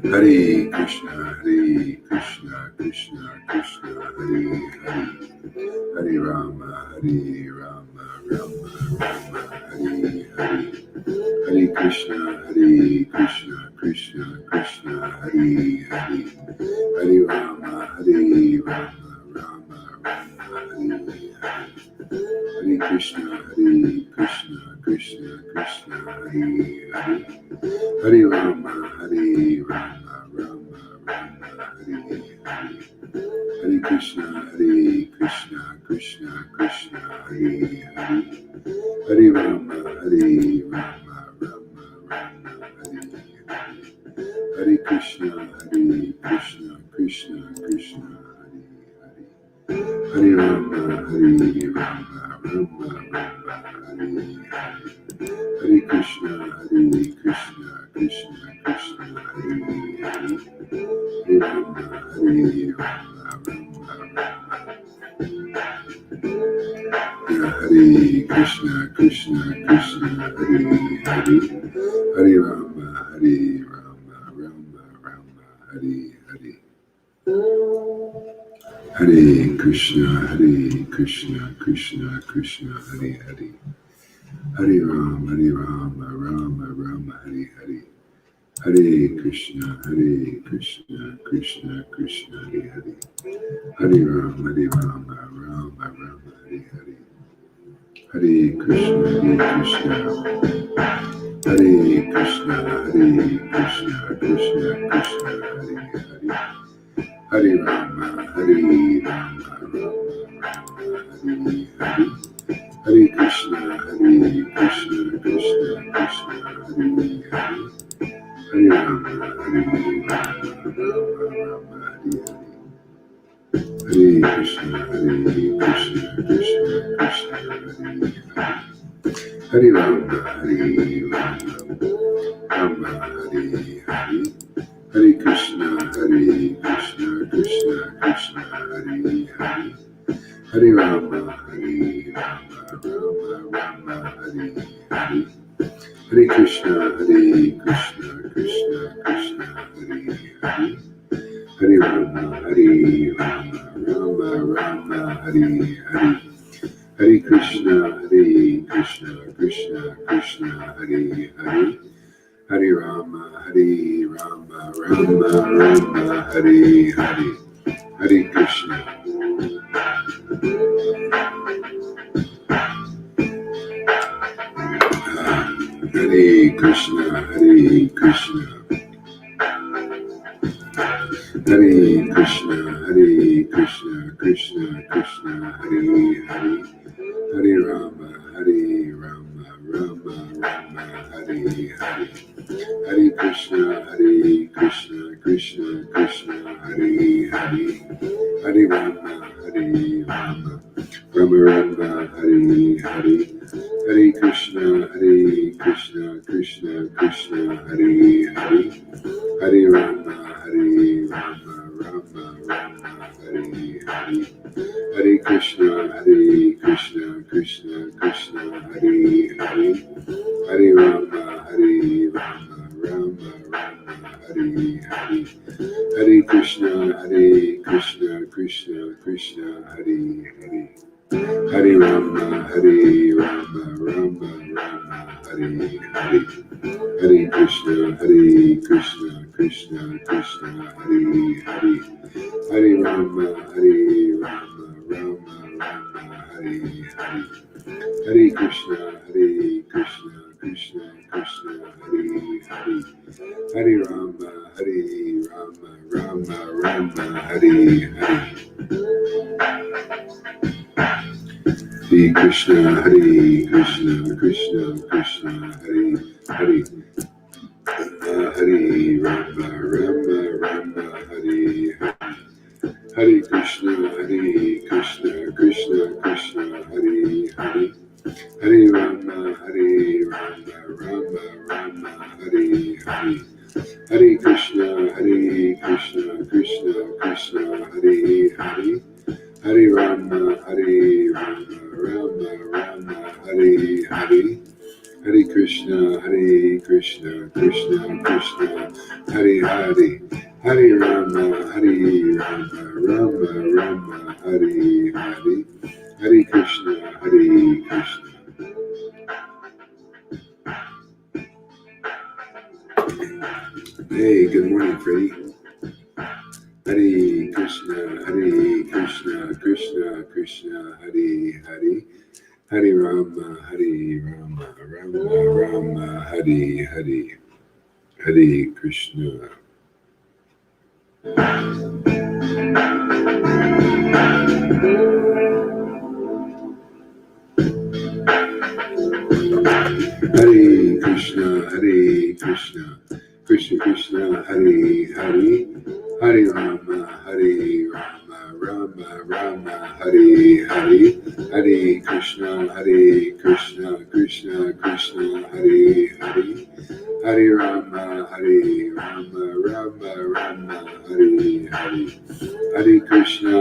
Hare Krishna, Krishna Krishna, Hare Hare, Hare Rama, Rama Rama, Hare Hare, Hare Krishna, Krishna Krishna, Hare Hare, Hare Rama, Rama Rama, Hare Hare, Hare Krishna, Krishna Krishna, Hare Hare, Hare Rama, Rama Rama, Hare Hare, Hare Krishna, Krishna Krishna, Hare Hare, Hare Rama, Rama Rama, Hare Hare, Hare Krishna, Krishna Krishna, Hare Hare, Hare Rama, Rama Rama, Hare Hare, Hare Krishna, Krishna Krishna, Hare Hare, Hare Rama, Rama Rama, Hare Krishna, Krishna Hare Hare, Hare Rama, Rama Rama, Hare Hare, Hare Krishna, Krishna Krishna, Hare Hare, Hare Rama, Rama Rama, Hare Hare, Hare Krishna, Krishna Krishna, Hare Hare, Hare Rama, Rama Rama, Hare Hare, Hare Krishna, Hare Krishna, Krishna Krishna, Hare Hare, Hare Rama, Rama Rama, Hare Hare, Hare Krishna, Krishna Krishna, Hare Hare, Hare Rama, Rama Hare Hare, Hare Krishna, Krishna Krishna, Hare Hare, Hare Rama, Rama Hare Hare, Hare Krishna, Krishna Hare Hare, Hare Rama, Rama Hare Hare, Hare Krishna, Krishna Hare Hare, Hare Rama, Rama Hare Hare, Hare Krishna, Krishna Hare Hare, Hare Rama, Rama Hare Hare, Hare Krishna, Hare Krishna, Hare Krishna, Krishna Hare Hare, Hare Rama, Rama Hare Hare, Hare Krishna, Krishna Hare Hare, Hare Rama, Rama Hare Hare, Hare Krishna, Krishna Hare Hare, Hare Rama, Rama Hare Hare, Hare Krishna, Krishna Hare Hare, Hare Rama, Rama Hare Hare, Hare Krishna, Krishna Hare Hare, Hare Rama, Rama Hare Hare, Hare Krishna, Krishna Hare Hare, Hare Rama, Rama Hare Hare, Hare Krishna, Krishna Hare Hare, Hare Rama, Rama Hare Hare, Hare Krishna, Krishna Hare Hare, Hare Rama, Rama Hare Hare, Hare Krishna, Krishna Hare Hare, Hare Rama, Rama Hare Hare, Hare Krishna, Krishna Hare Hare, Hare Rama, Rama Hare Hare, Hare Krishna, Hare Krishna, Krishna Krishna, Hare Hare, Hare Rama, Rama Rama, Hare Hare, Hare Krishna, Hare Krishna. Hey, good morning, Freddie. Hare Krishna, Krishna Krishna, Hare Hare, Hare Rama, Rama Rama, Hare Hare, Hare Krishna. Hare Krishna, Krishna Krishna, Hare Hare, Hare Rama, Rama Rama, Hare Hare, Hare Krishna, Krishna Krishna, Hare Hare, Hare Rama, Rama Rama, Hare Hare, Hare Krishna,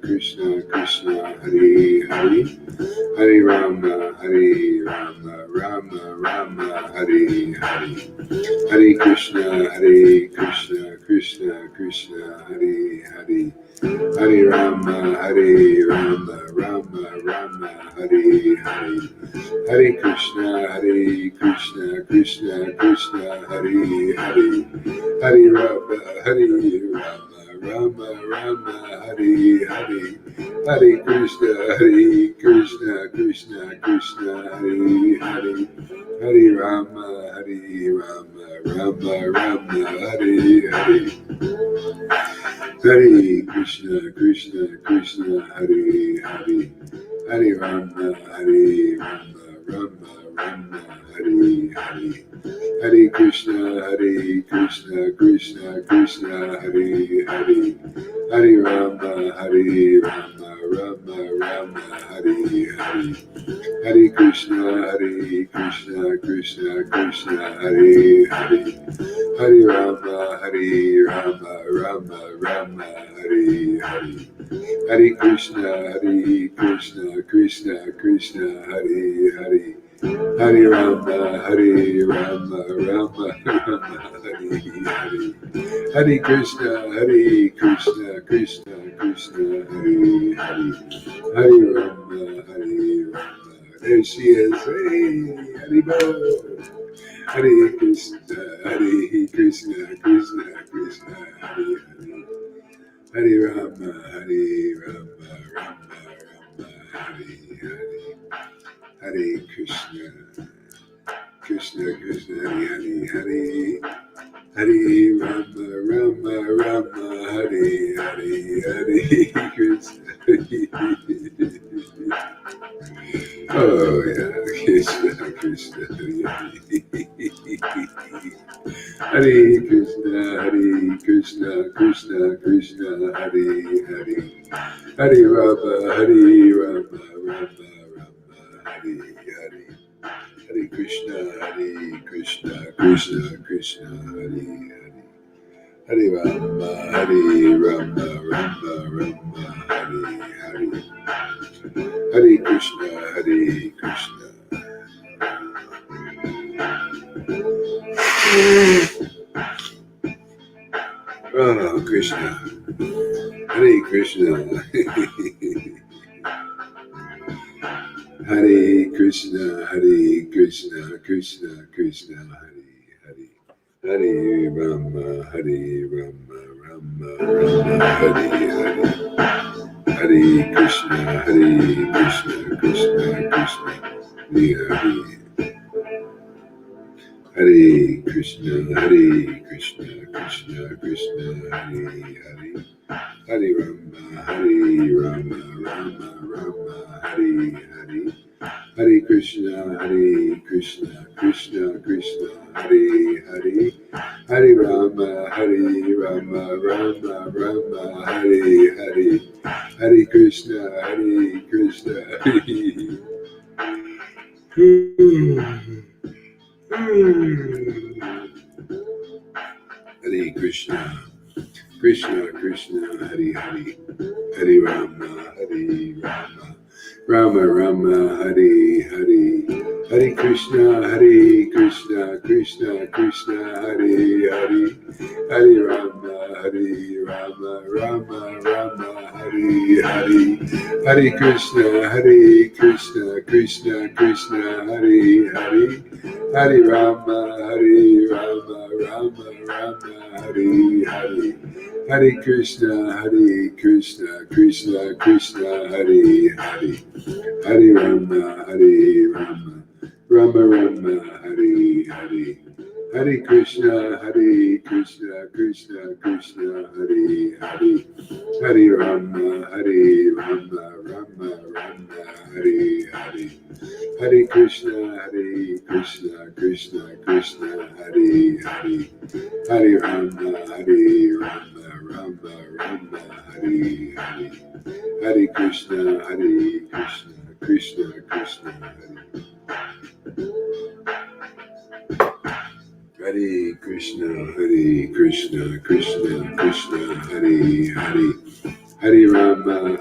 Krishna Krishna, Hare Hare, Hare Rama, Rama Rama, Hare Hare, Hare Krishna, Krishna Krishna, Hare Hare, Hare Rama, Rama Rama, Hare Hare, Hare Krishna, Krishna Krishna, Hare Hare, Hare Rama, Rama Rama, Hare Hare, Hare Krishna, Krishna Krishna, Hare Hare, Hare Rama, Rama Rama, Hare Hare, Hare Krishna, Krishna Krishna, Hare Hare, Hare Rama, Rama Rama, Hare Hare, Hare Krishna, Krishna Krishna, Hare Hare, Hare Rama, Rama Rama, Hare Hare, Hare Krishna, Krishna Krishna, Hare Hare, Hare Rama, Rama Rama, Hare Hare, Hare Krishna, Krishna Krishna, Hare Hare, Hare Rama, Rama Rama, Hare Hare, Hare Krishna, Krishna Krishna, Hare Hare, Hare Rama, there she is. Hey, Haribo. Hare Krishna, Krishna Krishna, Hare Hare, Hare Rama, Rama Rama, Hare Hare, Hare Krishna, Krishna Krishna, Hare Hare, Hare Rama, Rama, Hare Hare, Hare Krishna. Oh yeah, Krishna, Krishna, Hare Hare, Hare Krishna, Krishna Krishna, Hare Hare, Hare Rama, Rama Rama, Hare Hare, Hare Krishna, Krishna Krishna, Hare Hare, Hare Rama, Rama Rama, Hare Hare, Hare Krishna, Krishna. Oh, Krishna. Hare Krishna. Hare Krishna, Krishna Krishna, Hare Hare, Hare Rama, Rama Rama, Hare Hare, Hare Krishna, Krishna Krishna, Hare Hare, Hare Krishna, Krishna Krishna, Hare Hare, Hare Rama, Rama Rama, Hare Hare, Hare Krishna, Krishna Krishna, Hare Hare, Hare Rama, Rama Rama, Hare Hare, Hare Krishna, Krishna. Hare Krishna, Krishna Krishna, Hare Hare, Hare Rama, Rama Rama, Hare Hare, Hare Krishna, Krishna Krishna, Hare Hare, Hare Rama, Rama Rama, Hare Hare, Hare Krishna, Krishna Krishna, Hare Hare, Hare Rama, Rama Rama, Hare Hare, Hare Krishna, Krishna Krishna, Hare Hare, Hare Rama, Rama Rama, Hare Hare, Hare Krishna, Krishna Krishna, Hare Hare, Hare Rama, Rama Rama, Hare Hare, Hare Krishna, Krishna Krishna, Hare Hare, Hare Rama, Rama Rama, Hare Hare, Hare Krishna, Krishna Krishna, Hare Krishna, Krishna Krishna, Hare Hare, Hare Rama,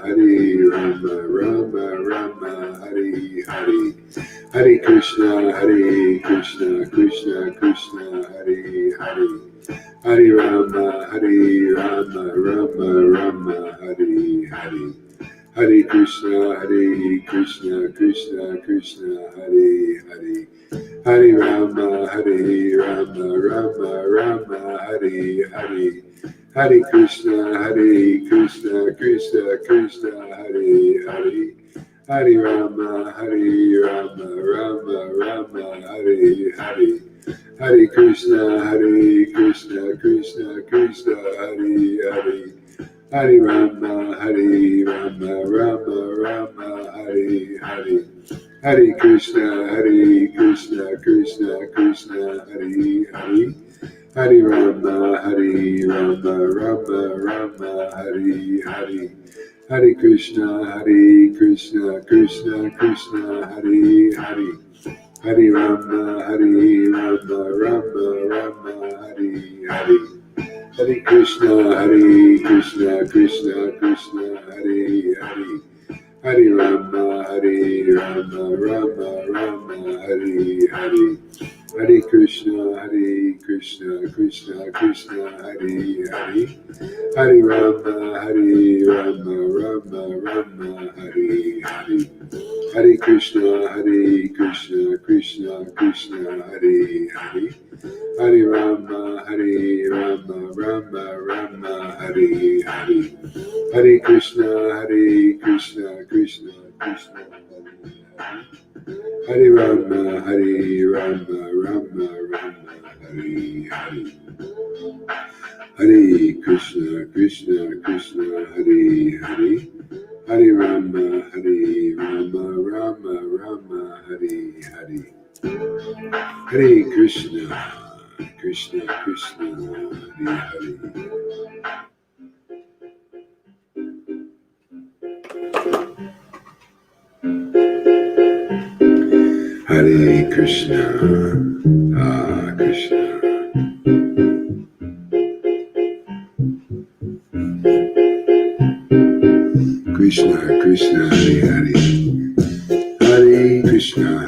Rama Rama, Hare Hare, Hare Krishna, Krishna Krishna, Hare Hare, Hare Rama, Rama Rama, Hare Hare, Hare Krishna, Krishna Krishna, Hare Hare, Hare Rama, Rama Rama, Hare Hare, Hare Krishna, Krishna Krishna, Hare Hare, Hare Rama, Rama Rama, Hare Hare, Hare Krishna, Krishna Krishna, Hare Hare, Hare Rama, Rama Rama, Hare Hare, Hare Krishna, Krishna Krishna, Hare Hare, Hare Rama, Rama Rama, Hare Hare, Hare Krishna, Krishna Krishna, Hare Hare, Hare Rama, Rama Rama, Hare Hare, Hare Krishna, Krishna Krishna, Hare Hare, Hare Rama, Rama Rama, Hare Hare, Hare Krishna, Krishna Krishna, Hare Hare, Hare Rama, Rama Rama, Hare Hare, Hare Krishna, Krishna Krishna, Hare Hare, Hare Rama, Rama Rama, Hare Hare, Hare Krishna, Krishna Krishna, Hare Rama, Rama Rama, Hare Hare, Hare Krishna, Krishna Hare Hare, Hare Rama, Rama Rama, Hare Hare, Hare Krishna, Krishna Hare Hare. Hare Krishna, Krishna. Krishna, Krishna, Hare Hare. Hare Krishna,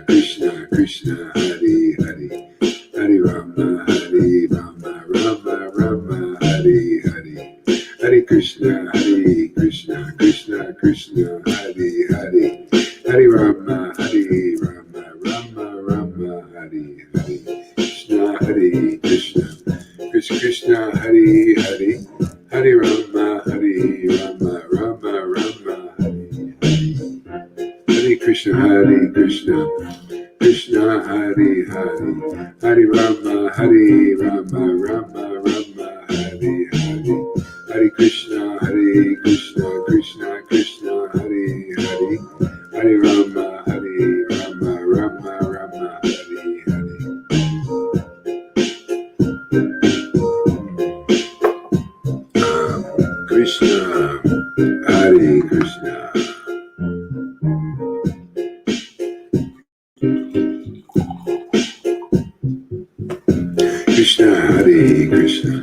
Krishna Krishna, Hare Hare. Hare Rama, Rama Rama, Hare Hare. Hare Krishna, Krishna Krishna, Hare Hare. Hare Rama, Rama Rama, Hare Hare. Krishna, Krishna, Krishna, Hare Hare. Hare Rama, Rama Rama, Hare Hare. Hare Krishna, Krishna Hare Hare. Hare Rama, Rama Rama, Hare Hare. Hare Krishna, Krishna Krishna, Hare Hare. Hare Rama, Rama Rama, Hare Hare. Krishna, Hare Krishna. Krishna, Hare Krishna.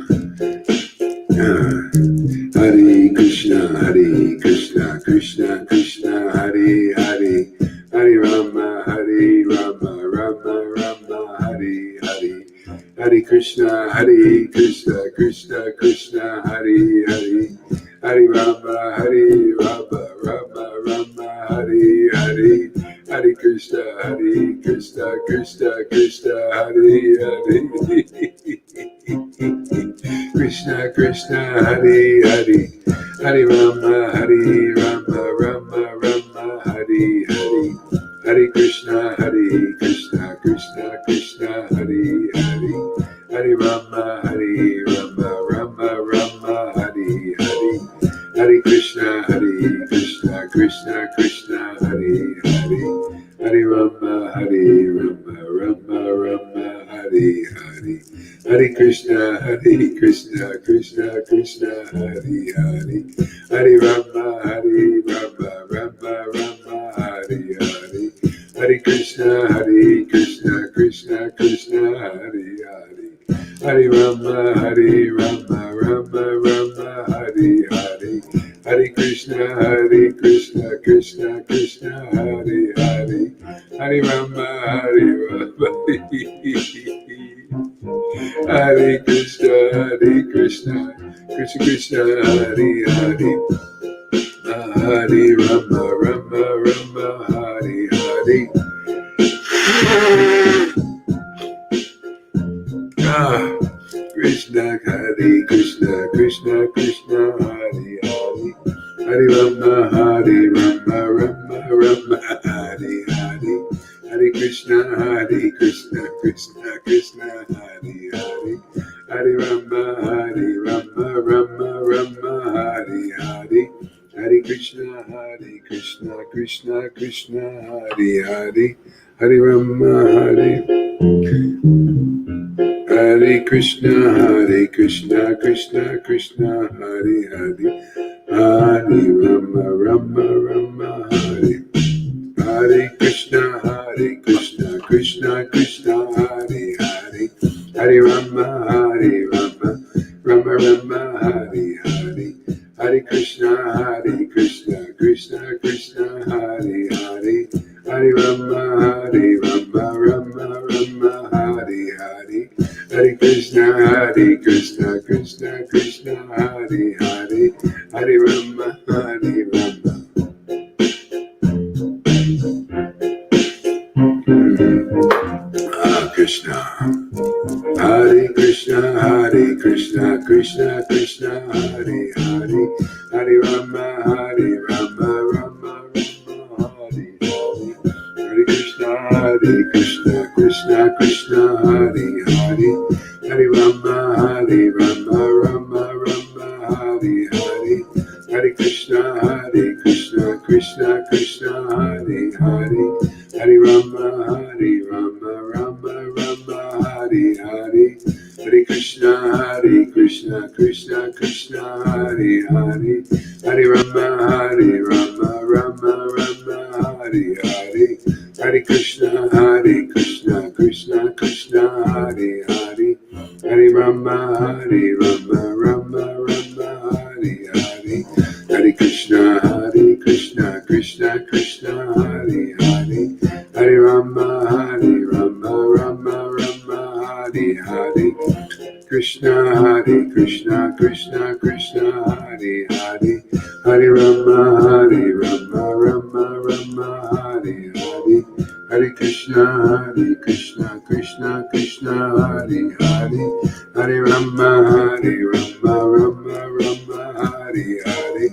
Hare Krishna, Krishna Krishna, Hare Hare. Hare Rama, Rama, Rama, Hare Hare, Hare Krishna, Krishna, Krishna, Hare Hare, Hare Rama, Rama, Rama, Hare Hare, Hare Krishna, Krishna, Krishna, Hare Hare, Krishna, Krishna, Hare Hare, Hare Rama, Rama, Rama, Hare Hare, Hare Krishna, Krishna, Krishna, Hare Hare, Hare Rama, Rama, Rama, Hare Hare, Hare Krishna, Krishna, Krishna, Hare Hare, Hare Rama, Rama, Hare Hare, Hare Krishna, Krishna, Krishna, Hare Hare, Hare Rama, Rama, Hare Hare, Hare Krishna, Krishna, Krishna, Hare Hare, Hare Rama, Rama, Hare Hare, Hare Krishna, Krishna, Krishna, Hare Hare, Hare Rama, Hare Krishna, Krishna, Krishna, Hare Hare, Hare Rama, Rama, Hare Hare. Krishna, Hare Krishna, Krishna, Hare Hare, Hare Rama, Rama, Hare Hare, Hare Krishna, Krishna, Krishna, Hare Hare, Hare Rama, Rama, Hare Hare, Hare Krishna, Krishna, Krishna, Hare Hare, Hare Rama, Hare Krishna, Krishna, Krishna, Hare Hare, Hare Rama, Rama, Hare Hare Krishna, Krishna, Krishna, Hare Hare, Hare Rama, Rama, Hare Hare, Hare Krishna, Krishna, Krishna, Hare Hare, Hare Rama, Rama, Hare Hare, Hare Krishna, Krishna, Krishna, Hare Hare, Hare Rama, Rama. Krishna, Hare Krishna, Krishna, Krishna, Hare Hare, Hare Rama, Rama, Hare Hare, Hare Krishna, Krishna, Krishna, Hare Hare, Hare Rama, Rama, Hare Hare, Hare Krishna, Krishna, Krishna, Hare Hare, Hare Rama, Rama, Hare Hare, Hare Krishna, Krishna, Krishna, Hare Hare, Hare Rama, Rama, Hare Hare, Hare Krishna, Krishna, Krishna, Hare Hare, Hare Rama, Rama, Hare Hare, Hare Krishna, Krishna, Krishna, Hare Hare, Hare Rama, Rama, Hare Hare, Krishna, Krishna, Krishna, Hare Hare, Hare Rama, Rama, Hare Hare, Hare Krishna, Krishna, Krishna, Hare Hare, Hare Rama, Rama, Hare Hare,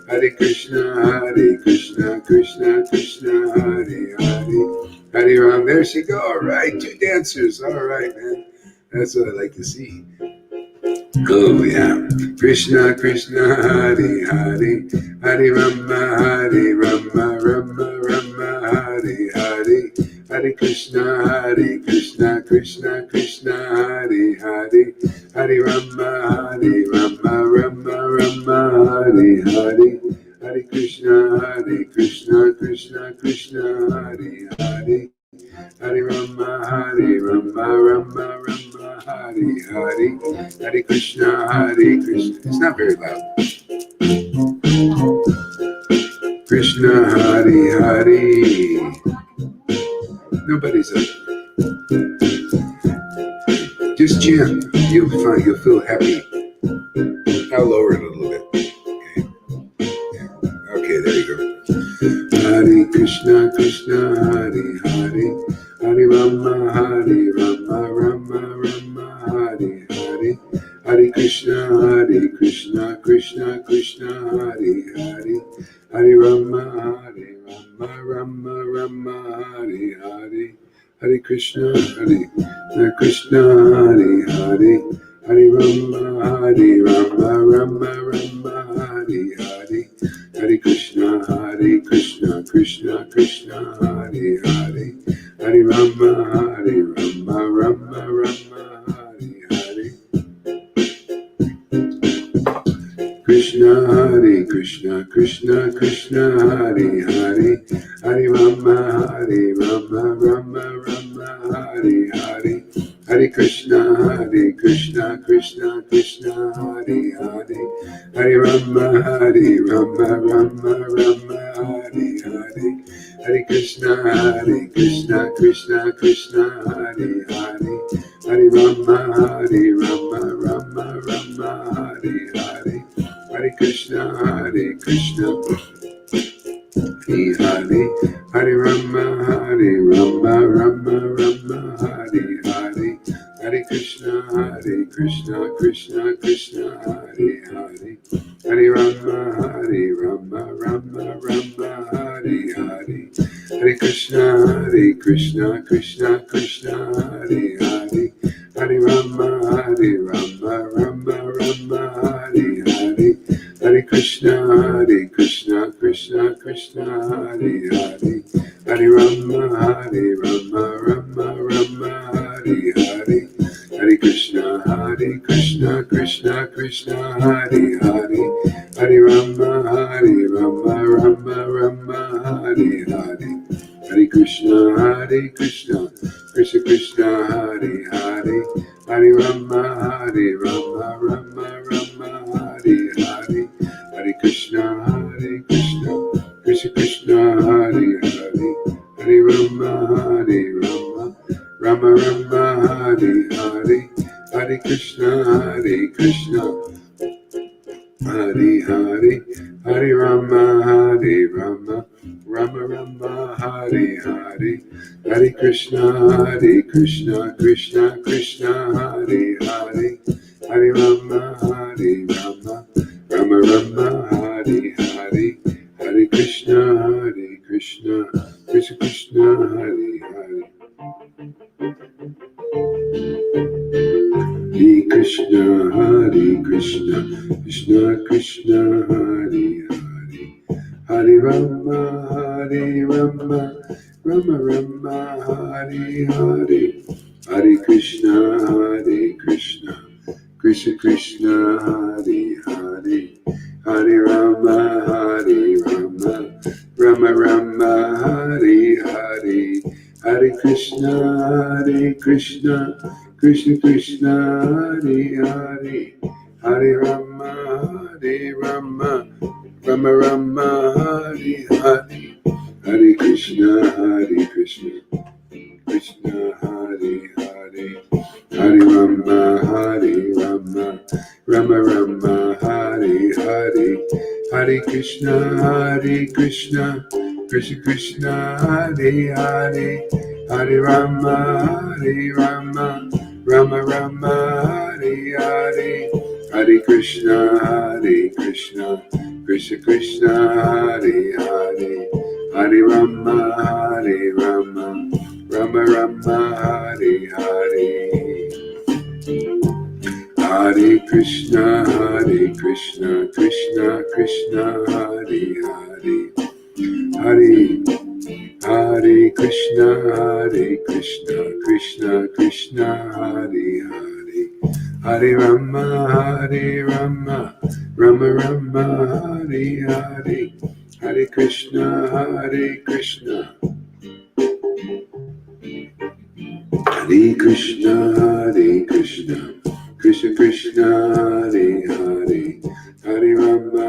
Hare Krishna, Krishna, Hare Hare, Hare Ram. There she go. All right, 2 dancers. All right, man. That's what I like to see. Oh yeah. Krishna, Hare Hare, Hare Rama, Rama, Hare Hare, Hare Krishna, Krishna, Hare Hare, Hare Rama, Rama, Hare Hare, Hare Krishna, Krishna, Hare Hare, Hare Rama, Rama, Hare Hare, Hare Krishna, Krishna. It's not very loud. Krishna, Hare Hare. Nobody's up. Just chant. You'll find you'll feel happy. I'll lower it a little bit. Okay, there you go. Hare Krishna, Krishna, Hare Hare, Hare Rama, Rama, Rama, Hare Hare, Hare Krishna, Krishna, Krishna, Hare Hare, Hare Rama, Rama, Rama, Hare Hare, Hare Krishna, Krishna, Hare Hare, Hare Rama, Rama, Rama, Hare Hare, Hare Krishna, Krishna, Krishna, Hare Hare, Hare Rama, Rama, Hare Hare. Krishna, Krishna, Krishna, Hare Hare, Hare Rama, Rama, Hare Hare, Hare Krishna, Krishna, Krishna, Hare Hare, Hare Rama, Rama, Hare Hare, Hare Krishna, Krishna, Krishna, Hare Hare, Hare Rama, Rama, Hare Hare, Hare Krishna, Krishna, Hare Hare Rama, Rama, Hare Hare, Hare Krishna, Krishna, Krishna, Hare Hare, Hare Rama, Rama, Hare Hare, Hare Krishna, Krishna, Krishna, Hare Hare, Hare Rama, Rama, Hare Hare, Hare Krishna, Krishna, Krishna, Hare Hare, Hare Rama, Rama, Hare Hare, Hare Krishna, Krishna, Krishna, Hare Hare, Hare Rama, Rama, Hare Hare, Hare Krishna, Krishna, Krishna, Hare Hare, Hare Rama, Rama, Hare Hare, Hare Krishna, Krishna, Krishna, Hare Hare, Hare Rama, Rama, Hare Hare, Hare Krishna, Krishna, Hare Hare, Hare Rama, Rama, Rama, Hare Hare, Hare Krishna, Krishna, Krishna, Hare Hare, Hare Rama, Rama, Rama, Hare Hare, Hare Krishna, Krishna, Krishna, Hare Hare. Hare Krishna, Krishna, Krishna, Hare Hare, Hare Rama, Rama, Rama, Hare Hare, Hare Krishna, Krishna, Krishna, Hare Hare, Hare Rama, Rama, Rama, Hare Hare, Hare Krishna, Krishna, Krishna, Hare Hare, Hare Rama, Rama, Rama, Hare Hare, Hare Krishna, Krishna, Hare Hare, Hare Rama, Rama, Hare Hare, Hare Krishna, Krishna, Krishna, Hare Hare, Hare Rama, Rama, Hare Hare, Hare Krishna, Krishna, Krishna, Hare Hare, Hare Rama, Rama, Hare Hare. Hare Krishna, Krishna, Krishna, Hare Hare, Hare Krishna, Krishna, Krishna, Hare Hare, Hare Rama, Rama, Rama, Hare Hare, Hare Krishna, Krishna, Hare Krishna, Krishna, Krishna, Hare Hare, Hare Rama,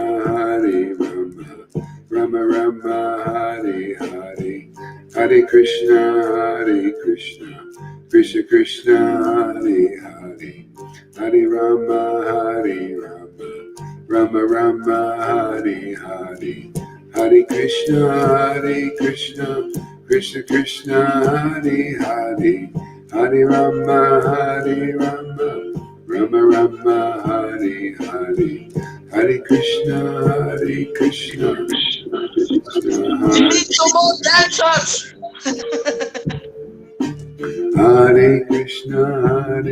Rama, Rama, Hare Hare, Hare Krishna, Hare Krishna, Krishna Krishna, Hare Hare, Hare Rama, Hare Rama, Rama Rama, Hare Hare, Hare Krishna, Krishna Krishna, Hare Hare, Hare Rama, Hare Rama, Rama Rama, Hare Hare, Hare Krishna, Krishna We need some more dancers. Hare Krishna,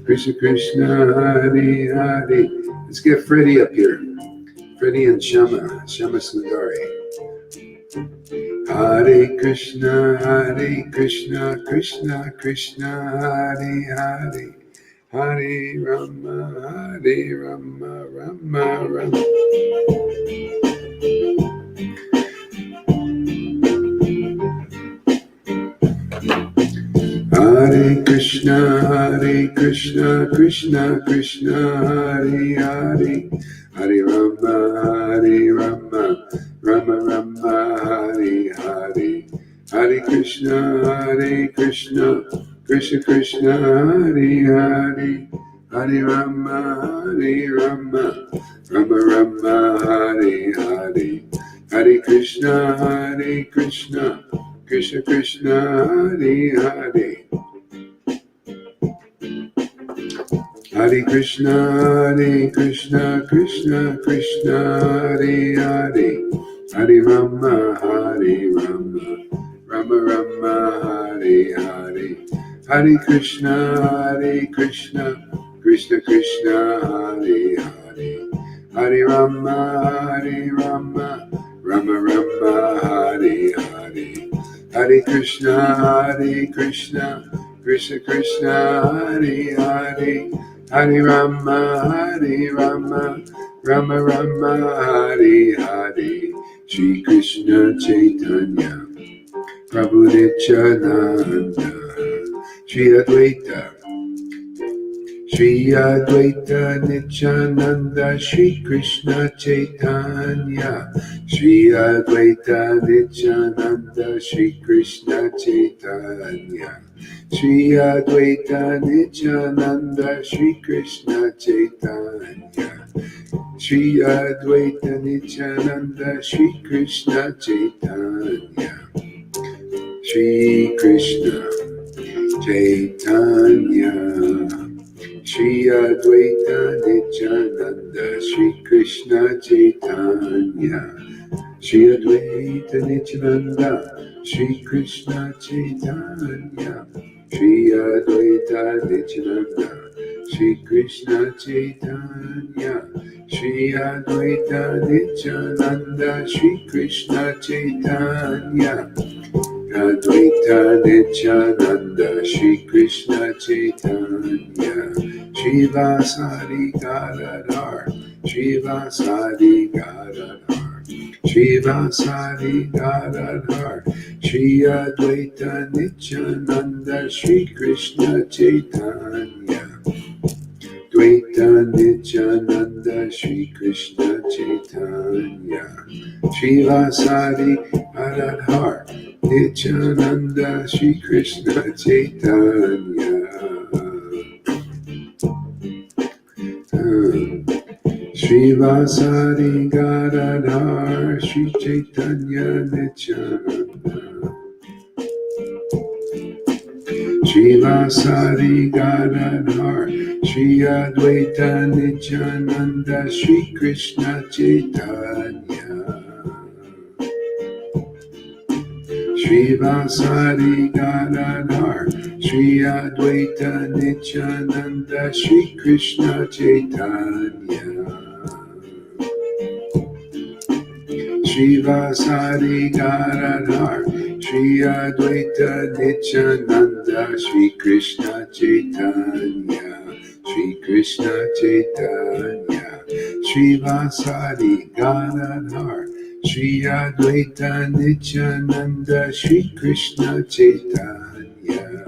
Krishna Krishna, Hare Hare. Let's get Freddie up here. Freddie and Shama Sundari. Hare Krishna, Krishna Krishna, Hare Hare, Hare Rama, Rama Rama. Hare Krishna, Krishna Krishna, Hare Hare, Hare Rama, Rama, Hare Hare, Hare Krishna, Krishna Krishna, Hare Hare, Hare Rama, Rama, Hare Hare, Hare Krishna, Krishna Krishna, Hare Hare. Hare Krishna, Krishna Krishna, Hare Hare, Hare Rama, Rama, Hare Hare, Hare Krishna, Krishna Krishna, Hare Hare, Hare Rama, Rama, Hare Hare, Hare Krishna, Krishna Krishna, Hare Hare, Hare Rama, Rama, Hare Hare, Shri Krishna Chaitanya, Prabhu Nityananda, Shri Advaita Nityananda, Shri Krishna Chaitanya, Shri Advaita Nityananda, Shri Krishna Chaitanya, Shri Advaita Nityananda, Shri Krishna Chaitanya, Shri Advaita Nityananda, Shri Krishna Chaitanya, Shri Krishna Chaitanya, Shri Advaita Nityananda, Shri Krishna Chaitanya, Shri Advaita Nityananda, Shri Krishna Chaitanya, Shri Advaita Nityananda, Shri Krishna Chaitanya, Shri Advaita Nityananda, Shri Krishna Chaitanya, Advaita Nityananda, Shri Krishna Chaitanya, Shiva Sadi Gadadhar, Shiva Sadi Gadadhar, Shiva Sadi Gadadhar, Shri Advaita Nityananda, Shri Krishna Chaitanya, Dvaita Nityananda, Shri Krishna Chaitanya, Shiva Sadi Gadadhar, Nityananda, Shri Krishna Chaitanya. Srivasadi Gadadhar, Shri Chaitanya Nityananda. Srivasadi Gadadhar, Shri Advaita Nityananda, Shri Krishna Chaitanya. Srivasadi Gadadhar, Shri Advaita Nityananda, Shri Krishna Chaitanya. Srivasadi Gadadhar, Shri Advaita Nityananda, Shri Krishna Chaitanya, Shri Krishna Chaitanya. Srivasadi Gadadhar, Shri Advaita Nityananda, Shri Krishna Chaitanya.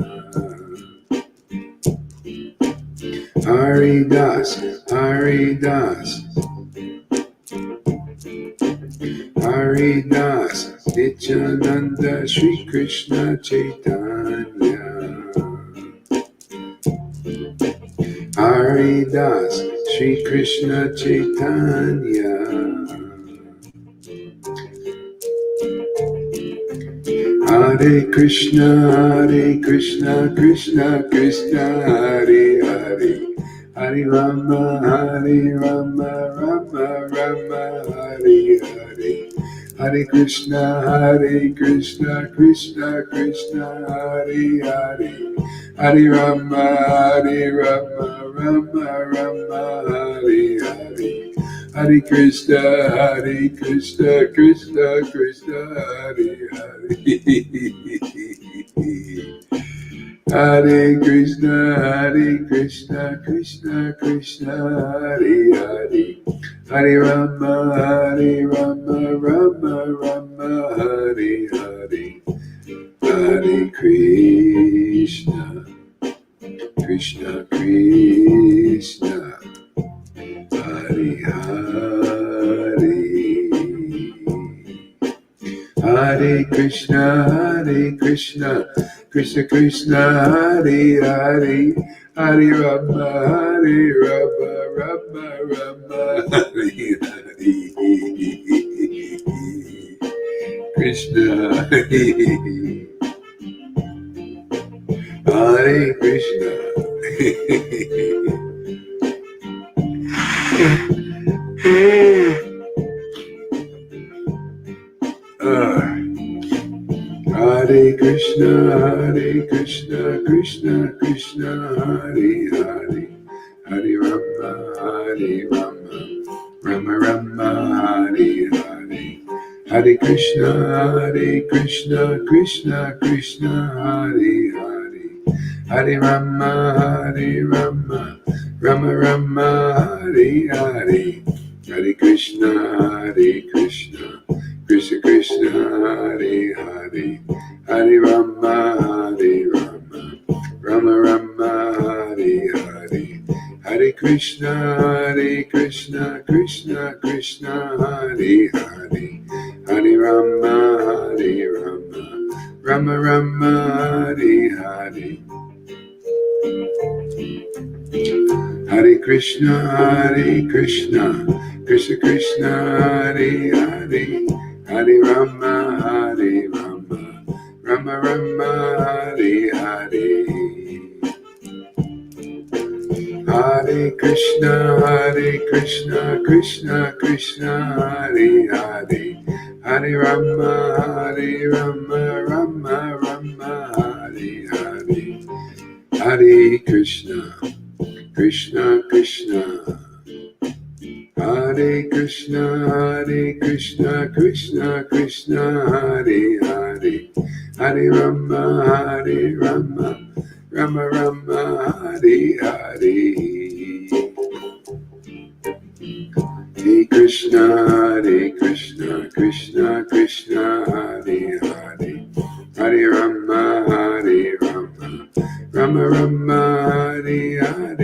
Haridas, Haridas, Haridas, Nityananda Shri Krishna Chaitanya Haridas Shri Krishna Chaitanya Hare Krishna Krishna Krishna Hare Hare Hare Rama Rama Rama Hare Hare Hare Krishna Krishna Krishna Hare Hare Hare Rama Rama Hare Hare Hare Krishna Krishna Krishna Hare Hare Hare Krishna Krishna Krishna Hare Hare Hare Rama Rama Hare Hare Hare Krishna Krishna Krishna Hare Hare Hare Krishna Krishna Krishna Hare Hare Hare Rama Rama Hare Hare Krishna Hare Krishna Hare Krishna Krishna Krishna Hare Hare Hare Rama Rama Hare Hare Hare Krishna Krishna Krishna Hare Hare Hare Rama Rama Hare Hare Hare Krishna Krishna Krishna Hare Hare Hare Rama Rama Hare Hare Hare Krishna Krishna Krishna Hare Hare Hare Rama Rama Hare Hare Hare Krishna Krishna Krishna Hare Hare Hare Rama Rama Hare Hare Hare Krishna Krishna Hare Hare Hare Rama Rama Hare Hare Hare Krishna Krishna Hare Krishna Krishna Hare Hare Hare Rama Rama Hare Hare Hare Krishna Krishna Hare Hare Hare Rama Rama Hare Hare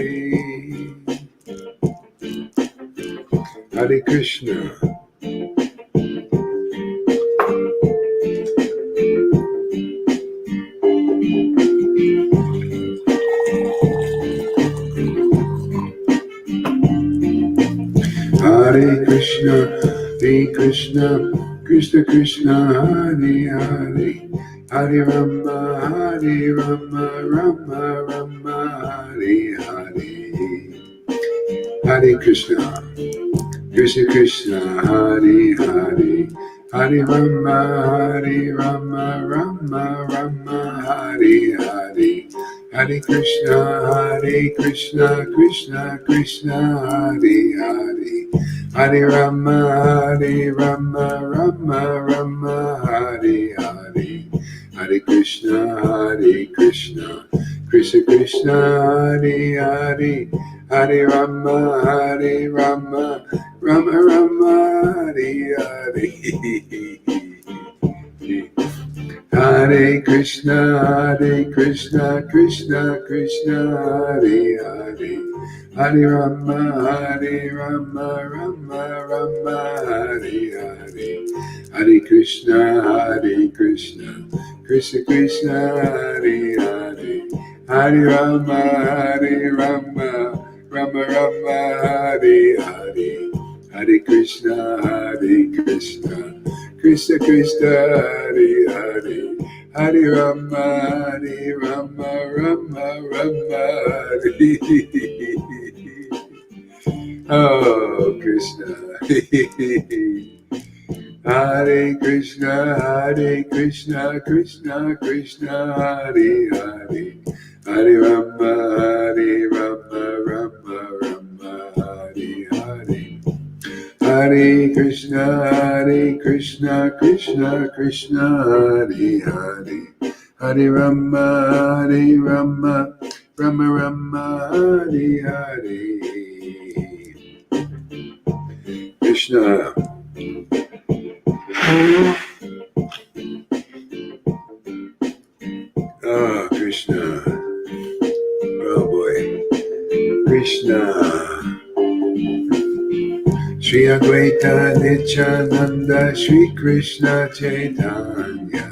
Hare Krishna Hare Krishna Krishna Hare Hare Hare Rama Rama Hare Hare Hare Krishna Krishna Hare Hare Hare Rama Rama Hare Hare Hare Krishna Krishna Hare Hare Hare Rama Rama Hare Hare Hare Krishna Krishna Hare Hare Hare Rama Rama Hare Hare Hare Krishna Krishna Hare Hare Hare Rama Rama Hare Hare Hare Krishna, Hare Krishna, Krishna Krishna, Hare Hare, Hare Rama, Hare Rama, Rama Rama, Hare Hare, Hare Krishna, Hare Krishna, Krishna Krishna, Hare Hare, Hare Rama, Hare Rama, Rama Rama, Hare. Oh, Krishna. Hare Krishna, Hare Krishna, Krishna Krishna, Hare Hare, Hare Rama, Hare Rama, Rama Rama, Hare Hare. Hare Krishna, Krishna Krishna, Hare Hare, Hare Rama, Hare Rama, Rama Rama, Hare Hare. Krishna. Oh, Krishna. Oh boy. Krishna. Shri Advaita Nityananda, Shri Krishna Chaitanya.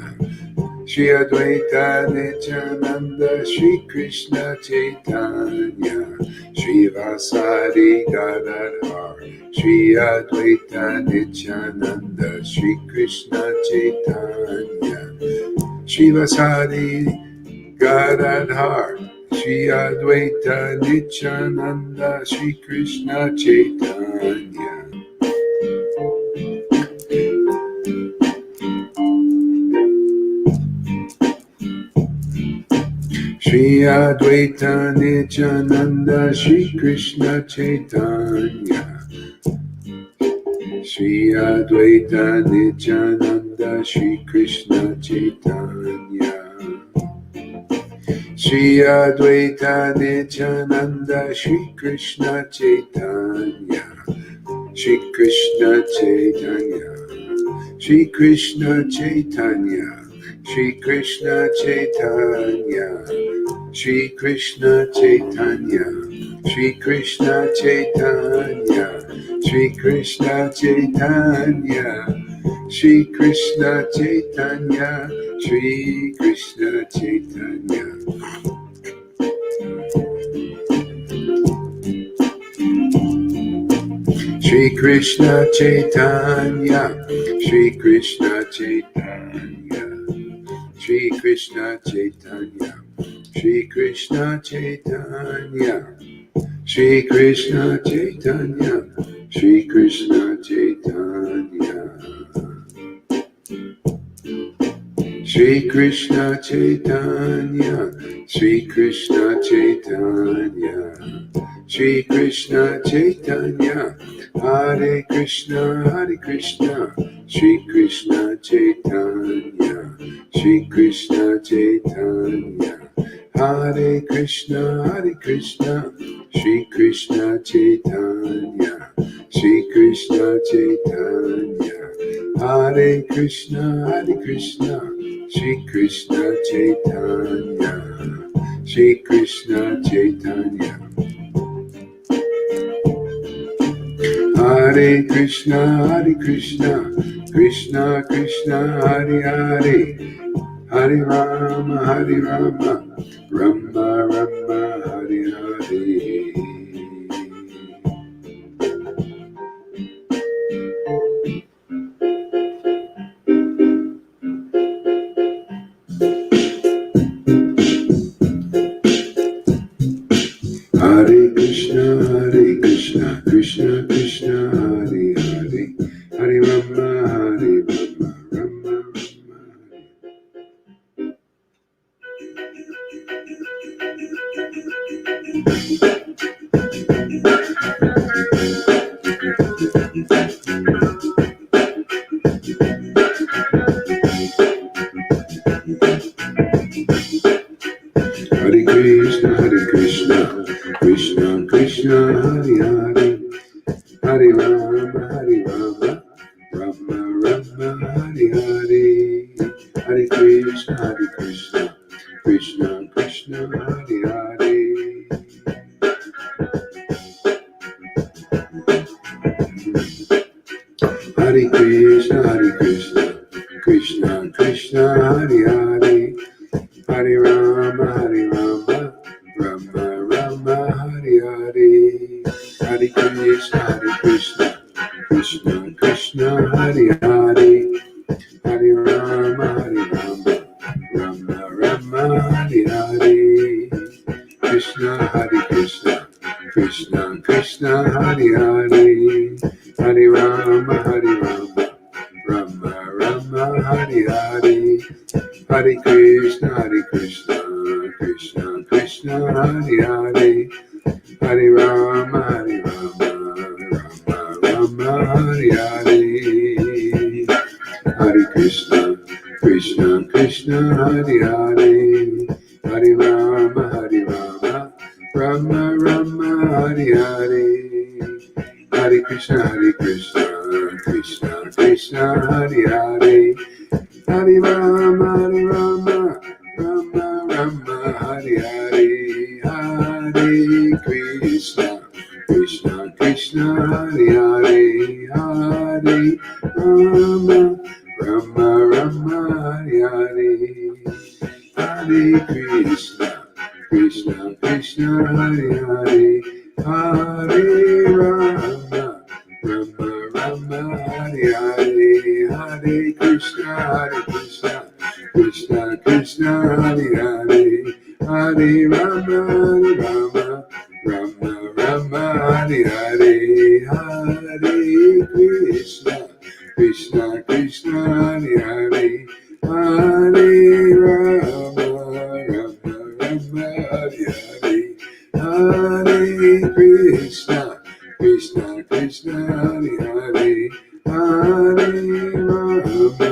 Shri Advaita Nityananda, Shri Krishna Chaitanya. Shri Vasari Gadadhar, Shri Advaita Nityananda, Shri Krishna Chaitanya. Shri Vasari Gadadhar, Shri Advaita Nityananda, Shri Krishna Chaitanya. Shri Advaita Nityananda, Shri Krishna Chaitanya. Shri Advaita Nityananda, Shri Krishna Chaitanya. Shri Advaita Nityananda, Shri Krishna Chaitanya. Shri Krishna Chaitanya. Shri Krishna Chaitanya. Shri Krishna Chaitanya. Shri Krishna Chaitanya. Shri Krishna Chaitanya. Shri Krishna Chaitanya. Shri Krishna Chaitanya. Shri Krishna Chaitanya. Shri Krishna Chaitanya. Shri Krishna Chaitanya. Shri Krishna Chaitanya. Shri Krishna Chaitanya. Shri Krishna Chaitanya. Shri Krishna Chaitanya. Shri Krishna Chaitanya. Shri Krishna Chaitanya. Shri Krishna Chaitanya. Hare Krishna, Hare Krishna. Shri Krishna Chaitanya. Shri Krishna Chaitanya. Hare Krishna, Hare Krishna. Shri Krishna Chaitanya. Shri Krishna Chaitanya. Hare Krishna, Hare Krishna. Shri Krishna Chaitanya. Shri Krishna Chaitanya. Hare Krishna, Hare Krishna. Krishna Krishna, Hare Hare. Hare Rama, Hare Rama. Rama Rama, Hare Hare. Hare Krishna, Krishna Krishna, Hare Hare, Hare Rama, Hare Rama, Rama Rama. Hare Krishna, Krishna Krishna, Hare Hare, Hare Rama, Hare Rama, Rama Rama, Hare Hare. Hare Krishna, Krishna Krishna, Hare Hare. Hare Krishna, Hare Rama, Hare Rama, Rama Rama, Hare Hare. Hare Krishna, Krishna Krishna, Hare Hare. Hare Rama, Rama Rama, Hare Hare. Krishna, Hare Krishna, Krishna Krishna, Hare Hare. Hare Rama, Rama Rama, Hare Hare. Hare Krishna, Krishna Krishna, Hare Hare. Hare Rama, Rama Rama, Hare Hare. Hare Krishna, Krishna Hare Hare. Hare Rama, Rama Rama, Hare Hare. Hare Krishna, Krishna Krishna, Hare Hare. Hare Rama, Rama Rama, Hare Hare. Hare Krishna, Krishna Hare Hare. Hare Rama, Rama Rama, Hare Hare. Hare Krishna, Krishna Hare Hare. Hare Rama, Rama Rama, Hare Hare. Hare Krishna, Krishna Krishna, Hare Hare. Hare Rama, Rama Rama, Hare Hare. Hare Krishna, Krishna Hare Hare. Hare Rama, Rama Rama, Hare Hare. Hare Krishna, Krishna Hare Hare. Hare Rama,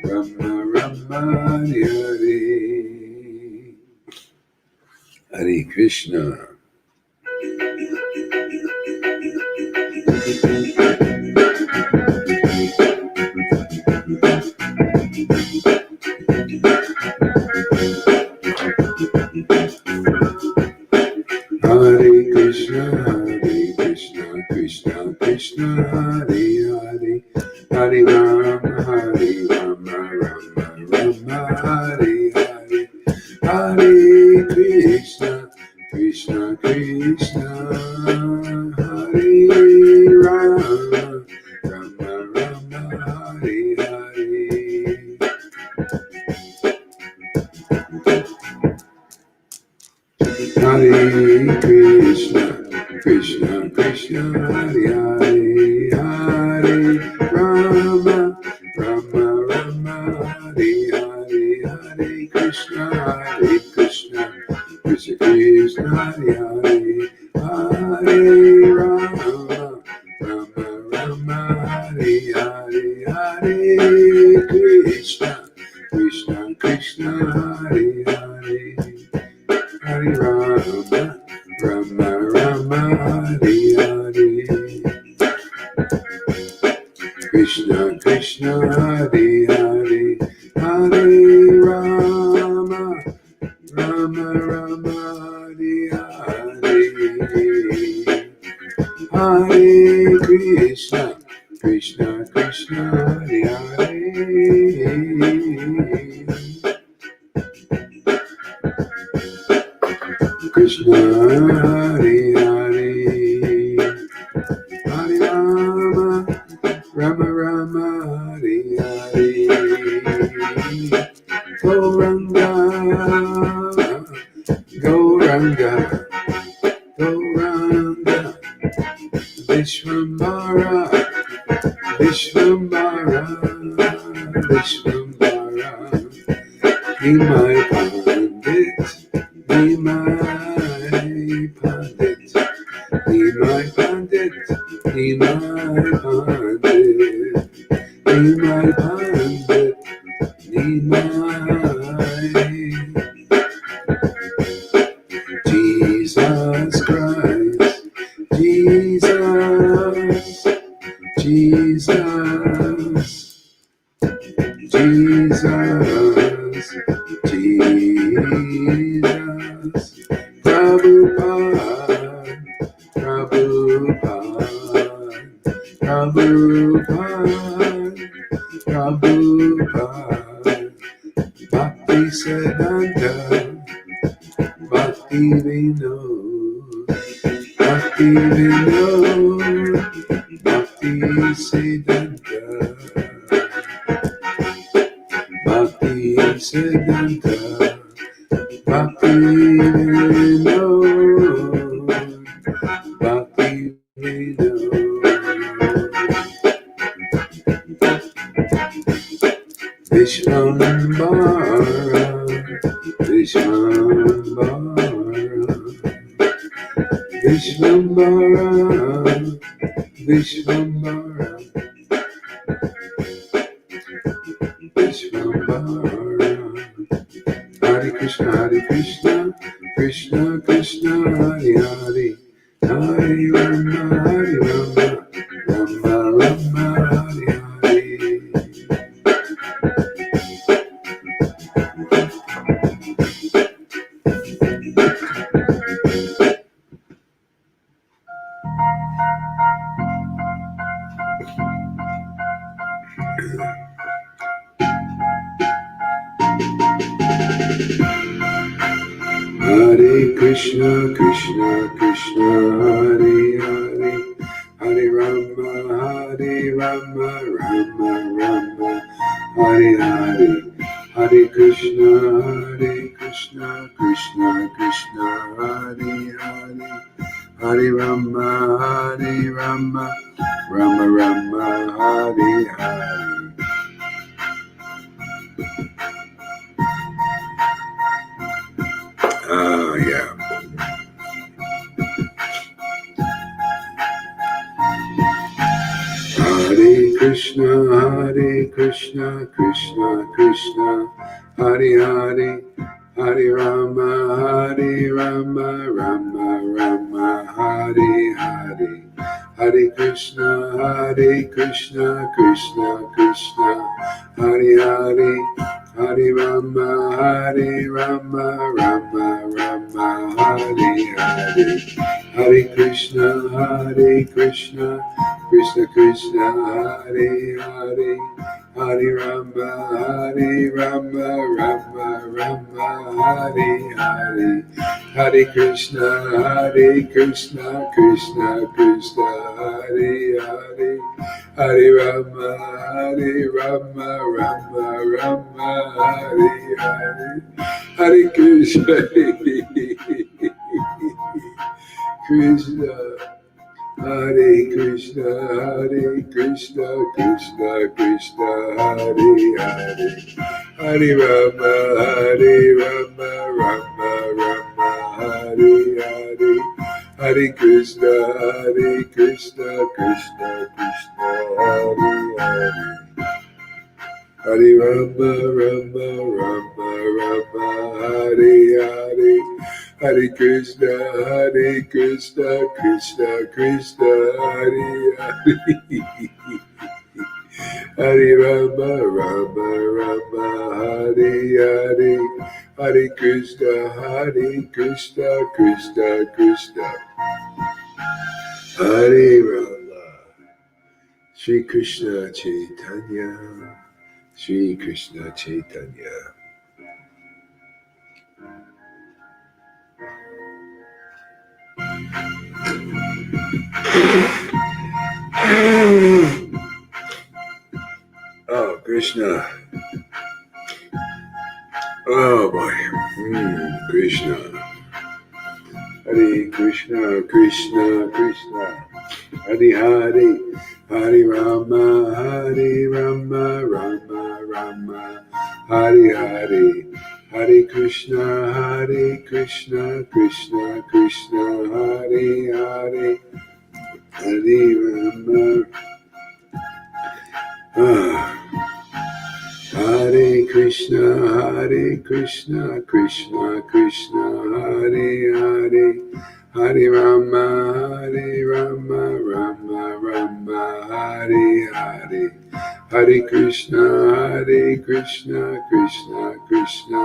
Rama Rama, Hare Hare. Hare Krishna. Hare Krishna, Krishna Krishna, Hare Hare. Hare Rama, Rama Rama, Hare Hare. Hare Krishna, Krishna Hare Rama, Rama Rama, Hare Hare. Hare Krishna, Krishna Hare Hare. Hare Rama, Rama Rama, Hare Hare. Hare Krishna, Krishna Krishna, Hare Hare. Hare Rama, Rama Rama, Hare Hare. Hare Krishna, Krishna Hare Hare. Hare Rama, Rama Rama, Hare Hare. Krishna Hare Hare. Hare Rama, Rama Rama, Hare Hare. Hare Krishna, Krishna Hare Hare. Krishna Hare Hare. Hare Rama, Rama Rama, Hare Hare. Gauranga, Gauranga, Gauranga. Vishwambara, Vishwambara, Vishwambara. Be my pandit, be my pandit, be my pandit, be my pandit, be my pandit, be my Jesus Christ, Jesus, Jesus, Jesus, Jesus, Prabhupada, Prabhupada, Prabhupada, Prabhupada, Bhakti Siddhanta Bhakti Vinod, Bhakti Vinod, Bhakti Siddhanta, Bhakti Siddhanta, Bhakti Vinod, Bhakti Vinod, Vishvambara, Vishvambara, Vishvambara, Vishvambara, Vishvambara. Hare Krishna, Krishna Krishna, Hare Hare, Hare Rama, Rama Rama, Hare Hare. Hare Krishna, Krishna Krishna, Hare Hare, Hare Rama, Rama Rama, Hare Hare, Hare Krishna, Krishna Krishna, Hare Hare, Hare Rama, Rama Rama, Hare Hare. Yeah. Hare Krishna, Krishna Krishna, Hare Hare, Hare Rama, Rama Rama, Hare Hare, Hare Krishna, Krishna Krishna, Hare Hare, Hare Rama, Rama Rama, Hare Hare, Hare Krishna, Krishna Krishna, Hare Hare, Hare Rama, Rama Rama, Hare Hare, Hare Krishna, Krishna Krishna, Hare Hare, Hare Rama, Rama Rama, Hare Hare, Hare Krishna, Krishna. Hare Krishna, Krishna Krishna, Hare Hare, Hare Rama, Rama Rama, Hare Hare, Hare Krishna, Krishna Krishna, Hare Hare, Hare Rama, Rama Hare Hare, Hare Krishna, Krishna Krishna, Hare Hare, Hare Rama, Rama Hare Hare, Hare Krishna, Krishna Krishna, Hare Rama. Shri Krishna Chaitanya, Shri Krishna Chaitanya. Oh, Krishna. Oh boy. Krishna. Hare Krishna, Krishna Krishna, Hare Hare, Hare Rama, Rama Rama, Hare Hare, Hare Krishna, Krishna Krishna, Hare Hare, Hare Rama. Hare Krishna, Krishna Krishna, Hare Hare, Hare Rama, Rama Rama, Hare Hare, Hare Krishna, Krishna Krishna,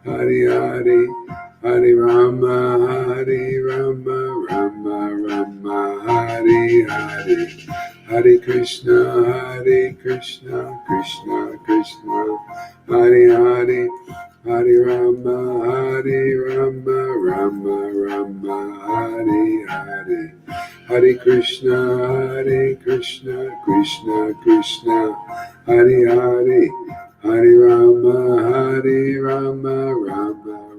Hare Hare, Hare Rama, Rama Rama, Hare Hare, Hare Krishna, Krishna Krishna, Hare Hare, Hare Rama, Hare Rama, Rama Rama, Hare Hare. Hare Krishna, Krishna Krishna, Hare Hare. Hare Rama, Rama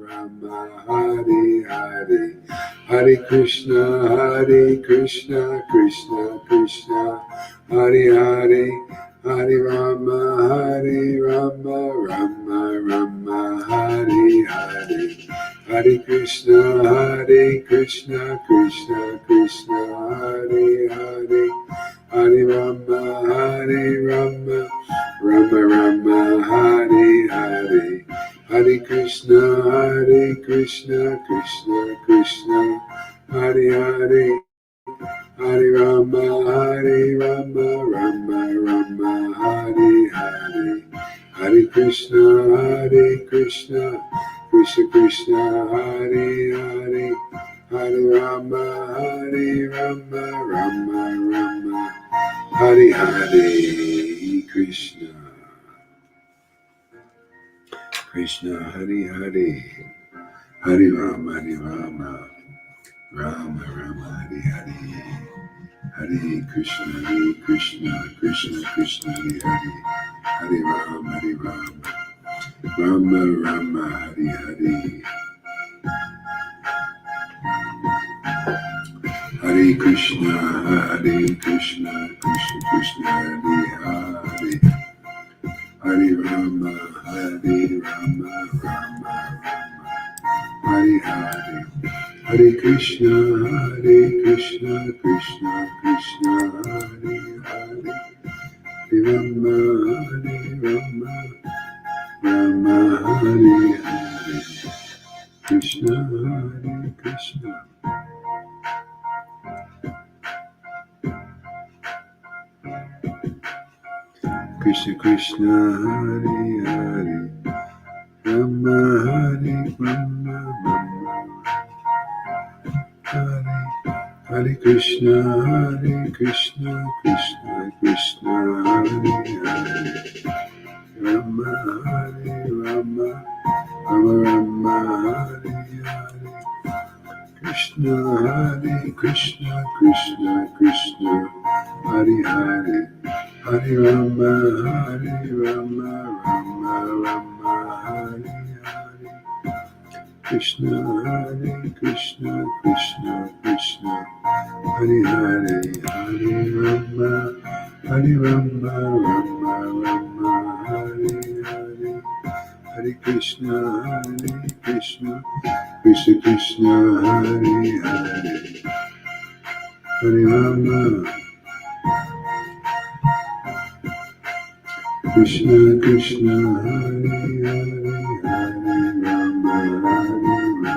Rama, Hare Hare. Hare Krishna, Krishna Krishna, Hare Hare. Hare Rama, Rama Rama, Hare Hare. Hare Krishna, Krishna Krishna, Hare Hare. Hare Rama, Rama Rama, Hare Hare. Hare Krishna, Krishna Krishna, Hare Hare. Hare Rama, Rama Rama, Hare Hare. Hare Krishna, Krishna Krishna, Hare Hare. Hare Rama, Rama Rama, Hare Hare. Krishna, Krishna, Hare Hare. Hare Rama, Rama Rama, Hare Hare. Hare Krishna, Krishna Krishna, Hare Hare. Hare Rama, Rama Rama, Hare Hare. Hare Krishna, Krishna Krishna, Hare Hare. Hare Rama, Rama Rama, Hare Hare. Hare Krishna, Krishna Krishna, Hare Hare. Hare Rama, Rama Hare Hare. Krishna, Krishna. Krishna Krishna, Hare Hare. Rama Hare Rama, Hare Hare Krishna, Krishna Krishna, Hare Hare. Rama Hare Rama, Rama Hare Hare. Krishna, Krishna, Hare Hare. Hare Rama, Rama Hare Hare. Krishna, Krishna Krishna, Hare Hare. Hare Rama, Rama Hare Hare. Hare Krishna, Krishna Krishna, Hare Hare. Hare Rama, Krishna, Hare Hare. Hare Rama, Hare Rama.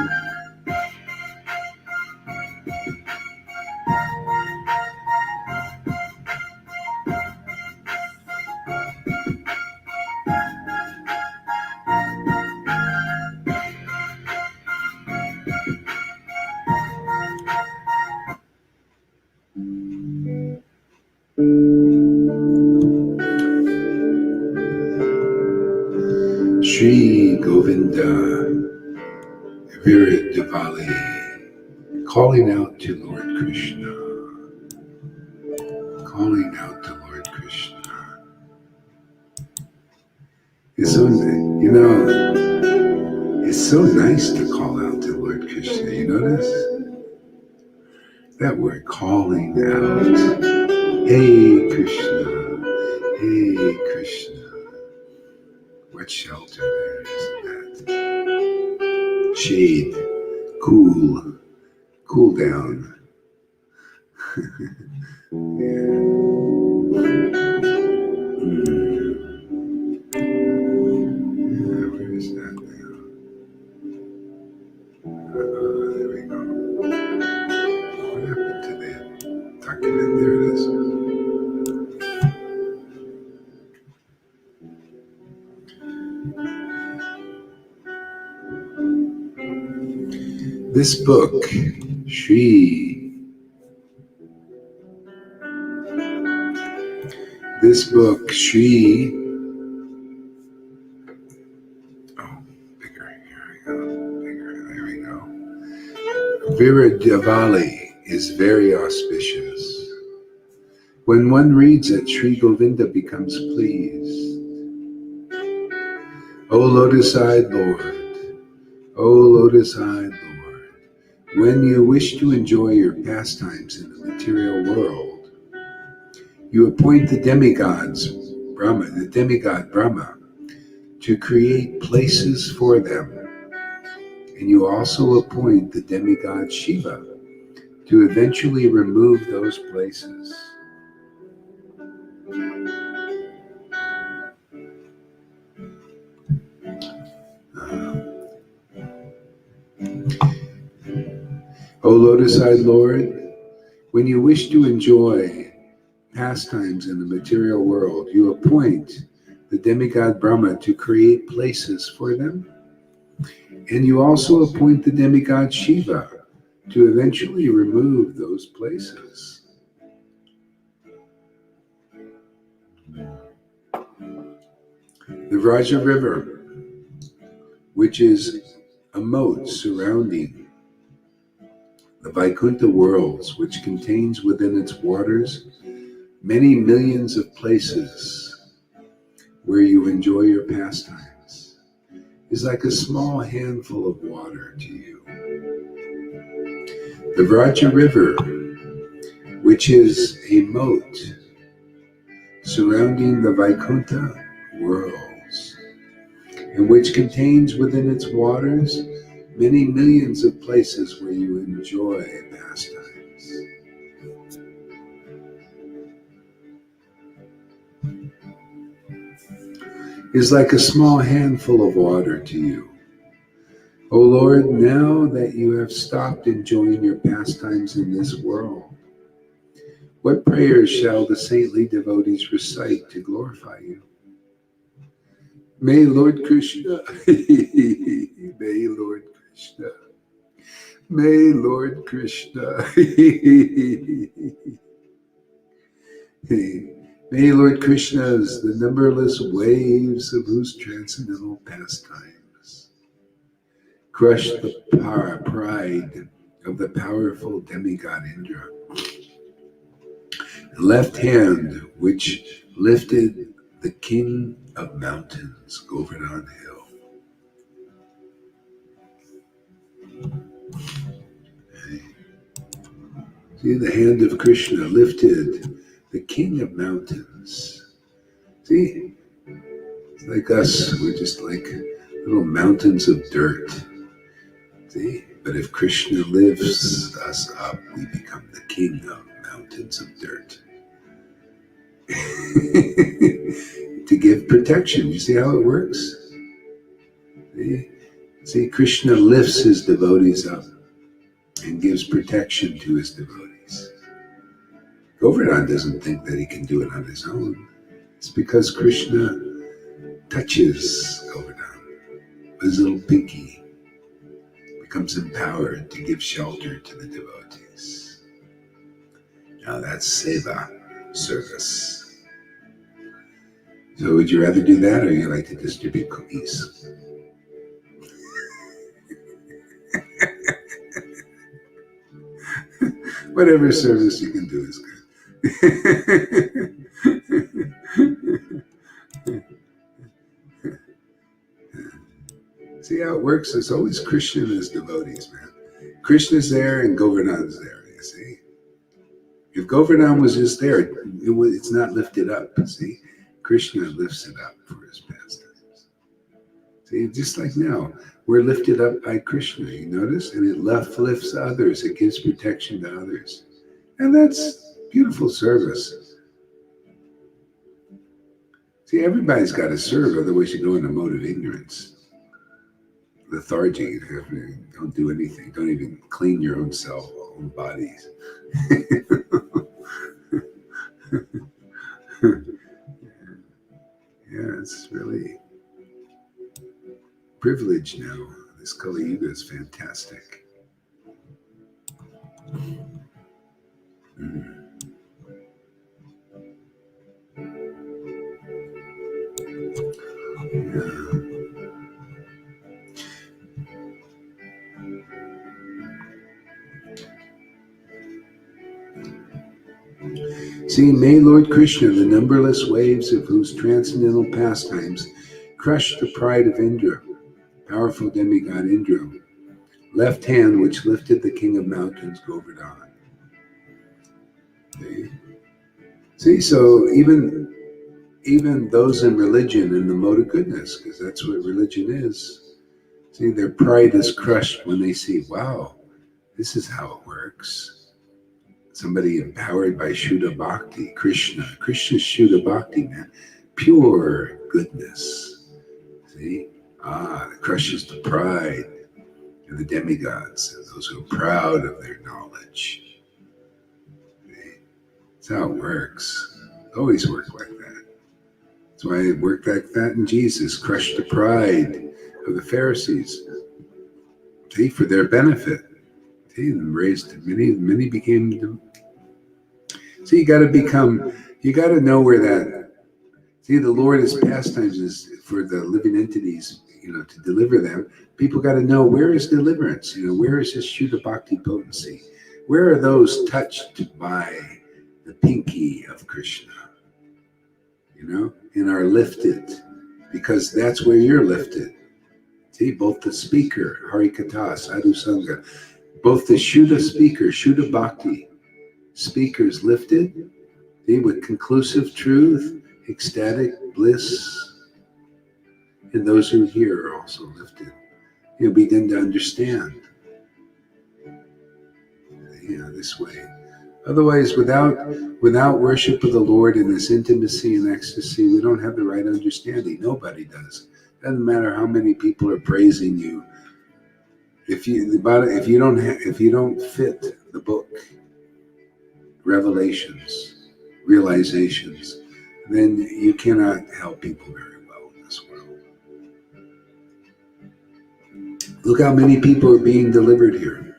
Shri Govinda, Virat Diwali, calling out to Lord Krishna, calling out to Lord Krishna. It's so, it's so nice to call out to Lord Krishna. You notice that word, calling out. Hey Krishna, hey Krishna. What shelter there is that? Shade, cool down. Yeah. Yeah, where is that now? There we go. What happened to that document? There it is. This book, Shri, oh, Viradavali is very auspicious. When one reads it, Sri Govinda becomes pleased. O lotus-eyed Lord, O lotus-eyed Lord, when you wish to enjoy your pastimes in the material world, you appoint the demigod Brahma, to create places for them, and you also appoint the demigod Shiva to eventually remove those places. O lotus-eyed Lord, when you wish to enjoy pastimes in the material world, you appoint the demigod Brahma to create places for them, and you also appoint the demigod Shiva to eventually remove those places. The Vraja River, which is a moat surrounding the Vaikuntha worlds, which contains within its waters many millions of places where you enjoy your pastimes, is like a small handful of water to you. The Vraja River, which is a moat surrounding the Vaikuntha worlds, and which contains within its waters many millions of places where you enjoy pastimes. Is like a small handful of water to you. O Lord, now that you have stopped enjoying your pastimes in this world, what prayers shall the saintly devotees recite to glorify you? May Lord Krishna, may Lord Krishna, may Lord Krishna, may Lord Krishna's the numberless waves of whose transcendental pastimes crush the pride of the powerful demigod Indra, the left hand which lifted the king of mountains, Govardhan Hill. See, the hand of Krishna lifted the king of mountains. See, it's like us, we're just like little mountains of dirt. See, but if Krishna lifts us up, we become the king of mountains of dirt. To give protection. You see how it works? See, Krishna lifts his devotees up and gives protection to his devotees. Govardhan doesn't think that he can do it on his own. It's because Krishna touches Govardhan with his little pinky, becomes empowered to give shelter to the devotees. Now that's seva, service. So would you rather do that, or you like to distribute cookies? Whatever service you can do is good. See how it works? There's always Krishna and his devotees, man. Krishna's there and Govardhan's there, you see? If Govardhan was just there, it's not lifted up, see? Krishna lifts it up for his pastimes. See, just like now, we're lifted up by Krishna, you notice? And it lifts others, it gives protection to others. And that's beautiful service. See, everybody's got to serve, otherwise you go in a mode of ignorance. Lethargy, don't do anything, don't even clean your own self, own bodies. Yeah, it's really privilege now. This Kali Yuga is fantastic. Yeah. See, may Lord Krishna, the numberless waves of whose transcendental pastimes crushed the pride of Indra, powerful demigod Indra, left hand which lifted the king of mountains, Govardhan. See, so even those in religion in the mode of goodness, because that's what religion is. See, their pride is crushed when they see, wow, this is how it works. Somebody empowered by Shuddha Bhakti, Krishna's Shuddha Bhakti, man, pure goodness. See, it crushes the pride of the demigods, and those who are proud of their knowledge. See? That's how it works. It always worked like that. That's why it worked like that in Jesus, crushed the pride of the Pharisees. See, for their benefit. See, and raised many became. See, you got to know where that. See, the Lord is pastimes is for the living entities, to deliver them. People got to know, where is deliverance? Where is his Shuddha Bhakti potency? Where are those touched by the pinky of Krishna? And are lifted, because that's where you're lifted. See, both the speaker, Harikatha, Sadhu Sangha, both the Shuddha speaker, Shuddha Bhakti, speakers lifted, see, with conclusive truth, ecstatic bliss, and those who hear are also lifted. You begin to understand, this way. Otherwise, without worship of the Lord in this intimacy and ecstasy, we don't have the right understanding. Nobody does. Doesn't matter how many people are praising you. If you don't fit the book, revelations, realizations, then you cannot help people very well in this world. Look how many people are being delivered here,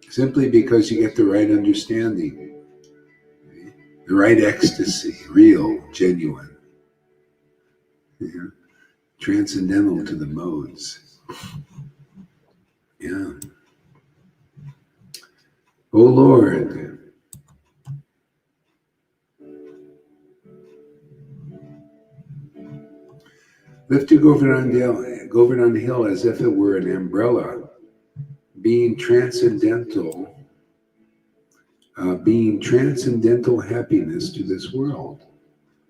simply because you get the right understanding, the right ecstasy, real, genuine, transcendental to the modes. Yeah. Oh Lord, lift your Govardhan Hill as if it were an umbrella, being transcendental happiness to this world.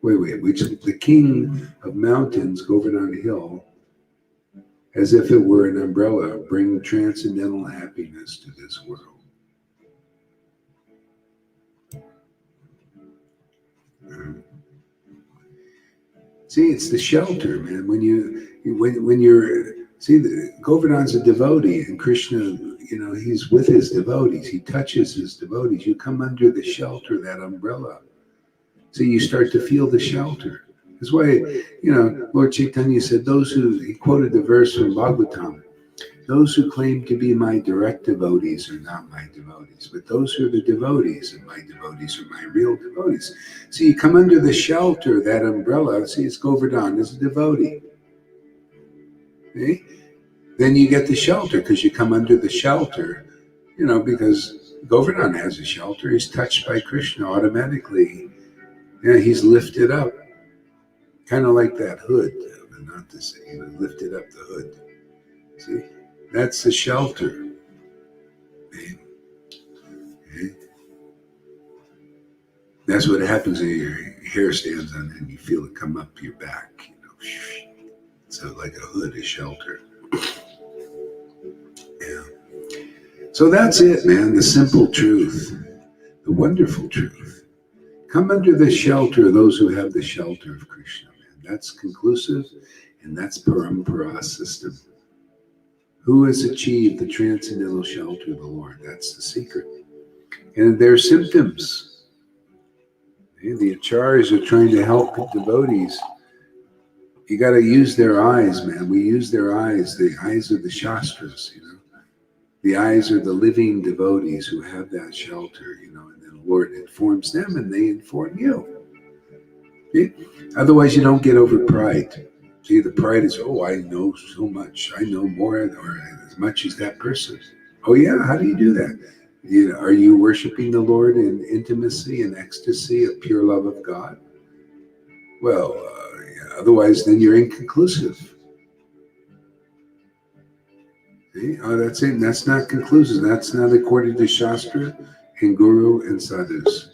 Which the king of mountains, Govardhan Hill, as if it were an umbrella, bring transcendental happiness to this world. See, it's the shelter, man. When you're the Govardhan's a devotee, and Krishna, he's with his devotees. He touches his devotees. You come under the shelter of that umbrella. So you start to feel the shelter. That's why, Lord Chaitanya said, he quoted the verse from Bhagavatam, those who claim to be my direct devotees are not my devotees, but those who are the devotees of my devotees are my real devotees. So you come under the shelter of that umbrella. See, it's Govardhan as a devotee. Okay? Then you get the shelter because you come under the shelter, because Govardhan has a shelter. He's touched by Krishna automatically. Yeah, he's lifted up, kind of like that hood, not to say, lifted up the hood. See, that's the shelter. Okay. That's what happens when your hair stands on and you feel it come up your back. So like a hood, a shelter. Yeah. So that's it, man. The simple truth, the wonderful truth. Come under the shelter of those who have the shelter of Krishna, man. That's conclusive, and that's Parampara system. Who has achieved the transcendental shelter of the Lord? That's the secret. And their symptoms. The acharyas are trying to help devotees. You got to use their eyes, man. We use their eyes, the eyes of the Shastras, The eyes are the living devotees who have that shelter, and then the Lord informs them and they inform you. See? Otherwise, you don't get over pride. See, the pride is, I know so much. I know more or as much as that person. Oh, yeah? How do you do that? Are you worshiping the Lord in intimacy and ecstasy of pure love of God? Well, yeah, otherwise, then you're inconclusive. See? Oh, that's it. That's not conclusive. That's not according to Shastra and Guru and Sadhus.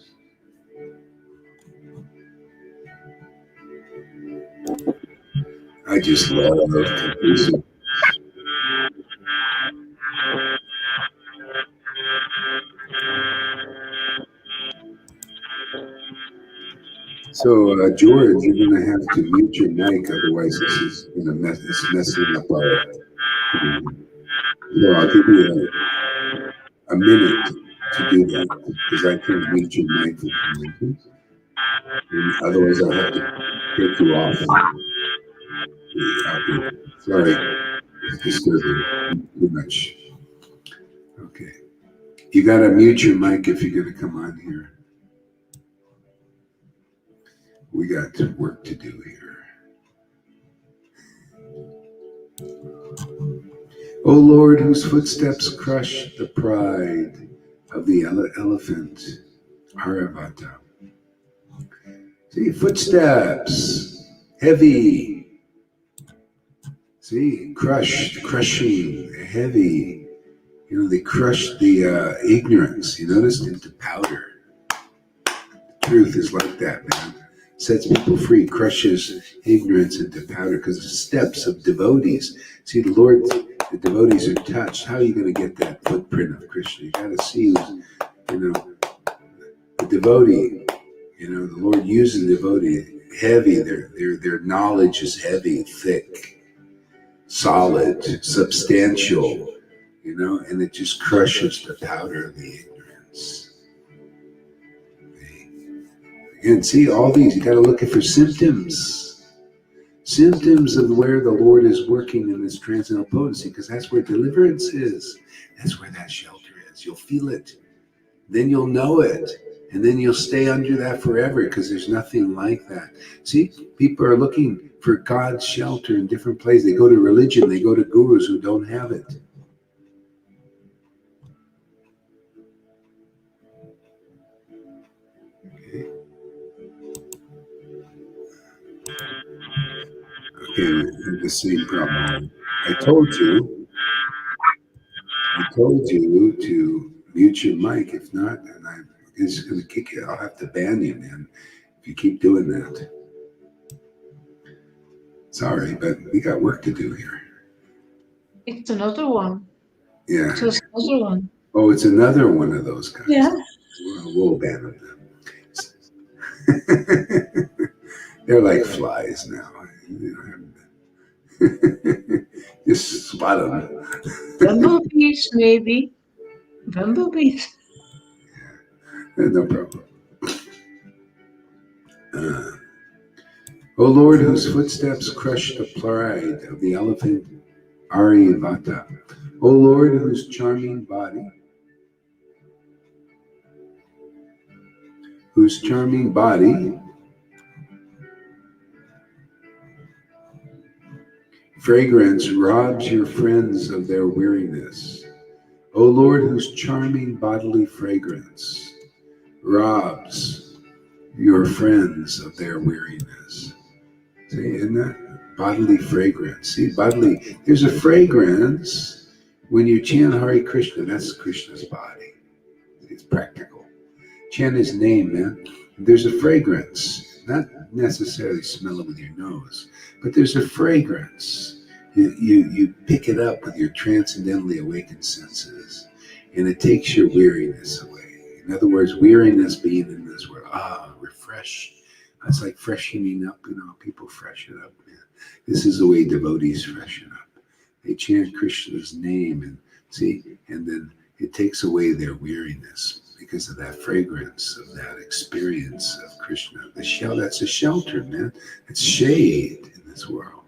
I just love conclusive. So, George, you're going to have to mute your mic, otherwise this is going to it's messing up our. So I'll give you a minute to do that because I can't mute your mic for some reason. And otherwise, I'll have to take you off. Sorry, it's disturbing too much. Okay, you got to mute your mic if you're going to come on here. We got work to do here. O Lord, whose footsteps crush the pride of the elephant, Aravata. See, footsteps, heavy. See, crushing, heavy. They crush the ignorance, you noticed, into powder. Truth is like that, man. Sets people free, crushes ignorance into powder because the steps of devotees. See, the devotees are touched. How are you going to get that footprint of Krishna? You got to see who's, the devotee. The Lord uses the devotee heavy. Their knowledge is heavy, thick, solid, substantial. And it just crushes the powder of the ignorance. And see, all these, you got to look for symptoms of where the Lord is working in this transcendental potency, because that's where deliverance is. That's where that shelter is. You'll feel it. Then you'll know it. And then you'll stay under that forever because there's nothing like that. See, people are looking for God's shelter in different places. They go to religion. They go to gurus who don't have it. Okay, the same problem. I told you to mute your mic. If not, and I'm just going to kick you. I'll have to ban you, man, if you keep doing that. Sorry, but we got work to do here. It's another one. Yeah. It's another one. Oh, it's another one of those guys. Yeah. We'll ban them. They're like flies now. Just spot them. Bumblebees, maybe. Bumblebees. No problem. O Lord, whose footsteps crush the pride of the elephant Aryavata. O Lord, whose charming body fragrance robs your friends of their weariness. O Lord, whose charming bodily fragrance robs your friends of their weariness. See, isn't that bodily fragrance? See, there's a fragrance when you chant Hare Krishna. That's Krishna's body. It's practical. Chant his name, man. There's a fragrance, not necessarily smell it with your nose, but there's a fragrance. You pick it up with your transcendentally awakened senses, and it takes your weariness away. In other words, weariness being in this world, refresh. It's like freshening up, people freshen up, man. This is the way devotees freshen up. They chant Krishna's name and then it takes away their weariness because of that fragrance, of that experience of Krishna. That's a shelter, man. It's shade in this world.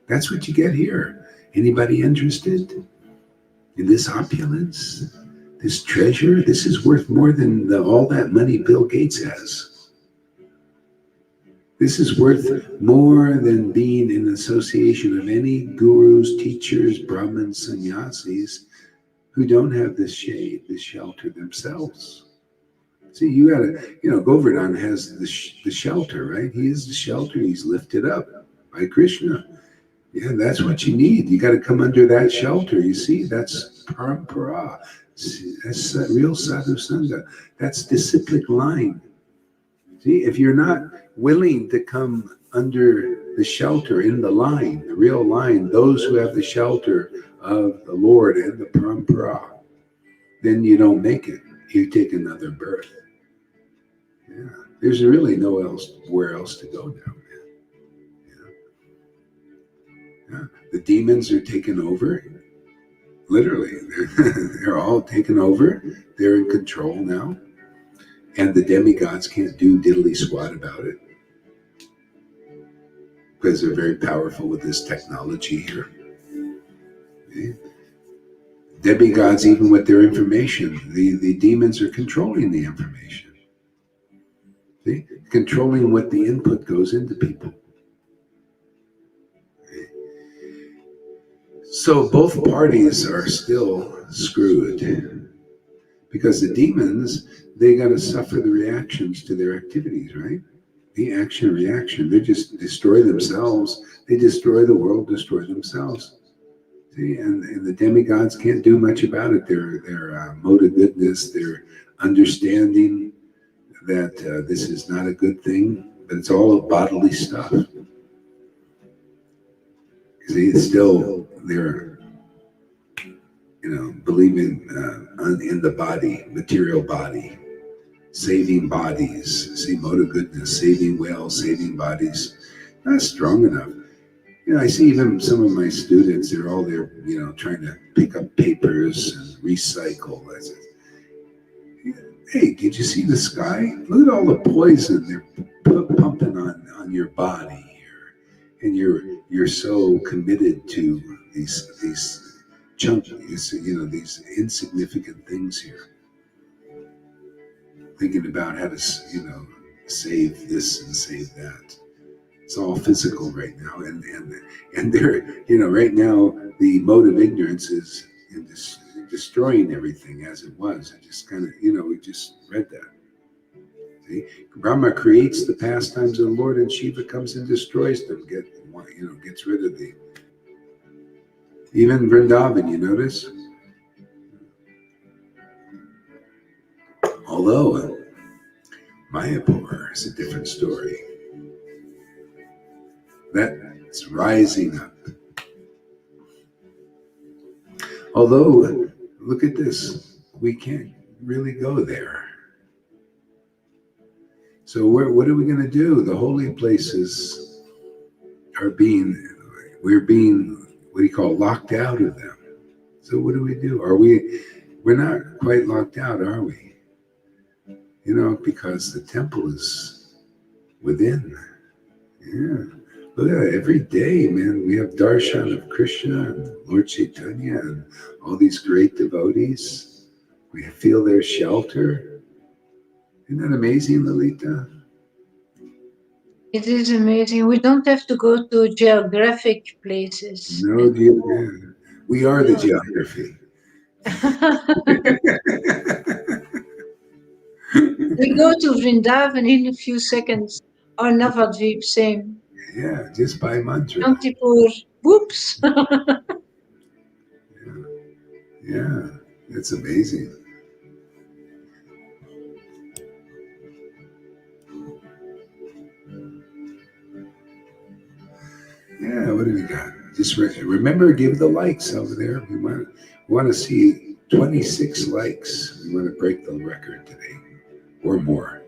That's what you get here. Anybody interested in this opulence, this treasure? This is worth more than all that money Bill Gates has. This is worth more than being in association of any gurus, teachers, brahmins, sannyasis. who don't have this shade, this shelter themselves. See, you gotta, Govardhan has the shelter, right? He is the shelter. He's lifted up by Krishna. Yeah, that's what you need. You got to come under that shelter. You see, that's parampara. That's real sadhu sangha. That's disciplic line. See, if you're not willing to come under the shelter in the line, the real line, those who have the shelter of the Lord and the parampara, then you don't make it. You take another birth. Yeah, there's really where else to go now, man. Yeah. The demons are taken over. Literally, they're all taken over. They're in control now. And the demigods can't do diddly squat about it because they're very powerful with this technology here. Okay? Demigods, even with their information, the demons are controlling the information. See? Controlling what the input goes into people. Okay? So both parties are still screwed because the demons, they got to suffer the reactions to their activities, right? The action reaction. They just destroy themselves. They destroy the world, destroy themselves. See, and the demigods can't do much about it. Their mode of goodness, their understanding that this is not a good thing, but it's all bodily stuff. See, it's still they're believing in the body, material body, saving bodies. See, mode of goodness, saving wells, saving bodies. Not strong enough. I see even some of my students, they're all there, trying to pick up papers and recycle. I said, hey, did you see the sky? Look at all the poison they're pumping on your body here. And you're so committed to these chunky, these insignificant things here. Thinking about how to, save this and save that. It's all physical right now, and they're, right now the mode of ignorance is in destroying everything as it was. It just kind of, we just read that. See, Brahma creates the pastimes of the Lord, and Shiva comes and destroys them. Gets rid of the. Even Vrindavan, you notice. Although Mayapur is a different story. That's rising up. Although, look at this, we can't really go there. So what are we going to do? The holy places we're being, what do you call, locked out of them. So what do we do? We're not quite locked out, are we? Because the temple is within. Yeah. Look at it, every day, man, we have darshan of Krishna and Lord Chaitanya and all these great devotees. We feel their shelter. Isn't that amazing, Lalita? It is amazing. We don't have to go to geographic places. No, dear. We are the geography. We go to Vrindavan in a few seconds, or Navadvip, same. Yeah, just by mantra. Shantipur, whoops. Yeah, it's amazing. Yeah, what do we got? Just remember, give the likes over there. We want to see 26 likes. We want to break the record today, or more.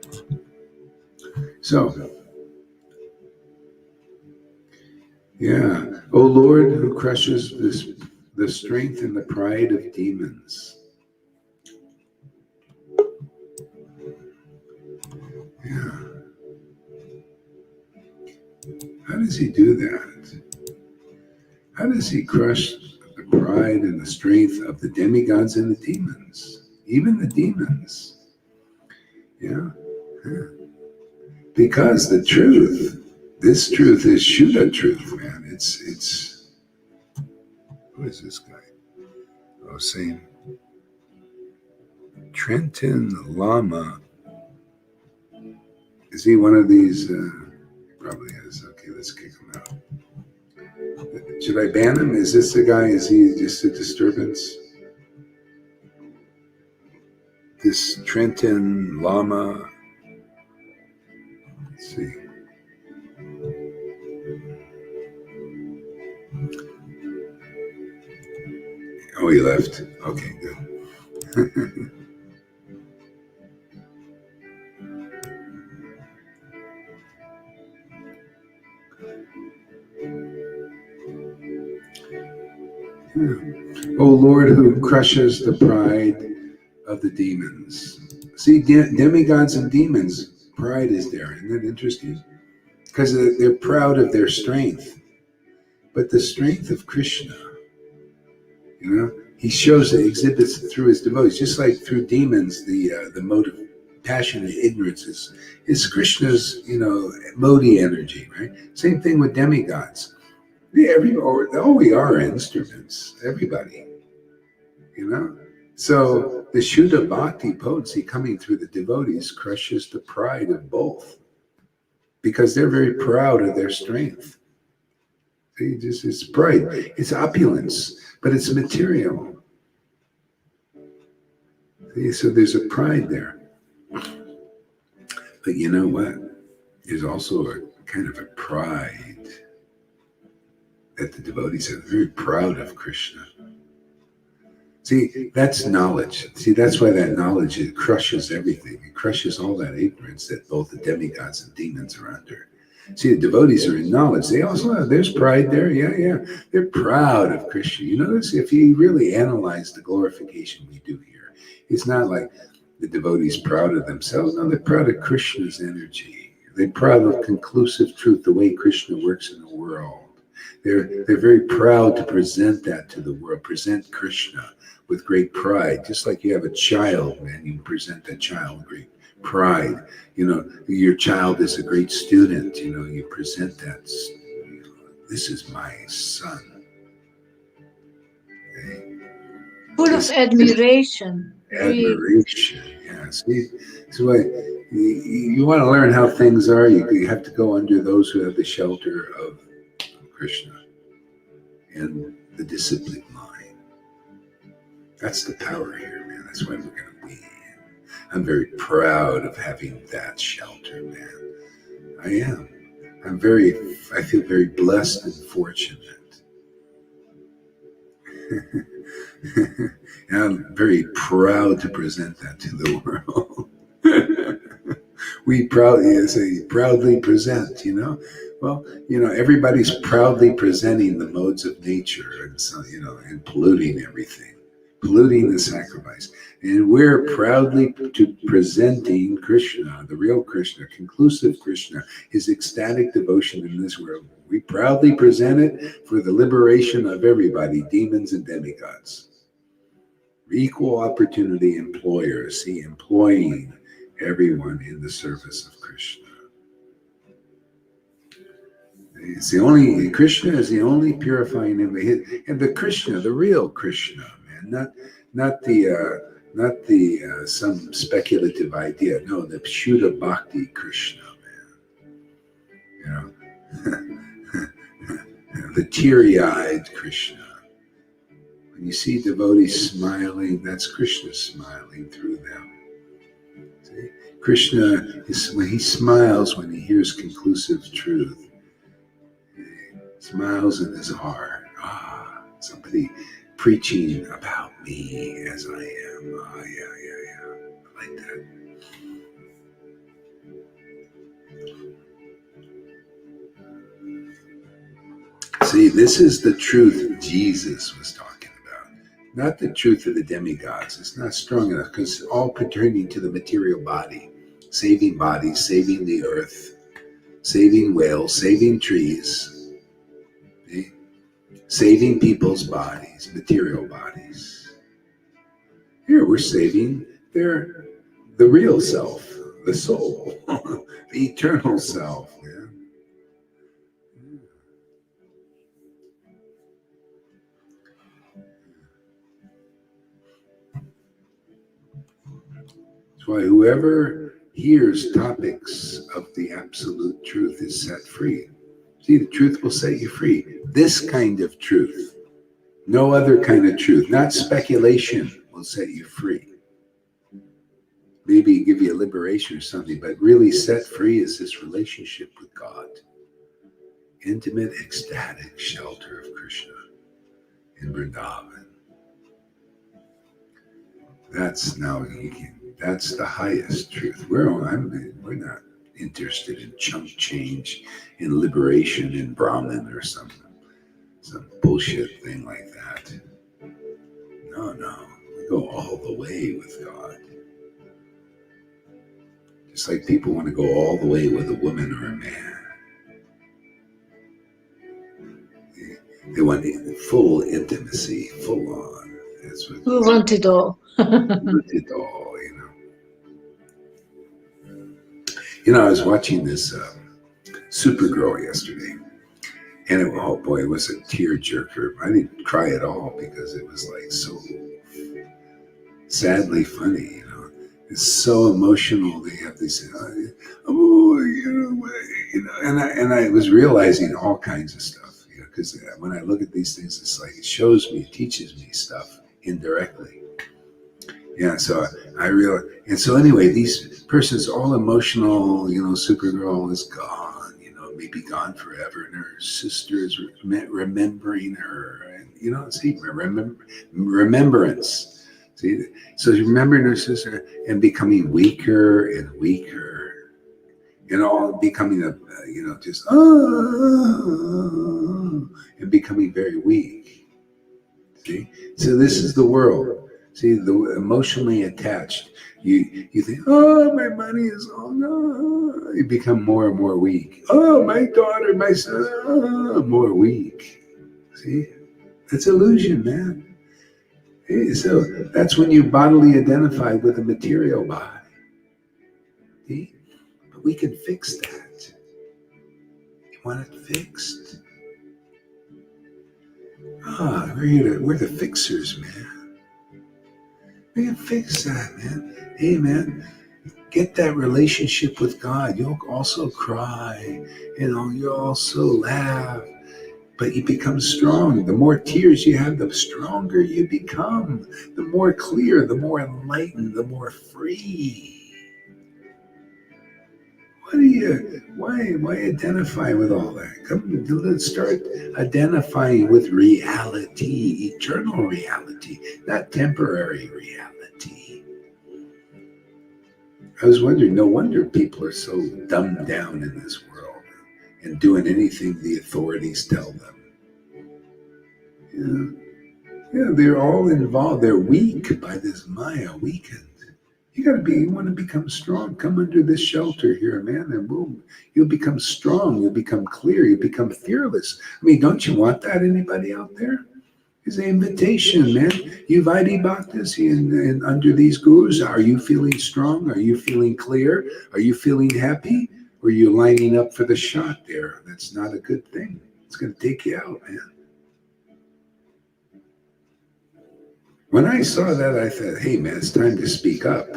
So, yeah. O Lord, who crushes the strength and the pride of demons. Yeah. How does he do that? How does he crush the pride and the strength of the demigods and the demons? Even the demons. Yeah. Because the truth, this truth is Shuddha truth, man. It's who is this guy? Oh, same. Trenton Lama. Is he one of these? Probably is. Okay, let's kick him out. Should I ban him? Is this the guy? Is he just a disturbance? This Trenton Lama. Let's see. Oh, he left. Okay, good. O Lord, who crushes the pride of the demons. See, demigods and demons, pride is there. Isn't that interesting? Because they're proud of their strength. But the strength of Krishna, he shows it, exhibits it through his devotees, just like through demons, the mode of passion and ignorance is Krishna's, Modi energy, right? Same thing with demigods. All we are instruments, everybody, So the Shuddha Bhakti potency coming through the devotees crushes the pride of both because they're very proud of their strength. It's pride, it's opulence, but it's material. So there's a pride there. But you know what? There's also a kind of a pride that the devotees are very proud of Krishna. See, that's knowledge. See, that's why that knowledge, it crushes everything. It crushes all that ignorance that both the demigods and demons are under. See, the devotees are in knowledge. They also have, there's pride there. Yeah. They're proud of Krishna. You notice if you really analyze the glorification we do here, it's not like the devotees proud of themselves. No, they're proud of Krishna's energy. They're proud of conclusive truth, the way Krishna works in the world. They're very proud to present that to the world, present Krishna with great pride. Just like you have a child, man, you present that child with great pride. Your child is a great student, you present that. This is my son. Okay? Full of admiration. Admiration, yeah. See, so you want to learn how things are, you have to go under those who have the shelter of Krishna and the disciplined mind. That's the power here, man. That's why we're going to be. I'm very proud of having that shelter, man. I am. I feel very blessed and fortunate. And I'm very proud to present that to the world. We proudly present, Well, everybody's proudly presenting the modes of nature and so, and polluting everything, polluting the sacrifice. And we're proudly presenting Krishna, the real Krishna, conclusive Krishna, his ecstatic devotion in this world. We proudly present it for the liberation of everybody, demons and demigods. Equal opportunity employers, employing everyone in the service of Krishna. Krishna is the only purifying image, and the Krishna, the real Krishna, man, not the some speculative idea. No, the Shuddha Bhakti Krishna, man. The teary-eyed Krishna. When you see devotees smiling, that's Krishna smiling through them. See? Krishna is when he smiles when he hears conclusive truth. Smiles in his heart. Somebody preaching about me as I am. Yeah. I like that. See, this is the truth Jesus was talking about. Not the truth of the demigods. It's not strong enough because it's all pertaining to the material body. Saving bodies, saving the earth, saving whales, saving trees. See? Saving people's bodies, material bodies. Here we're saving the real self, the soul, the eternal self. Yeah. why whoever hears topics of the absolute truth is set free. See, the truth will set you free. This kind of truth, no other kind of truth, not speculation, will set you free. Maybe give you a liberation or something, but really set free is this relationship with God. Intimate, ecstatic shelter of Krishna in Vrindavan. That's that's the highest truth. We're not interested in chunk change, in liberation in Brahman or some bullshit thing like that. No, we go all the way with God. Just like people want to go all the way with a woman or a man. They want full intimacy, full on. That's what We want it all. it all, I was watching this Supergirl yesterday, and oh boy, it was a tearjerker. I didn't cry at all because it was like so sadly funny. It's so emotional. They have these, and I was realizing all kinds of stuff. Because when I look at these things, it's like it shows me, it teaches me stuff indirectly. Yeah, so I realize, and so anyway, these persons all emotional. Supergirl is gone. Maybe gone forever, and her sister is remembering her, and see, remembrance. See, so she's remembering her sister and becoming weaker and weaker, and all becoming just and becoming very weak. See, so this is the world. See, the emotionally attached. You think, oh, my money is all no. You become more and more weak. Oh, my daughter, my son, more weak. See, that's illusion, man. So that's when you bodily identify with a material body. See? But we can fix that. You want it fixed? We're the fixers, man. We can fix that, man. Hey, man, get that relationship with God. You'll also cry. You'll also laugh. But you become strong. The more tears you have, the stronger you become. The more clear, the more enlightened, the more free. Why identify with all that? Come, let's start identifying with reality, eternal reality, not temporary reality. I was wondering, no wonder people are so dumbed down in this world and doing anything the authorities tell them. Yeah, they're all involved. They're weak by this Maya, weakened. You want to become strong. Come under this shelter here, man, and boom, you'll become strong. You'll become clear. You become fearless. I mean, don't you want that? Anybody out there? It's an invitation, man. You Vaidhi Bhaktas and under these gurus, are you feeling strong? Are you feeling clear? Are you feeling happy? Or are you lining up for the shot there? That's not a good thing. It's going to take you out, man. When I saw that, I thought, hey, man, it's time to speak up.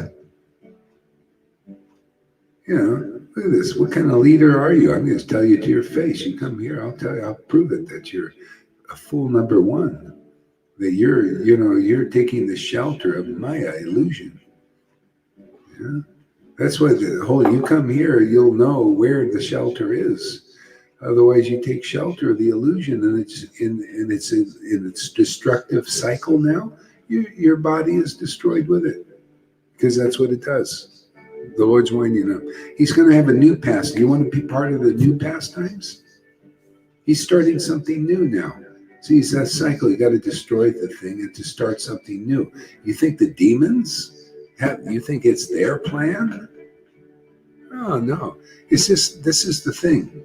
Look at this. What kind of leader are you? I'm going to tell you to your face. You come here, I'll tell you, I'll prove it that you're a fool number one. That you're taking the shelter of Maya illusion. Yeah? That's what you come here, you'll know where the shelter is. Otherwise, you take shelter of the illusion, and it's in its destructive cycle now. Your body is destroyed with it, because that's what it does. The Lord's winding up. He's going to have a new past. Do you want to be part of the new pastimes? He's starting something new now. See, it's that cycle. You got to destroy the thing and to start something new. You think the demons you think it's their plan? Oh, no. It's just, this is the thing.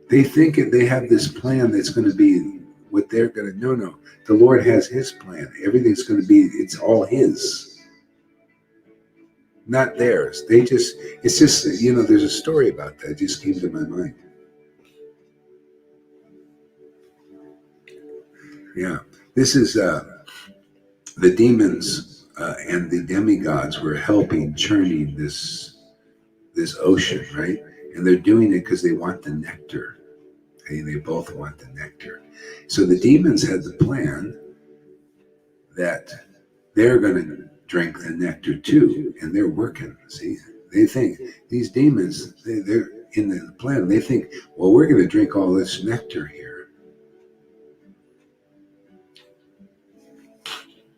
They think they have this plan that's going to be what they're going to, no. The Lord has his plan. Everything's going to be, it's all his. Not theirs. It's just, there's a story about that. It just came to my mind. Yeah. This is the demons and the demigods were helping churning this ocean, right? And they're doing it because they want the nectar. Okay? They both want the nectar. So the demons had the plan that they're going to drink the nectar too, and they're working. See, they think these demons, they're in the plan. They think, well, we're going to drink all this nectar here.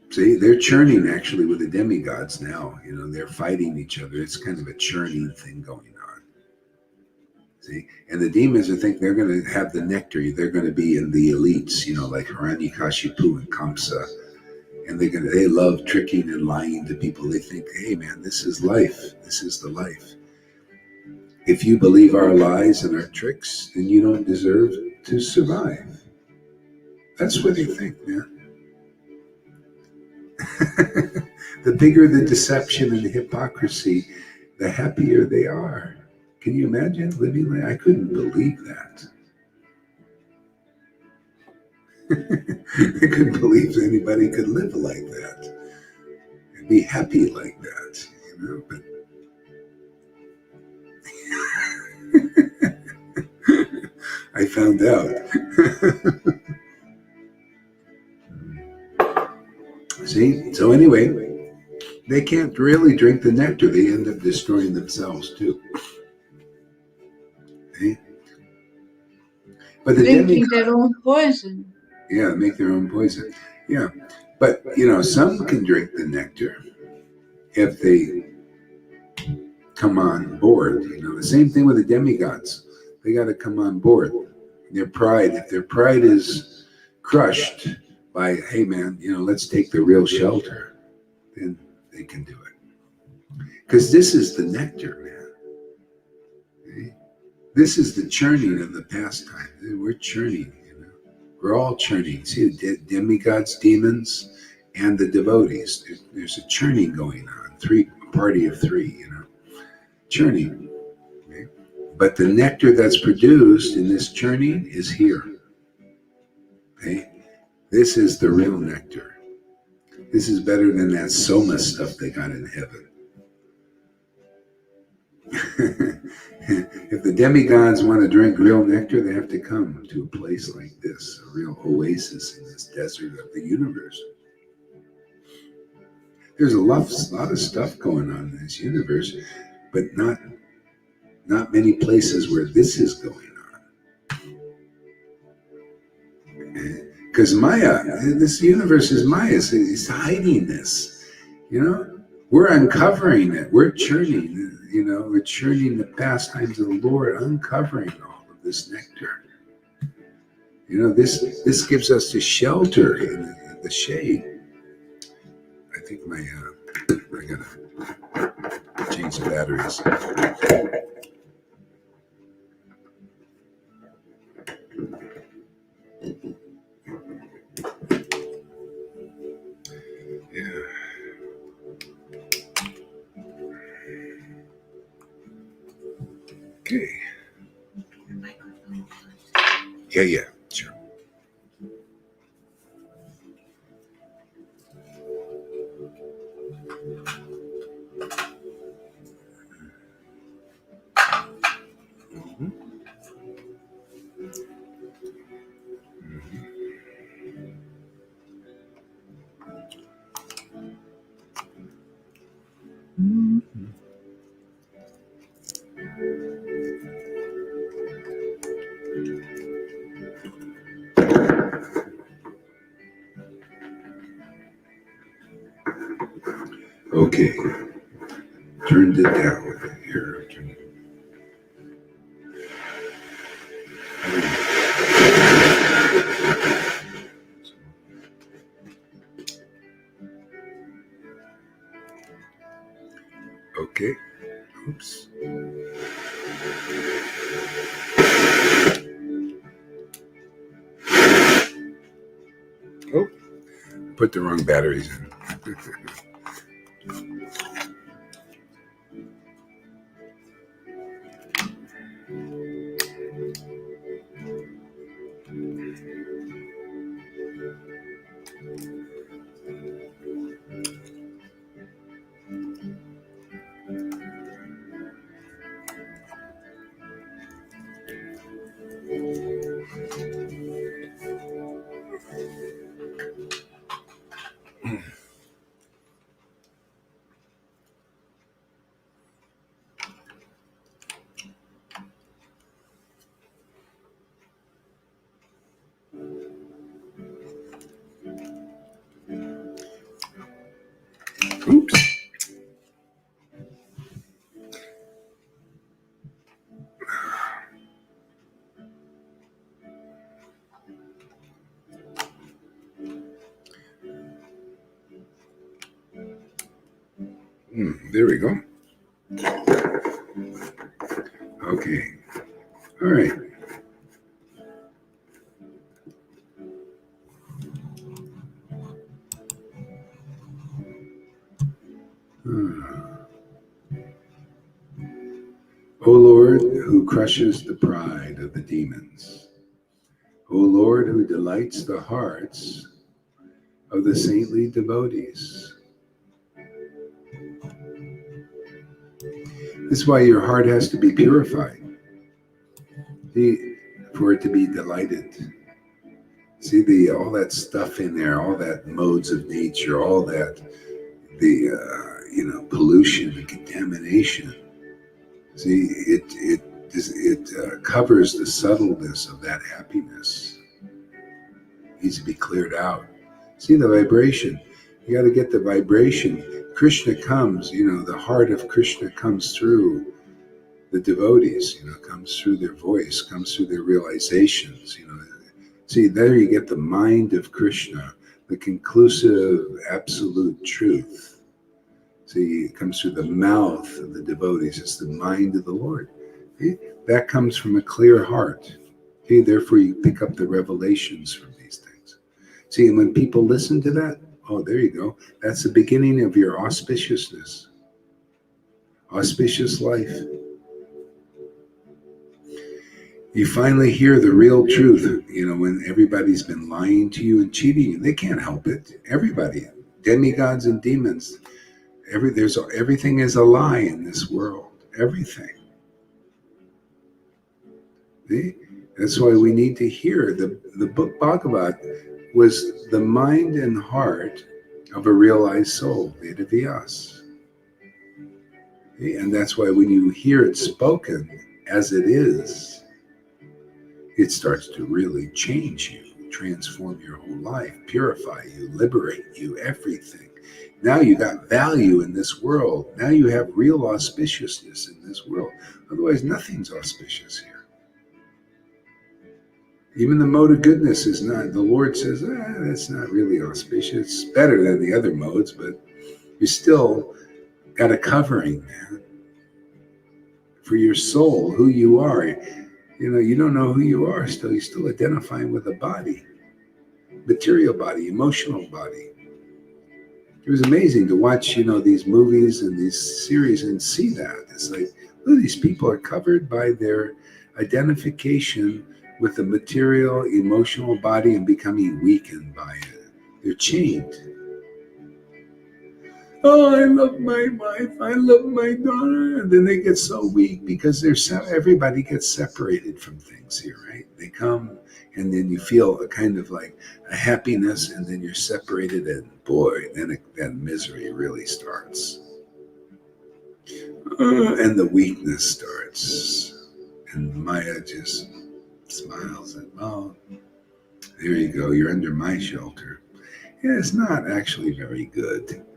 See, they're churning actually with the demigods now. You know, they're fighting each other. It's kind of a churning thing going on. See, and the demons, I think they're going to have the nectar. They're going to be in the elites, you know, like Hiranyakashipu and Kamsa, and they love tricking and lying to people. They think, hey man, this is life. This is the life. If you believe our lies and our tricks, then you don't deserve to survive. That's what they think, man. The bigger the deception and the hypocrisy, the happier they are. Can you imagine living like I couldn't believe that. I couldn't believe anybody could live like that and be happy like that, you know. But I found out. See? So anyway, they can't really drink the nectar. They end up destroying themselves too. Okay? But the Drinking their own poison. yeah, make their own poison. Yeah. But you know, some can drink the nectar if they come on board. You know, the same thing with the demigods. They got to come on board. Their pride, if their pride is crushed by, hey man, you know, let's take the real shelter, then they can do it. Because this is the nectar, man. Okay? This is the churning of the pastime. We're churning, you know. We're all churning. See the demigods, demons, and the devotees. There's a churning going on. Party of three, you know. Churning. Okay? But the nectar that's produced in this churning is here. Okay? This is the real nectar. This is better than that soma stuff they got in heaven. If the demigods want to drink real nectar, they have to come to a place like this, a real oasis in this desert of the universe. There's a lot of stuff going on in this universe, but not many places where this is going on. Because Maya, this universe is Maya, it's hiding this. You know, we're uncovering it. We're churning. You know, we're churning the pastimes of the Lord, uncovering all of this nectar. You know, this gives us the shelter in the shade. I think I gotta change the batteries. Yeah. Okay. Yeah, sure. Mhm. Mhm. Okay, turned it down here. Okay, oops. Oh, put the wrong batteries in. Oops. There we go. Okay. All right. O Lord, who crushes the pride of the demons, O Lord, who delights the hearts of the saintly devotees. This is why your heart has to be purified, for it to be delighted. See all that stuff in there, all that modes of nature, all that pollution and contamination. See, it covers the subtleness of that happiness. It needs to be cleared out. See the vibration. You got to get the vibration. Krishna comes. The heart of Krishna comes through the devotees. Comes through their voice, comes through their realizations. See, there you get the mind of Krishna, the conclusive, absolute truth. See, it comes through the mouth of the devotees. It's the mind of the Lord. See? That comes from a clear heart. See, therefore, you pick up the revelations from these things. See, and when people listen to that, oh, there you go. That's the beginning of your auspiciousness. Auspicious life. You finally hear the real truth, when everybody's been lying to you and cheating you. They can't help it. Everybody, demigods and demons, everything is a lie in this world. Everything. See? That's why we need to hear. The book Bhagavad was the mind and heart of a realized soul, Vedavyas. See? And that's why when you hear it spoken as it is, it starts to really change you, transform your whole life, purify you, liberate you, everything. Now you got value in this world. Now you have real auspiciousness in this world. Otherwise, nothing's auspicious here. Even the mode of goodness is not. The Lord says, that's not really auspicious. It's better than the other modes, but you still got a covering, man, for your soul, who you are. You don't know who you are still. You're still identifying with a body, material body, emotional body. It was amazing to watch, these movies and these series and see that. It's like, look, these people are covered by their identification with the material, emotional body and becoming weakened by it. They're chained. Oh, I love my wife. I love my daughter. And then they get so weak because everybody gets separated from things here, right? They come and then you feel a kind of like a happiness and then you're separated and boy, then misery really starts. And the weakness starts. And Maya just smiles and, oh, there you go. You're under my shelter. Yeah, it's not actually very good.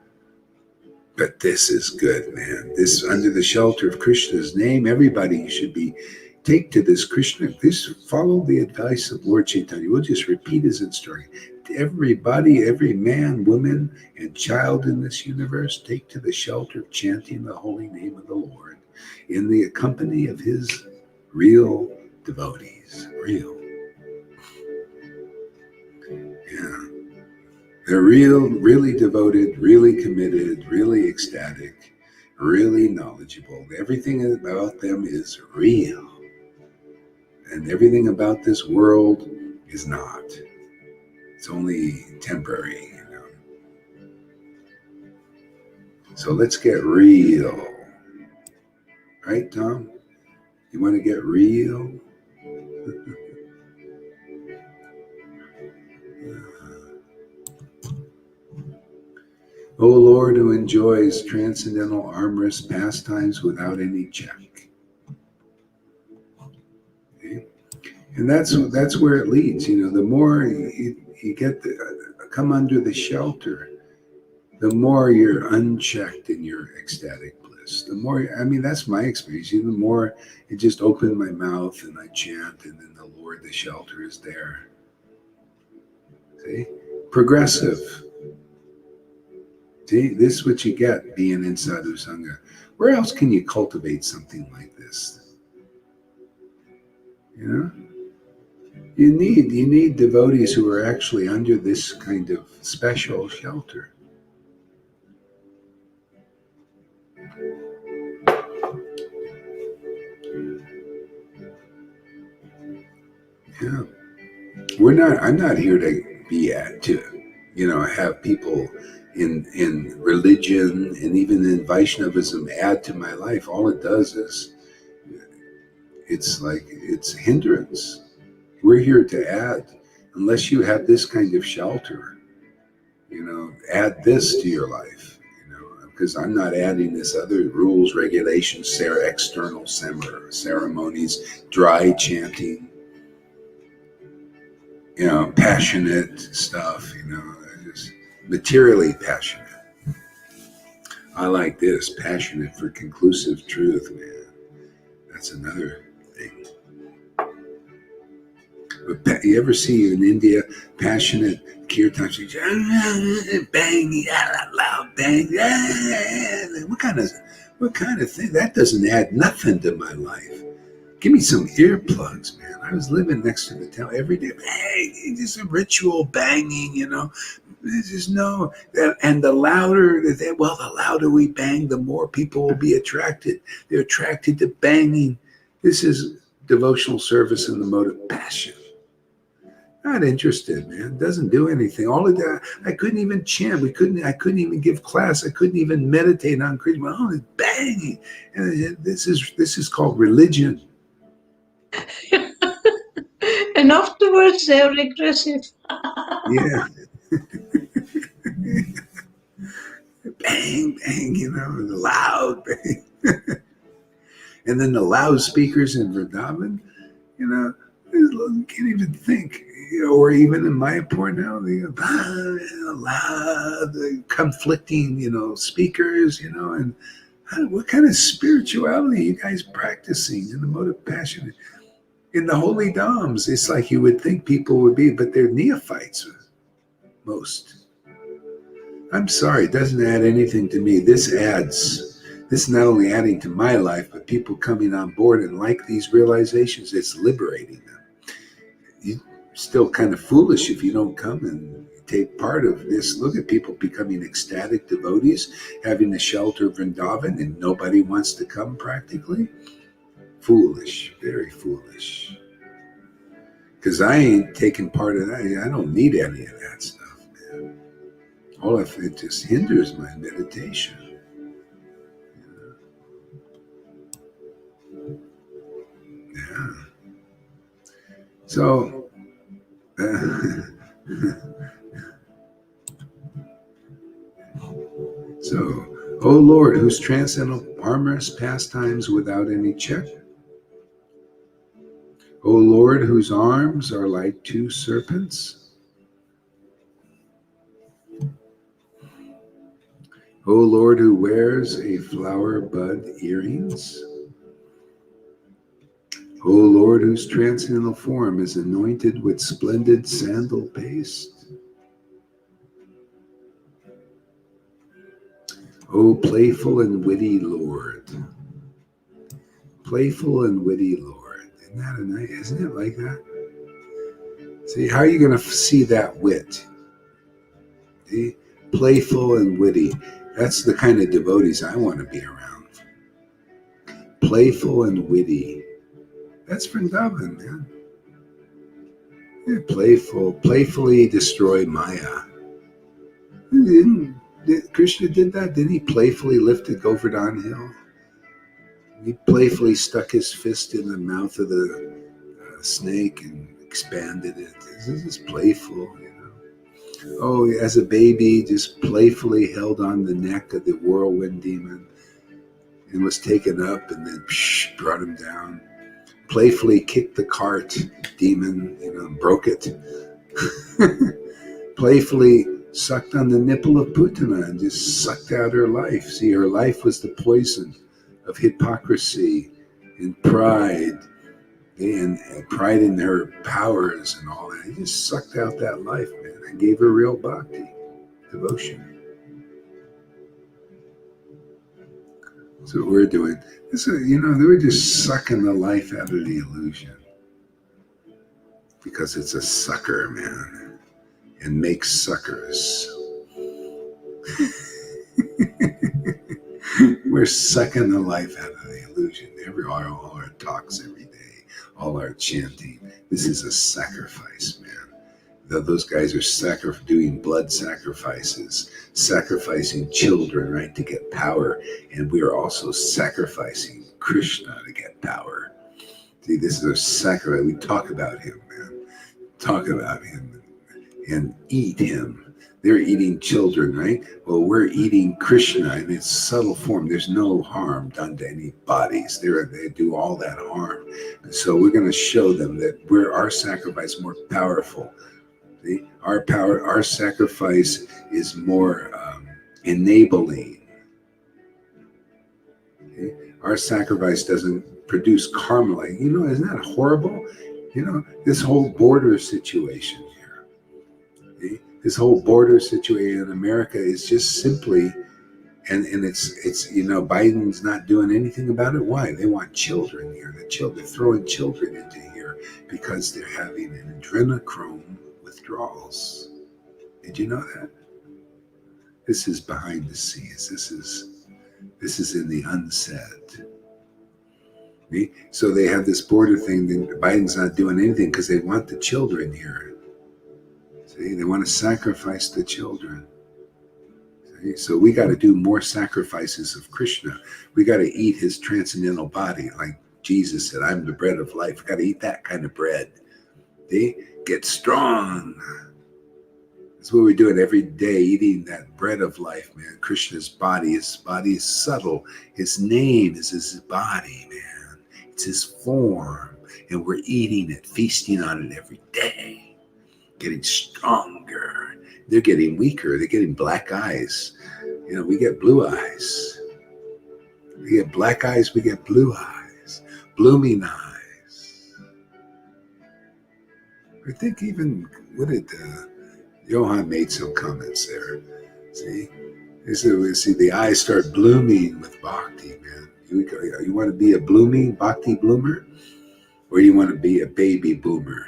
But this is good, man. This under the shelter of Krishna's name, everybody should be take to this Krishna. This follow the advice of Lord Chaitanya. We'll just repeat his instruction. Everybody, every man, woman, and child in this universe, take to the shelter of chanting the holy name of the Lord in the company of his real devotees. Real. Yeah. They're really devoted, really committed, really ecstatic, really knowledgeable. Everything about them is real. And everything about this world is not. It's only temporary, So let's get real. Right, Tom? You want to get real? O Lord, who enjoys transcendental amorous pastimes without any check. Okay? And that's where it leads. The more you get come under the shelter, the more you're unchecked in your ecstatic bliss. The more, I mean, that's my experience. The more it just opened my mouth and I chant, and then the Lord, the shelter is there. See? Progressive. See, this is what you get being in sadhu sangha. Where else can you cultivate something like this? You know, you need devotees who are actually under this kind of special shelter. Yeah, I'm not here to be at to, have people in religion and even in Vaishnavism add to my life. All it does is it's hindrance. We're here to add. Unless you have this kind of shelter, add this to your life. Because I'm not adding this other rules, regulations, external ceremonies, dry chanting, passionate stuff. Just materially passionate. I like this, passionate for conclusive truth, man. That's another thing. But you ever see in India passionate kirtan? Bang, loud bang. What kind of thing? That doesn't add nothing to my life. Give me some earplugs, man. I was living next to the town every day. Bang, just a ritual banging, There's just no, and the louder we bang, the more people will be attracted. They're attracted to banging. This is devotional service in the mode of passion. Not interested, man. Doesn't do anything. All of that, I couldn't even chant. I couldn't even give class. I couldn't even meditate on Krishna. Oh, it's banging. And this is called religion. And afterwards they're regressive. Yeah. Bang, bang, loud bang. And then the loudspeakers in Vrindavan, you can't even think. Or even in Mayapur now, loud, conflicting, speakers, and what kind of spirituality are you guys practicing in the mode of passion? In the holy dhams, it's like you would think people would be, but they're neophytes, most. I'm sorry, it doesn't add anything to me. This is not only adding to my life, but people coming on board and like these realizations, it's liberating them. You're still kind of foolish if you don't come and take part of this. Look at people becoming ecstatic devotees, having the shelter of Vrindavan, and nobody wants to come practically. Foolish, very foolish. Because I ain't taking part of that. I don't need any of that stuff, man. All of it just hinders my meditation. Yeah. So, O Lord, whose transcendental amorous pastimes without any check. O Lord, whose arms are like two serpents. O Lord, who wears a flower bud earrings. O Lord, whose transcendental form is anointed with splendid sandal paste. O playful and witty Lord. Playful and witty Lord. Isn't that a nice, isn't it like that? See, how are you going to see that wit? See? Playful and witty. That's the kind of devotees I want to be around. Playful and witty. That's Vrindavan, man. Yeah, playfully destroy Maya. Krishna did that? Didn't he playfully lift the Govardhan hill? He playfully stuck his fist in the mouth of the snake and expanded it. This is playful, Oh, as a baby, just playfully held on the neck of the whirlwind demon and was taken up and then brought him down. Playfully kicked the cart demon, broke it. Playfully sucked on the nipple of Putana and just sucked out her life. See, her life was the poison of hypocrisy and pride and pride in her powers and all that. He just sucked out that life, man, and gave her real bhakti, devotion. That's what we're doing. This is, they were just sucking the life out of the illusion because it's a sucker, man, and makes suckers. We're sucking the life out of the illusion. All our talks every day, all our chanting. This is a sacrifice, man. Those guys are doing blood sacrifices, sacrificing children, right, to get power. And we are also sacrificing Krishna to get power. See, this is a sacrifice. We talk about him, man. Talk about him and eat him. They're eating children, right? Well, we're eating Krishna in its subtle form. There's no harm done to any bodies. They do all that harm. And so we're going to show them that our sacrifice is more powerful. See? Our sacrifice is more enabling. See? Our sacrifice doesn't produce karma. Isn't that horrible? This whole border situation here. See? This whole border situation in America is just simply, and it's Biden's not doing anything about it. Why? They want children here. They're throwing children into here because they're having an adrenochrome withdrawals. Did you know that? This is behind the scenes. This is in the unsaid. See? So they have this border thing. Biden's not doing anything because they want the children here. See, they want to sacrifice the children. See? So we got to do more sacrifices of Krishna. We got to eat his transcendental body, like Jesus said, "I'm the bread of life." We got to eat that kind of bread. See? Get strong. That's what we're doing every day, eating that bread of life, man. Krishna's body. His body is subtle. His name is his body, man. It's his form. And we're eating it, feasting on it every day. Getting stronger. They're getting weaker. They're getting black eyes. We get blue eyes. We get black eyes. We get blue eyes. Blooming eyes. I think even, what did Johann made some comments there. See? He said, see, the eyes start blooming with bhakti, man. You want to be a blooming bhakti bloomer? Or you want to be a baby boomer?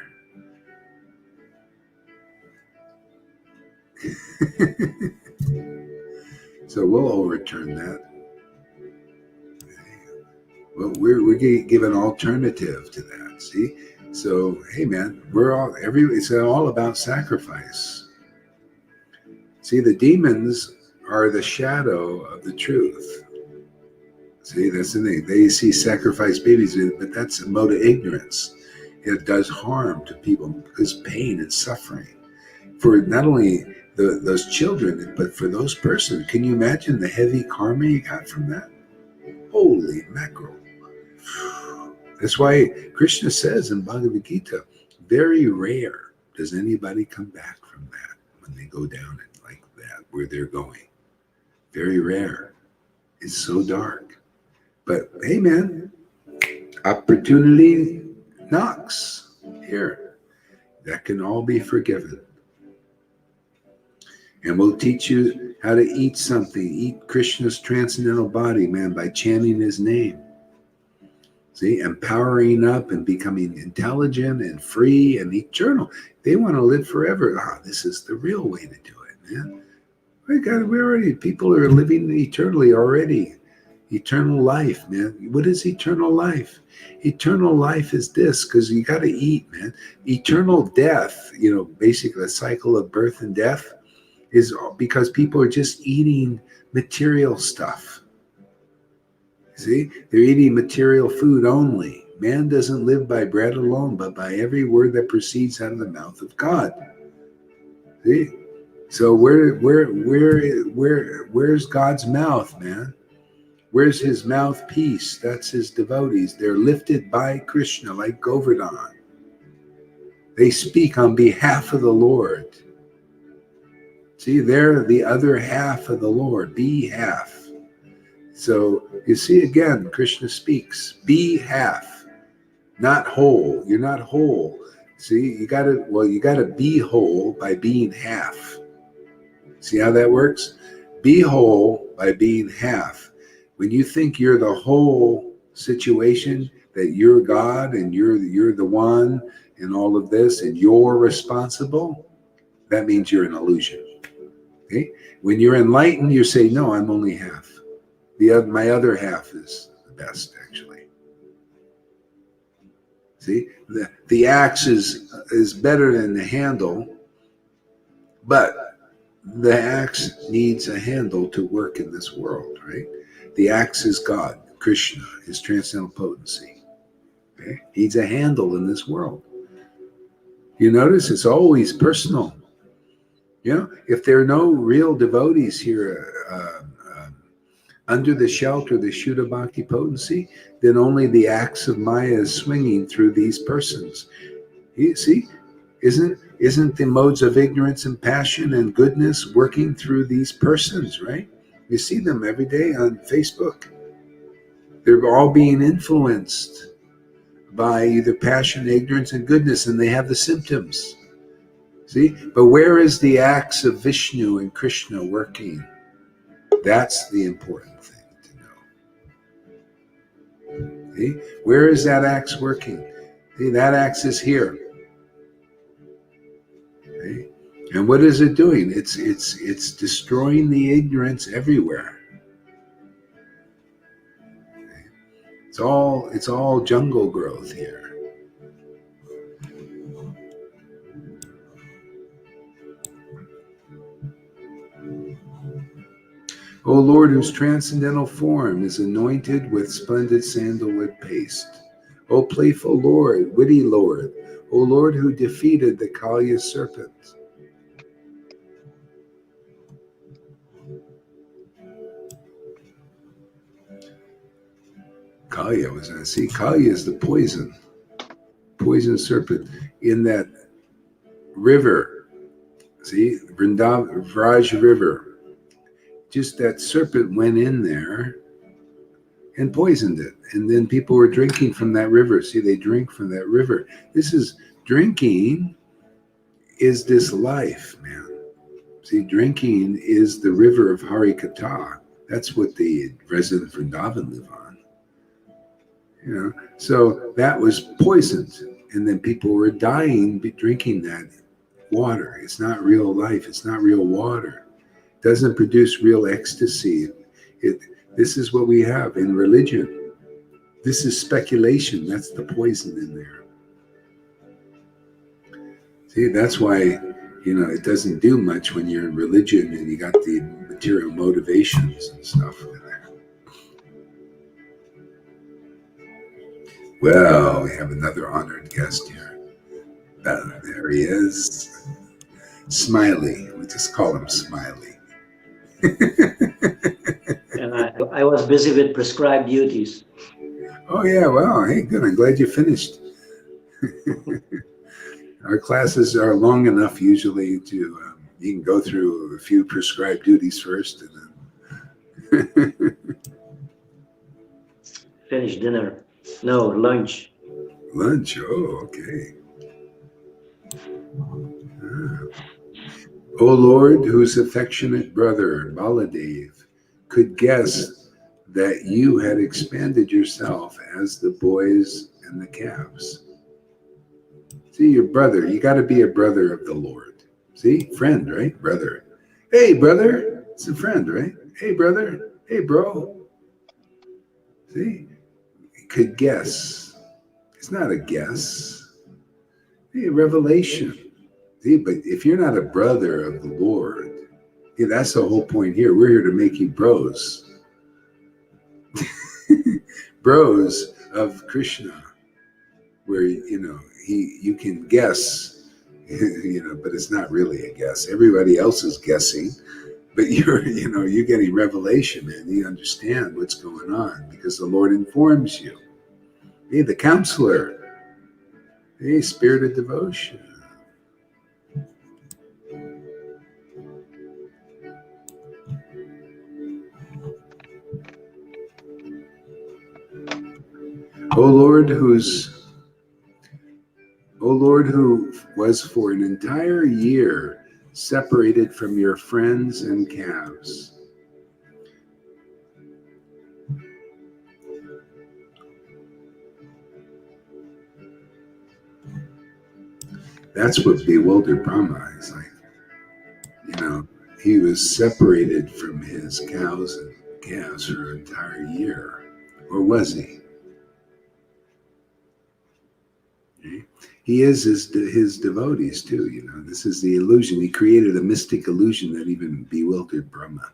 So we'll overturn that. Well, we're give an alternative to that. See, so hey, man, it's all about sacrifice. See, the demons are the shadow of the truth. See, that's the thing. They see sacrifice babies, but that's a mode of ignorance. It does harm to people because pain and suffering for not only those children, but for those persons. Can you imagine the heavy karma you got from that? Holy mackerel. That's why Krishna says in Bhagavad Gita, very rare does anybody come back from that when they go down it like that, where they're going. Very rare. It's so dark. But hey, man, opportunity knocks here. That can all be forgiven. And we'll teach you how to eat something. Eat Krishna's transcendental body, man, by chanting his name. See, empowering up and becoming intelligent and free and eternal. They want to live forever. This is the real way to do it, man. People are living eternally already. Eternal life, man. What is eternal life? Eternal life is this, because you got to eat, man. Eternal death, basically the cycle of birth and death, is because people are just eating material stuff. See, they're eating material food only. Man doesn't live by bread alone, but by every word that proceeds out of the mouth of God. See, So where's God's mouth, man? Where's his mouthpiece? That's his devotees. They're lifted by Krishna like Govardhan. They speak on behalf of the Lord. See, they're the other half of the Lord. Be half. So you see again, Krishna speaks. Be half, not whole. You're not whole. See, you gotta be whole by being half. See how that works? Be whole by being half. When you think you're the whole situation, that you're God and you're the one and all of this, and you're responsible, that means you're an illusion. Okay? When you're enlightened, you say, no, I'm only half. My other half is the best, actually. See, the axe is better than the handle, but the axe needs a handle to work in this world, right? The axe is God, Krishna, his transcendental potency. Okay? Needs a handle in this world. You notice it's always personal. You know, if there are no real devotees here under the shelter of the Shuddha Bhakti potency, then only the axe of Maya is swinging through these persons. You see, isn't the modes of ignorance and passion and goodness working through these persons, right? You see them every day on Facebook. They're all being influenced by either passion, ignorance, and goodness, and they have the symptoms. See? But where is the axe of Vishnu and Krishna working? That's the important thing to know. See? Where is that axe working? See, that axe is here. Okay? And what is it doing? It's destroying the ignorance everywhere. Okay? It's all jungle growth here. O Lord, whose transcendental form is anointed with splendid sandalwood paste. O playful Lord, witty Lord, O Lord who defeated the Kalya serpent. Kalya was that? See, Kalya is the poison serpent in that river. See, Vraj River. Just that serpent went in there and poisoned it. And then people were drinking from that river. See, they drink from that river. This is drinking is this life, man. See, drinking is the river of Hari Katha. That's what the resident Vrindavan live on. You know, so that was poisoned. And then people were dying drinking that water. It's not real life. It's not real water. It doesn't produce real ecstasy. This is what we have in religion. This is speculation. That's the poison in there. See, that's why, it doesn't do much when you're in religion and you got the material motivations and stuff in there. Well, we have another honored guest here. There he is. Smiley. We just call him Smiley. And I was busy with prescribed duties. Oh, yeah. Well, hey, good. I'm glad you finished. Our classes are long enough usually to, you can go through a few prescribed duties first and then. Finish dinner. No, lunch. Lunch. Oh, okay. O Lord, whose affectionate brother, Baladev, could guess that you had expanded yourself as the boys and the calves. See, your brother, you got to be a brother of the Lord. See, friend, right? Brother. Hey, brother. It's a friend, right? Hey, brother. Hey, bro. See, could guess. It's not a guess. Hey, revelation. See, but if you're not a brother of the Lord, that's the whole point here. We're here to make you bros. Bros of Krishna, where, you can guess, But it's not really a guess. Everybody else is guessing, but you're getting revelation, man. You understand what's going on because the Lord informs you. Hey, the counselor. Hey, spirit of devotion. O Lord, who was for an entire year separated from your friends and calves. That's what bewildered Brahma is like. He was separated from his cows and calves for an entire year. Or was he? He is his devotees too, This is the illusion. He created a mystic illusion that even bewildered Brahma.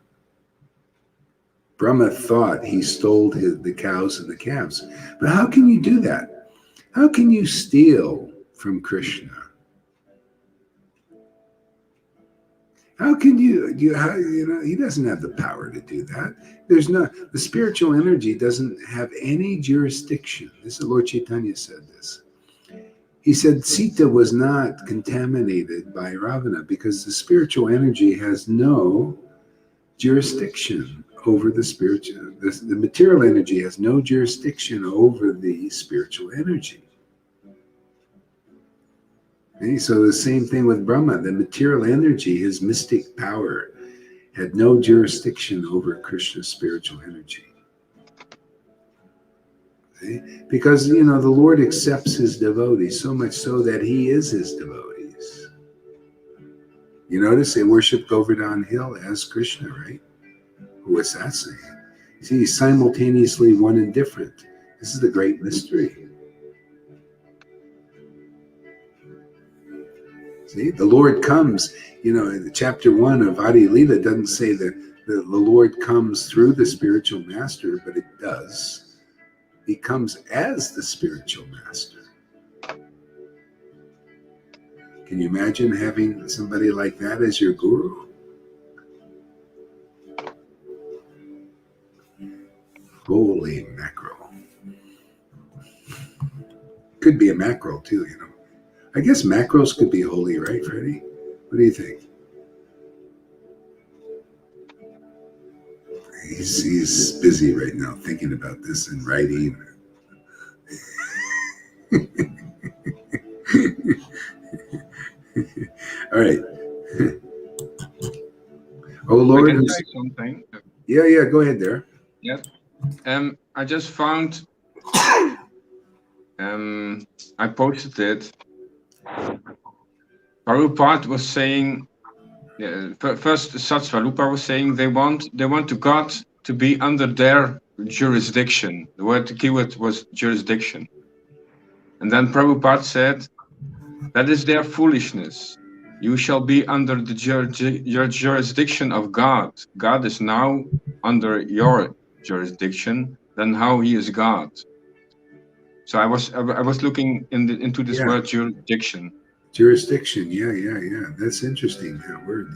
Brahma thought he stole the cows and the calves. But how can you do that? How can you steal from Krishna? How can he doesn't have the power to do that. The spiritual energy doesn't have any jurisdiction. This is Lord Chaitanya said this. He said Sita was not contaminated by Ravana because the spiritual energy has no jurisdiction over the spiritual. The material energy has no jurisdiction over the spiritual energy. Okay, so the same thing with Brahma. The material energy, his mystic power, had no jurisdiction over Krishna's spiritual energy. Because, the Lord accepts his devotees, so much so that he is his devotees. You notice they worship Govardhan Hill as Krishna, right? What's that saying? See, he's simultaneously one and different. This is the great mystery. See, the Lord comes, in chapter 1 of Adi Lila doesn't say that the Lord comes through the spiritual master, but it does. He comes as the spiritual master. Can you imagine having somebody like that as your guru? Holy mackerel. Could be a mackerel too, I guess mackerels could be holy, right, Freddie? What do you think? He's busy right now thinking about this and writing. All right. Oh Lord, I can say something. Yeah, go ahead there. Yeah. I just found. I posted it. Prabhupada was saying. First, Satsvarupa was saying they want to God to be under their jurisdiction. The keyword was jurisdiction. And then Prabhupada said, that is their foolishness. You shall be under the jurisdiction of God. God is now under your jurisdiction. Then how he is God? So I was looking into this word jurisdiction. Jurisdiction, yeah. That's interesting, that word,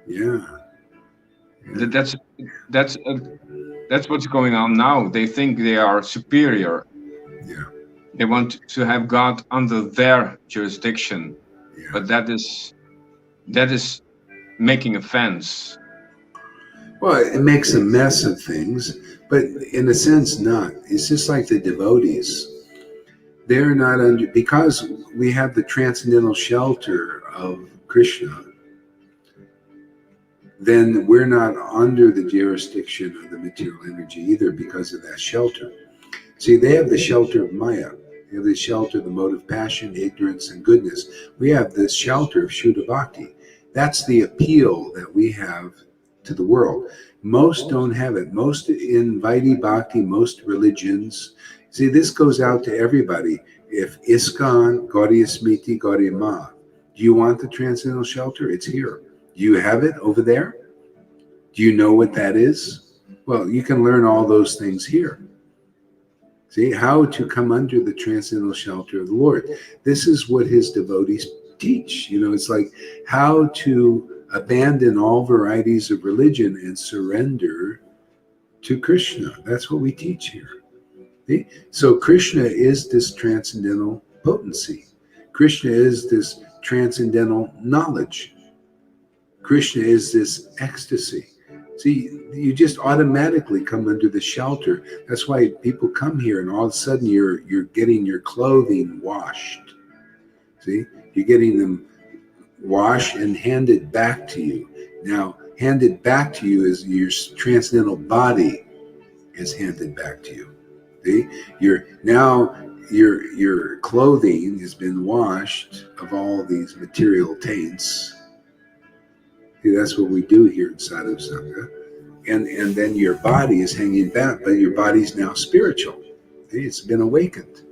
yeah. That's what's going on now. They think they are superior. Yeah. They want to have God under their jurisdiction, but that is making a fence. Well, it makes a mess of things, but in a sense, not. It's just like the devotees. They're not under, because we have the transcendental shelter of Krishna, then we're not under the jurisdiction of the material energy either because of that shelter. See, they have the shelter of Maya. They have the shelter of the mode of passion, ignorance, and goodness. We have this shelter of Shuddha Bhakti. That's the appeal that we have to the world. Most don't have it. Most in Vaidhi Bhakti, most religions. See, this goes out to everybody. If ISKCON, Gaudiya Smriti, Gaudiya Ma, do you want the transcendental shelter? It's here. Do you have it over there? Do you know what that is? Well, you can learn all those things here. See, how to come under the transcendental shelter of the Lord. This is what his devotees teach. It's like how to abandon all varieties of religion and surrender to Krishna. That's what we teach here. See? So Krishna is this transcendental potency. Krishna is this transcendental knowledge. Krishna is this ecstasy. See, you just automatically come under the shelter. That's why people come here and all of a sudden you're getting your clothing washed. See, you're getting them washed and handed back to you. Now, handed back to you is your transcendental body is handed back to you. See, your clothing has been washed of all these material taints. See, that's what we do here in Sadhu Sangha. And then your body is hanging back, but your body's now spiritual. See, it's been awakened.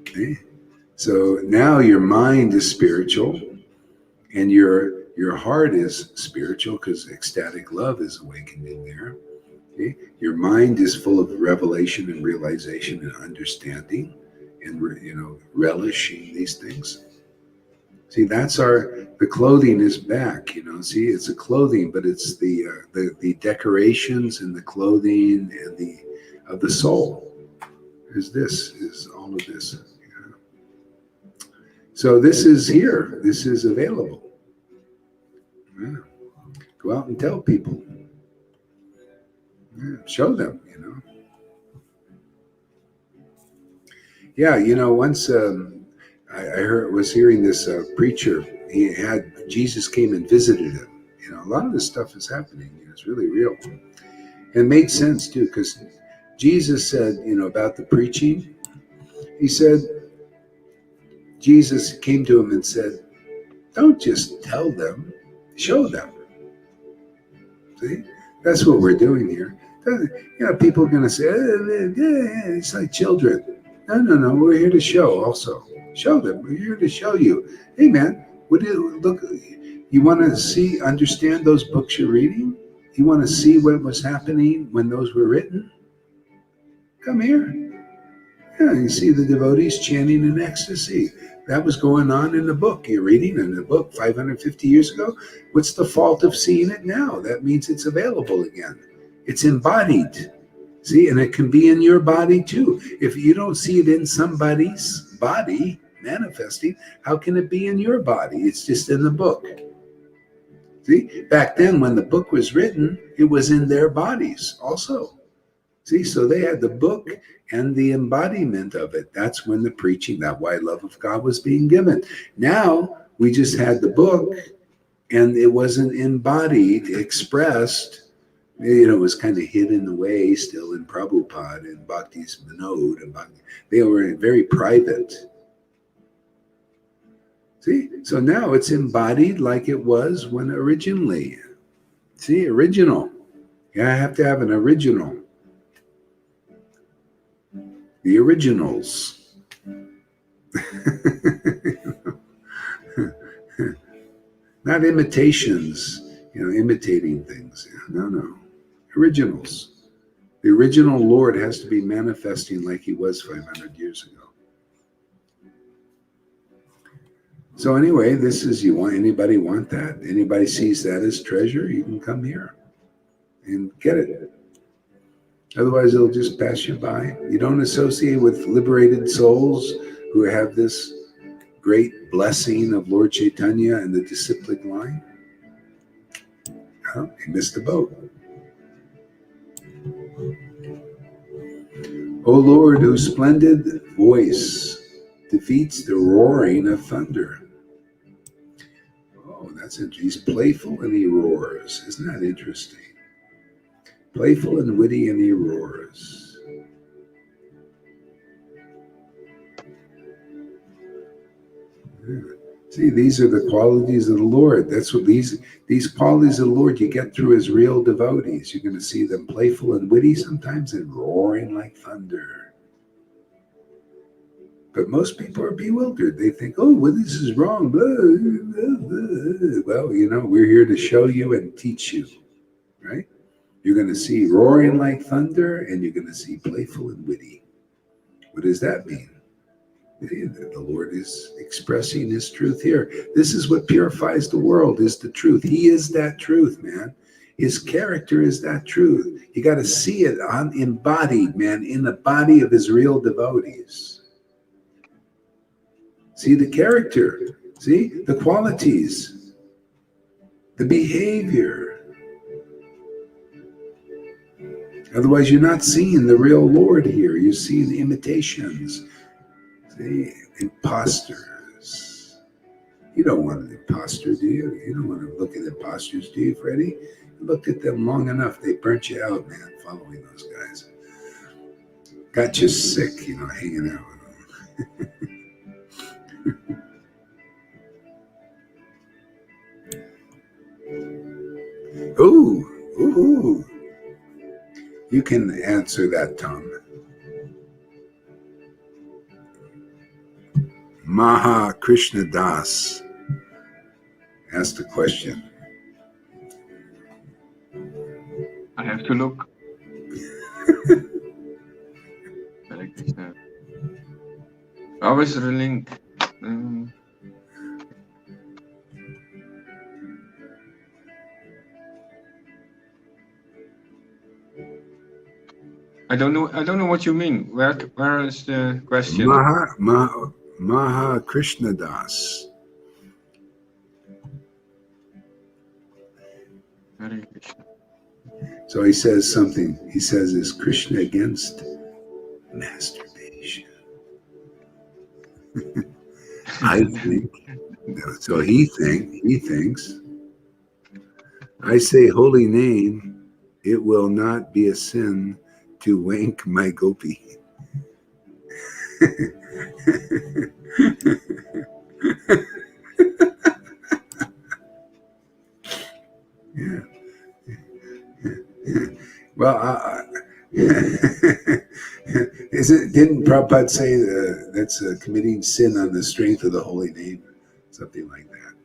Okay? So now your mind is spiritual, and your heart is spiritual because ecstatic love is awakened in there. Okay? Your mind is full of revelation and realization and understanding, and relishing these things. See, that's the clothing is back. See, it's a clothing, but it's the decorations and the clothing and of the soul. Is all of this. So this is here. This is available. Yeah. Go out and tell people. Yeah. Show them. Yeah, once I was hearing this preacher. He had Jesus came and visited him. A lot of this stuff is happening. It's really real, and it made sense too because Jesus said, about the preaching. He said. Jesus came to him and said, don't just tell them, show them. See, that's what we're doing here. People are going to say, it's like children. No, we're here to show also. Show them. We're here to show you. Hey, man, you want to understand those books you're reading? You want to see what was happening when those were written? Come here. Yeah, you see the devotees chanting in ecstasy. That was going on in the book. You're reading in the book 550 years ago. What's the fault of seeing it now? That means it's available again. It's embodied. See, and it can be in your body too. If you don't see it in somebody's body manifesting, how can it be in your body? It's just in the book. See, back then when the book was written, it was in their bodies also. See, so they had the book and the embodiment of it. That's when the preaching, that why love of God was being given. Now, we just had the book and it wasn't embodied, expressed. It was kind of hidden away still in Prabhupada and Bhakti's Vinod. And they were very private. See, so now it's embodied like it was when originally. See, original. Yeah, I have to have an original. The originals. Not imitations, imitating things. No. Originals. The original Lord has to be manifesting like he was 500 years ago. So anyway, this is, anybody want that? Anybody sees that as treasure, you can come here and get it. Otherwise, it'll just pass you by. You don't associate with liberated souls who have this great blessing of Lord Chaitanya and the disciplic line. Oh, you missed the boat. O Lord, whose splendid voice defeats the roaring of thunder. Oh, that's interesting. He's playful and he roars. Isn't that interesting? Playful and witty, and he roars. Yeah. See, these are the qualities of the Lord. That's what these qualities of the Lord you get through his real devotees. You're going to see them playful and witty sometimes and roaring like thunder. But most people are bewildered. They think, oh, well, this is wrong. Well, we're here to show you and teach you, right? You're going to see roaring like thunder, and you're going to see playful and witty. What does that mean? The Lord is expressing his truth here. This is what purifies the world, is the truth. He is that truth, man. His character is that truth. You got to see it embodied, man, in the body of his real devotees. See the character, see the qualities, the behavior. Otherwise, you're not seeing the real Lord here. You're seeing imitations, see, imposters. You don't want an imposter, do you? You don't want to look at imposters, do you, Freddie? You looked at them long enough. They burnt you out, man, following those guys. Got you sick, hanging out with them. Ooh. You can answer that, Tom. Maha Krishna Das asked a question. I have to look. How is the link? I don't know what you mean. Where is the question? Maha Krishna Das. Hare Krishna. So he says something. He says, "Is Krishna against masturbation?" I think. So he thinks. I say, holy name. It will not be a sin to wank my gopi. Yeah. Well, didn't Prabhupada say that's committing sin on the strength of the holy name? Something like that.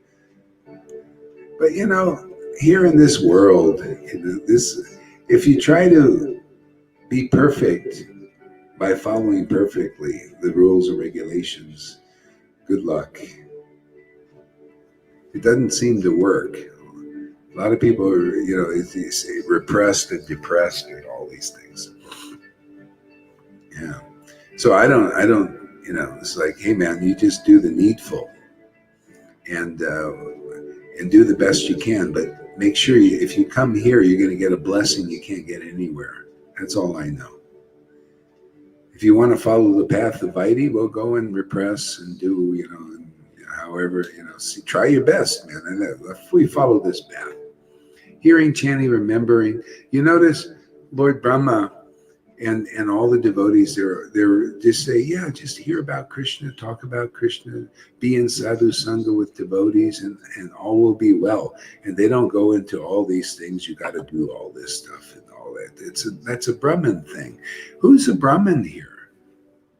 But here in this world, if you try to be perfect by following perfectly the rules and regulations, good luck. It doesn't seem to work. A lot of people are, it's repressed and depressed and all these things. Yeah. So I don't, it's like, hey man, you just do the needful and do the best you can, but make sure if you come here, you're going to get a blessing you can't get anywhere. That's all I know. If you want to follow the path of Vaidhi, well, go and repress and do, however, try your best, man. And if we follow this path, hearing, chanting, remembering, you notice Lord Brahma and all the devotees, they're just say, yeah, just hear about Krishna, talk about Krishna, be in sadhu sangha with devotees, and all will be well. And they don't go into all these things. You got to do all this stuff and all that. That's a Brahmin thing. Who's a Brahmin here?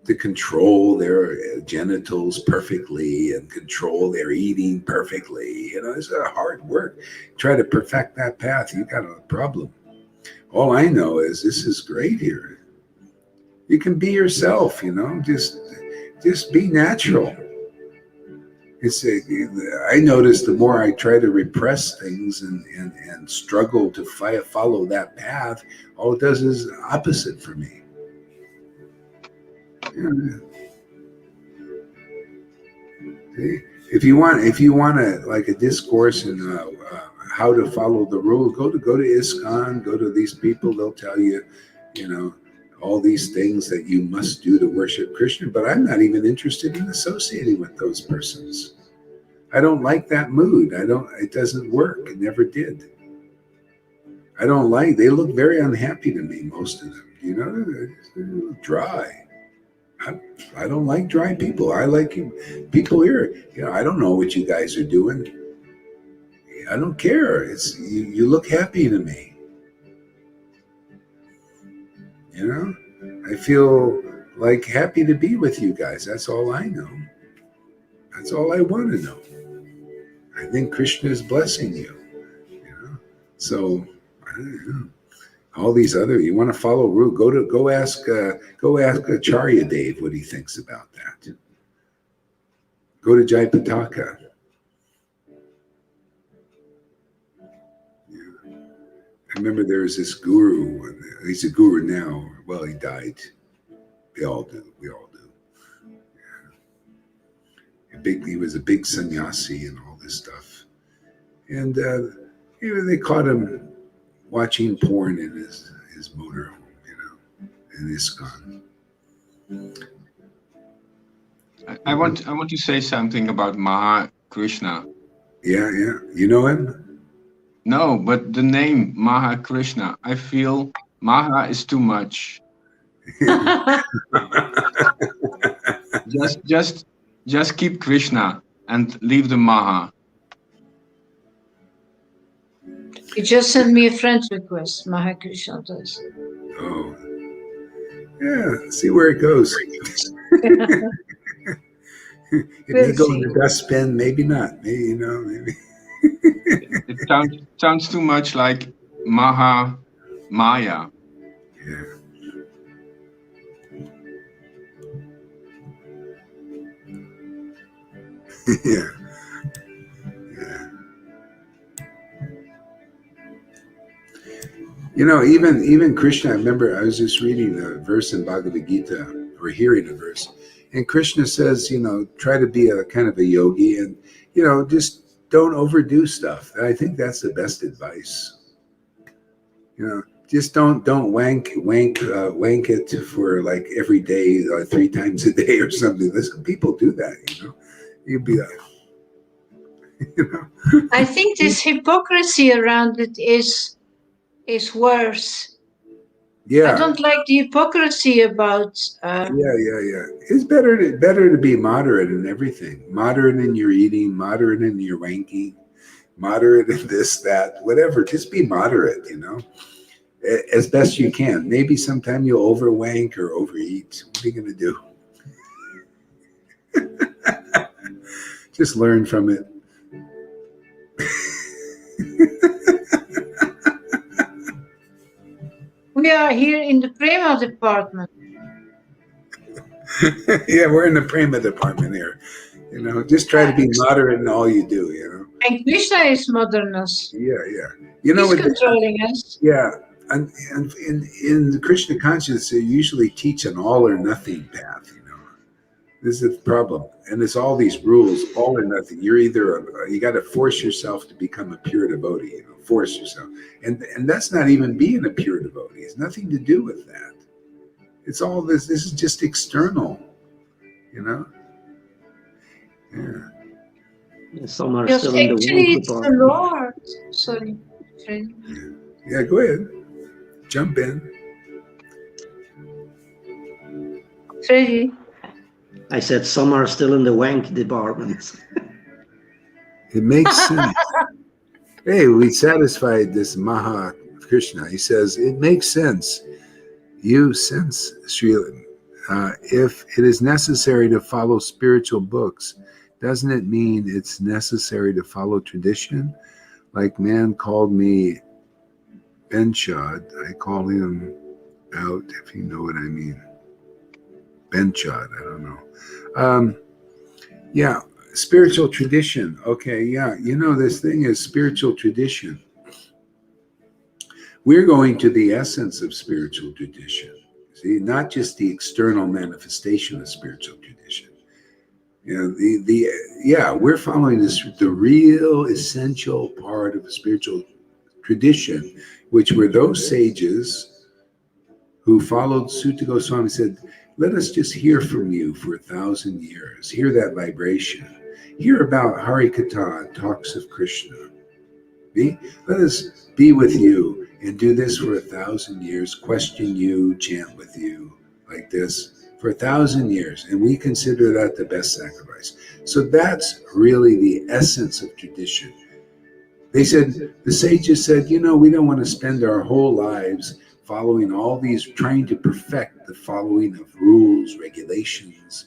To control their genitals perfectly and control their eating perfectly. It's a hard work. Try to perfect that path. You got a problem. All I know is this is great here. You can be yourself, just be natural. I notice the more I try to repress things and struggle to follow that path, all it does is opposite for me. Yeah. If you want like a discourse in how to follow the rules, go to ISKCON, go to these people. They'll tell you, all these things that you must do to worship Krishna. But I'm not even interested in associating with those persons. I don't like that mood. It doesn't work. It never did. They look very unhappy to me, most of them. They're dry. I don't like dry people. I like people here. I don't know what you guys are doing. I don't care. You look happy to me. I feel like happy to be with you guys. That's all I know. That's all I want to know. I think Krishna is blessing you. So, I don't know. All these other, you want to follow route, go ask Acharya Dave what he thinks about that. Go to Jayapataka. Yeah. I remember there was this guru, he's a guru now, well, he died. We all do. Yeah. He was a big sannyasi and all this stuff. And they caught him watching porn in his motorhome, in ISKCON. I want to say something about Maha Krishna. Yeah. You know him? No, but the name Maha Krishna, I feel Maha is too much. Just keep Krishna and leave the Maha. You just sent me a friend request, Maha Krishna does. Oh. Yeah, see where it goes. It may go in the dustbin, maybe not. Maybe, maybe. It sounds too much like Maha Maya. Yeah. Yeah. Even Krishna, I remember I was just reading a verse in Bhagavad Gita, or hearing a verse, and Krishna says, try to be a kind of a yogi and, just don't overdo stuff. I think that's the best advice. Just don't wank it for like every day, 3 times a day or something. Listen, people do that, You'd be I think this hypocrisy around it is worse. Yeah. I don't like the hypocrisy about. Yeah. It's better to be moderate in everything. Moderate in your eating, moderate in your wanking, moderate in this, that, whatever. Just be moderate, as best you can. Maybe sometime you'll overwank or overeat. What are you going to do? Just learn from it. We are here in the Prema department. Yeah, we're in the Prema department here. Just try to be moderate in all you do, And Krishna is modernist. Yeah. He's controlling us. Yeah. And in the Krishna consciousness, they usually teach an all or nothing path, This is the problem. And it's all these rules, all or nothing. You're either, you got to force yourself to become a pure devotee, force yourself. And that's not even being a pure devotee. It's nothing to do with that. It's all this is just external, Yeah. Some are Because still in the actually wank it's the department. Lord. Sorry. Yeah, go ahead. Jump in. Freddy. I said some are still in the wank department. It makes sense. Hey, we satisfied this Maha Krishna. He says, it makes sense. You sense, Srila. If it is necessary to follow spiritual books, doesn't it mean it's necessary to follow tradition? Like man called me Benchad, I call him out, if you know what I mean. Benchad, I don't know. Yeah, spiritual tradition. Okay, yeah, this thing is spiritual tradition. We're going to the essence of spiritual tradition. See, not just the external manifestation of spiritual tradition. We're following the real essential part of a spiritual tradition, which were those sages who followed Sutta Goswami, said, let us just hear from you for 1,000 years. Hear that vibration. Hear about Harikatha, talks of Krishna. Let us be with you and do this for 1,000 years, question you, chant with you, like this, for 1,000 years. And we consider that the best sacrifice. So that's really the essence of tradition. They said, the sages said, we don't want to spend our whole lives following all these, trying to perfect the following of rules, regulations,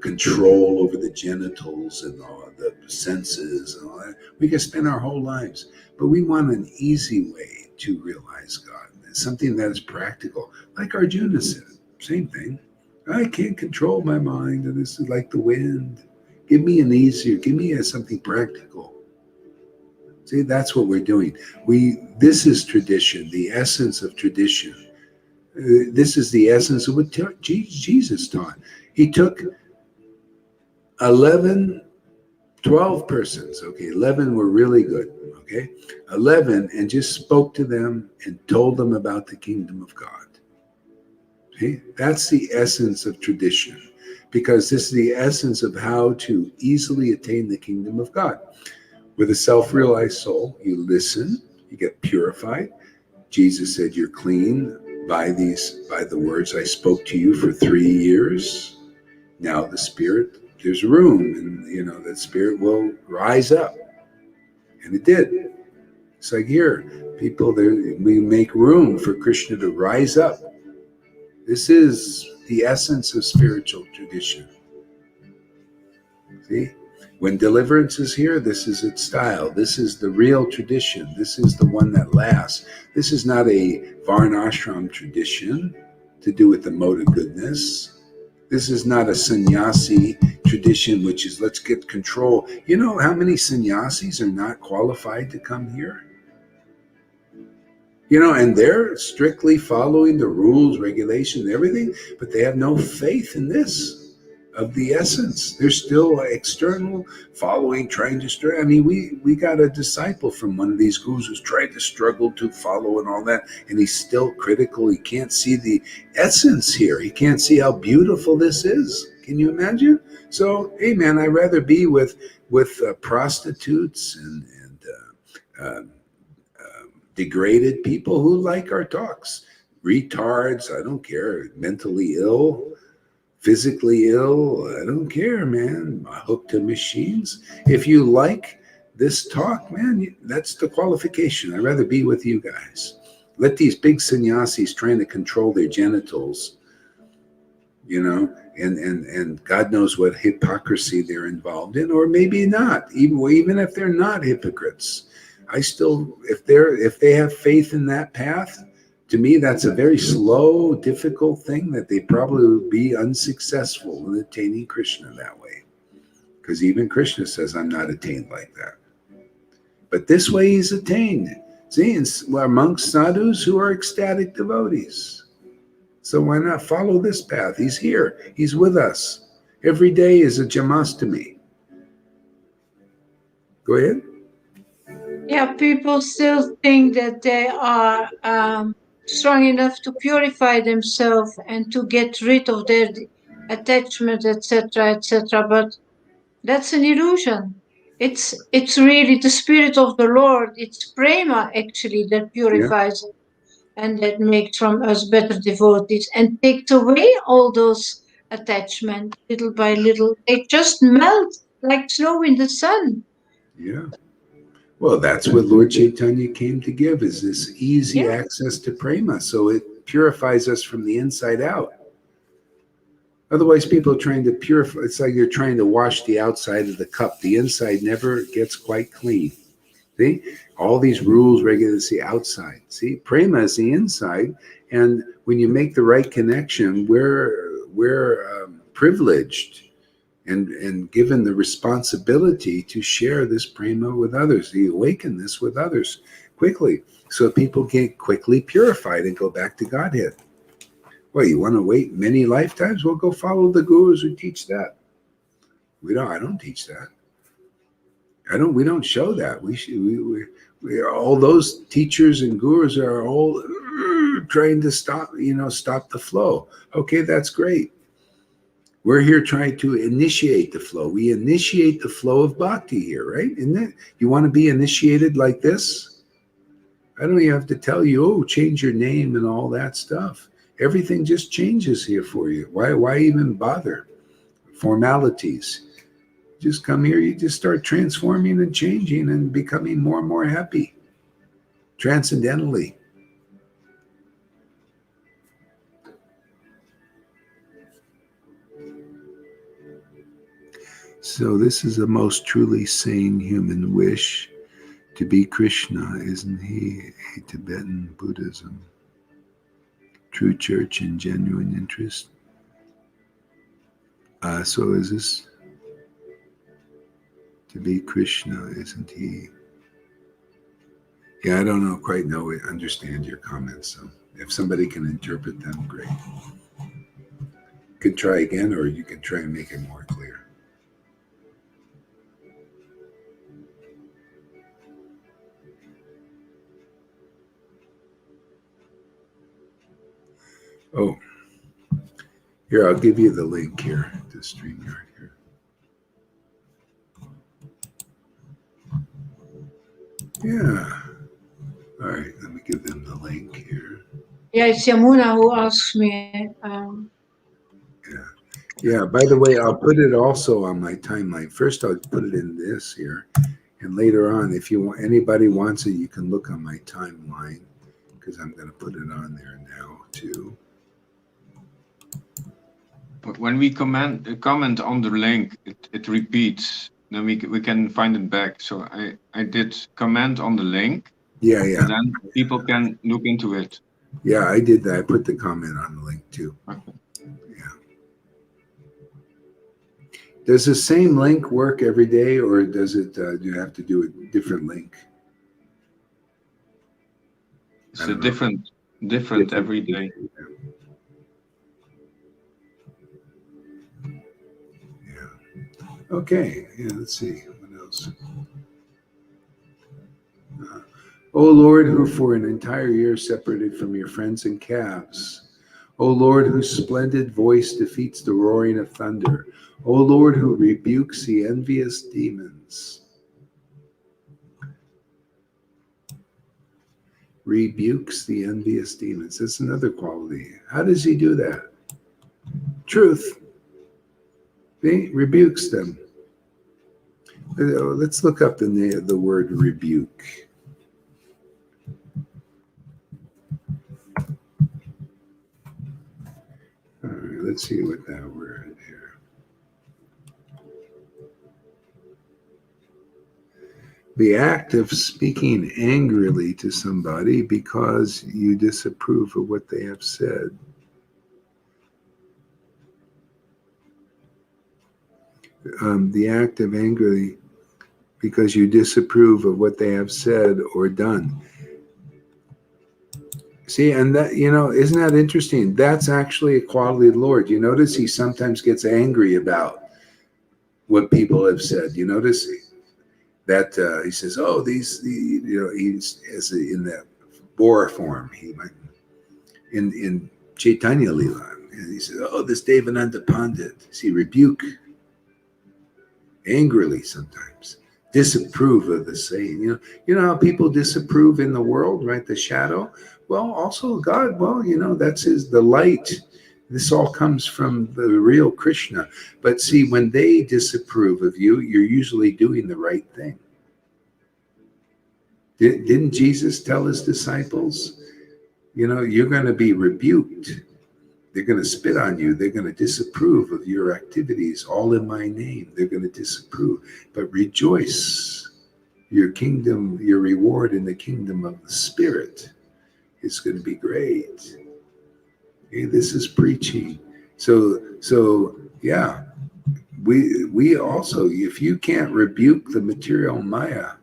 control over the genitals and all the senses and all that. We can spend our whole lives, but we want an easy way to realize God, something that is practical, like Arjuna said. Same thing. I can't control my mind, and this is like the wind. Give me something practical. See, that's what we're doing. This is tradition, the essence of tradition. This is the essence of what Jesus taught. He took 12 persons, okay, 11 were really good, okay, 11, and just spoke to them and told them about the kingdom of God. See, that's the essence of tradition, because this is the essence of how to easily attain the kingdom of God. With a self-realized soul, you listen, you get purified. Jesus said, you're clean by the words I spoke to you for 3 years. Now the spirit, there's room, and that spirit will rise up. And it did. It's like here, we make room for Krishna to rise up. This is the essence of spiritual tradition. See? When deliverance is here, this is its style. This is the real tradition. This is the one that lasts. This is not a Varnashram tradition to do with the mode of goodness. This is not a sannyasi tradition, which is let's get control. You know how many sannyasis are not qualified to come here? And they're strictly following the rules, regulations, everything, but they have no faith in this of the essence. They're still external following, trying to stray. I mean, we got a disciple from one of these gurus who's tried to struggle to follow and all that, and he's still critical. He can't see the essence here. He can't see how beautiful this is. Can you imagine? So, hey man, I'd rather be with prostitutes and degraded people who like our talks. Retards, I don't care. Mentally ill, physically ill, I don't care, man. Hooked to machines. If you like this talk, man, that's the qualification. I'd rather be with you guys. Let these big sannyasis trying to control their genitals, and God knows what hypocrisy they're involved in, or maybe not. Even if they're not hypocrites, if they have faith in that path, to me, that's a very slow, difficult thing that they probably would be unsuccessful in attaining Krishna that way. Because even Krishna says, I'm not attained like that. But this way he's attained. See, amongst sadhus who are ecstatic devotees. So why not follow this path? He's here. He's with us. Every day is a Jamastami. Go ahead. Yeah, people still think that they are strong enough to purify themselves and to get rid of their attachment, etc., etc. But that's an illusion. It's really the spirit of the Lord. It's prema actually that purifies us and that makes from us better devotees and takes away all those attachments little by little. They just melt like snow in the sun. Yeah. Well, that's what Lord Chaitanya came to give, is this easy access to prema. So it purifies us from the inside out. Otherwise, people are trying to purify. It's like you're trying to wash the outside of the cup. The inside never gets quite clean. See? All these rules, regulations, the outside. See? Prema is the inside. And when you make the right connection, we're privileged and given the responsibility to share this prema with others, to awaken this with others quickly, so people get quickly purified and go back to Godhead. Well, you want to wait many lifetimes? Well, go follow the gurus who teach that. I don't teach that. We don't show that. We all those teachers and gurus are all trying to stop the flow. Okay, that's great. We're here trying to initiate the flow. We initiate the flow of bhakti here, right? Isn't it? You want to be initiated like this? I don't even have to tell you, change your name and all that stuff. Everything just changes here for you. Why even bother? Formalities. Just come here, you just start transforming and changing and becoming more and more happy. Transcendentally. So this is a most truly sane human wish to be Krishna, isn't he? A Tibetan Buddhism, true church and genuine interest. So is this to be Krishna, isn't he? Yeah, I don't know, quite understand your comments. So if somebody can interpret them, great. You can try again, or you can try and make it more clear. Oh, here, I'll give you the link here to StreamYard here. Yeah. All right, let me give them the link here. Yeah, it's Yamuna who asks me. Yeah, by the way, I'll put it also on my timeline. First, I'll put it in this here. And later on, if you want, anybody wants it, you can look on my timeline because I'm going to put it on there now too. When we comment on the link, it repeats. Then we can find it back. So I did comment on the link. Yeah. And then people can look into it. Yeah, I did that. I put the comment on the link too. Okay. Yeah. Does the same link work every day, or does it? Do you have to do a different link? It's a different every day. Yeah. Okay. Yeah. Let's see. What else? O Lord, who for an entire year separated from your friends and calves. O Lord, whose splendid voice defeats the roaring of thunder. O Lord, who rebukes the envious demons. Rebukes the envious demons. That's another quality. How does he do that? Truth. He rebukes them. Let's look up the word rebuke. All right, let's see what that word here. The act of speaking angrily to somebody because you disapprove of what they have said. The act of angrily because you disapprove of what they have said or done. See, and that, isn't that interesting? That's actually a quality of the Lord. You notice he sometimes gets angry about what people have said. You notice that he says, "Oh, he's as in the Bora form. He might in Chaitanya Lila, and he says, "Oh, this Devananda Pandit." See, rebuke angrily sometimes, disapprove of the saying. You know how people disapprove in the world, right? The shadow. Well, also God. Well, that's the light. This all comes from the real Krishna. But see, when they disapprove of you, you're usually doing the right thing. Didn't Jesus tell his disciples, you're going to be rebuked. They're going to spit on you. They're going to disapprove of your activities, all in my name. They're going to disapprove. But rejoice. Your kingdom, your reward in the kingdom of the Spirit is going to be great. Okay, this is preaching. So yeah, we also, if you can't rebuke the material Maya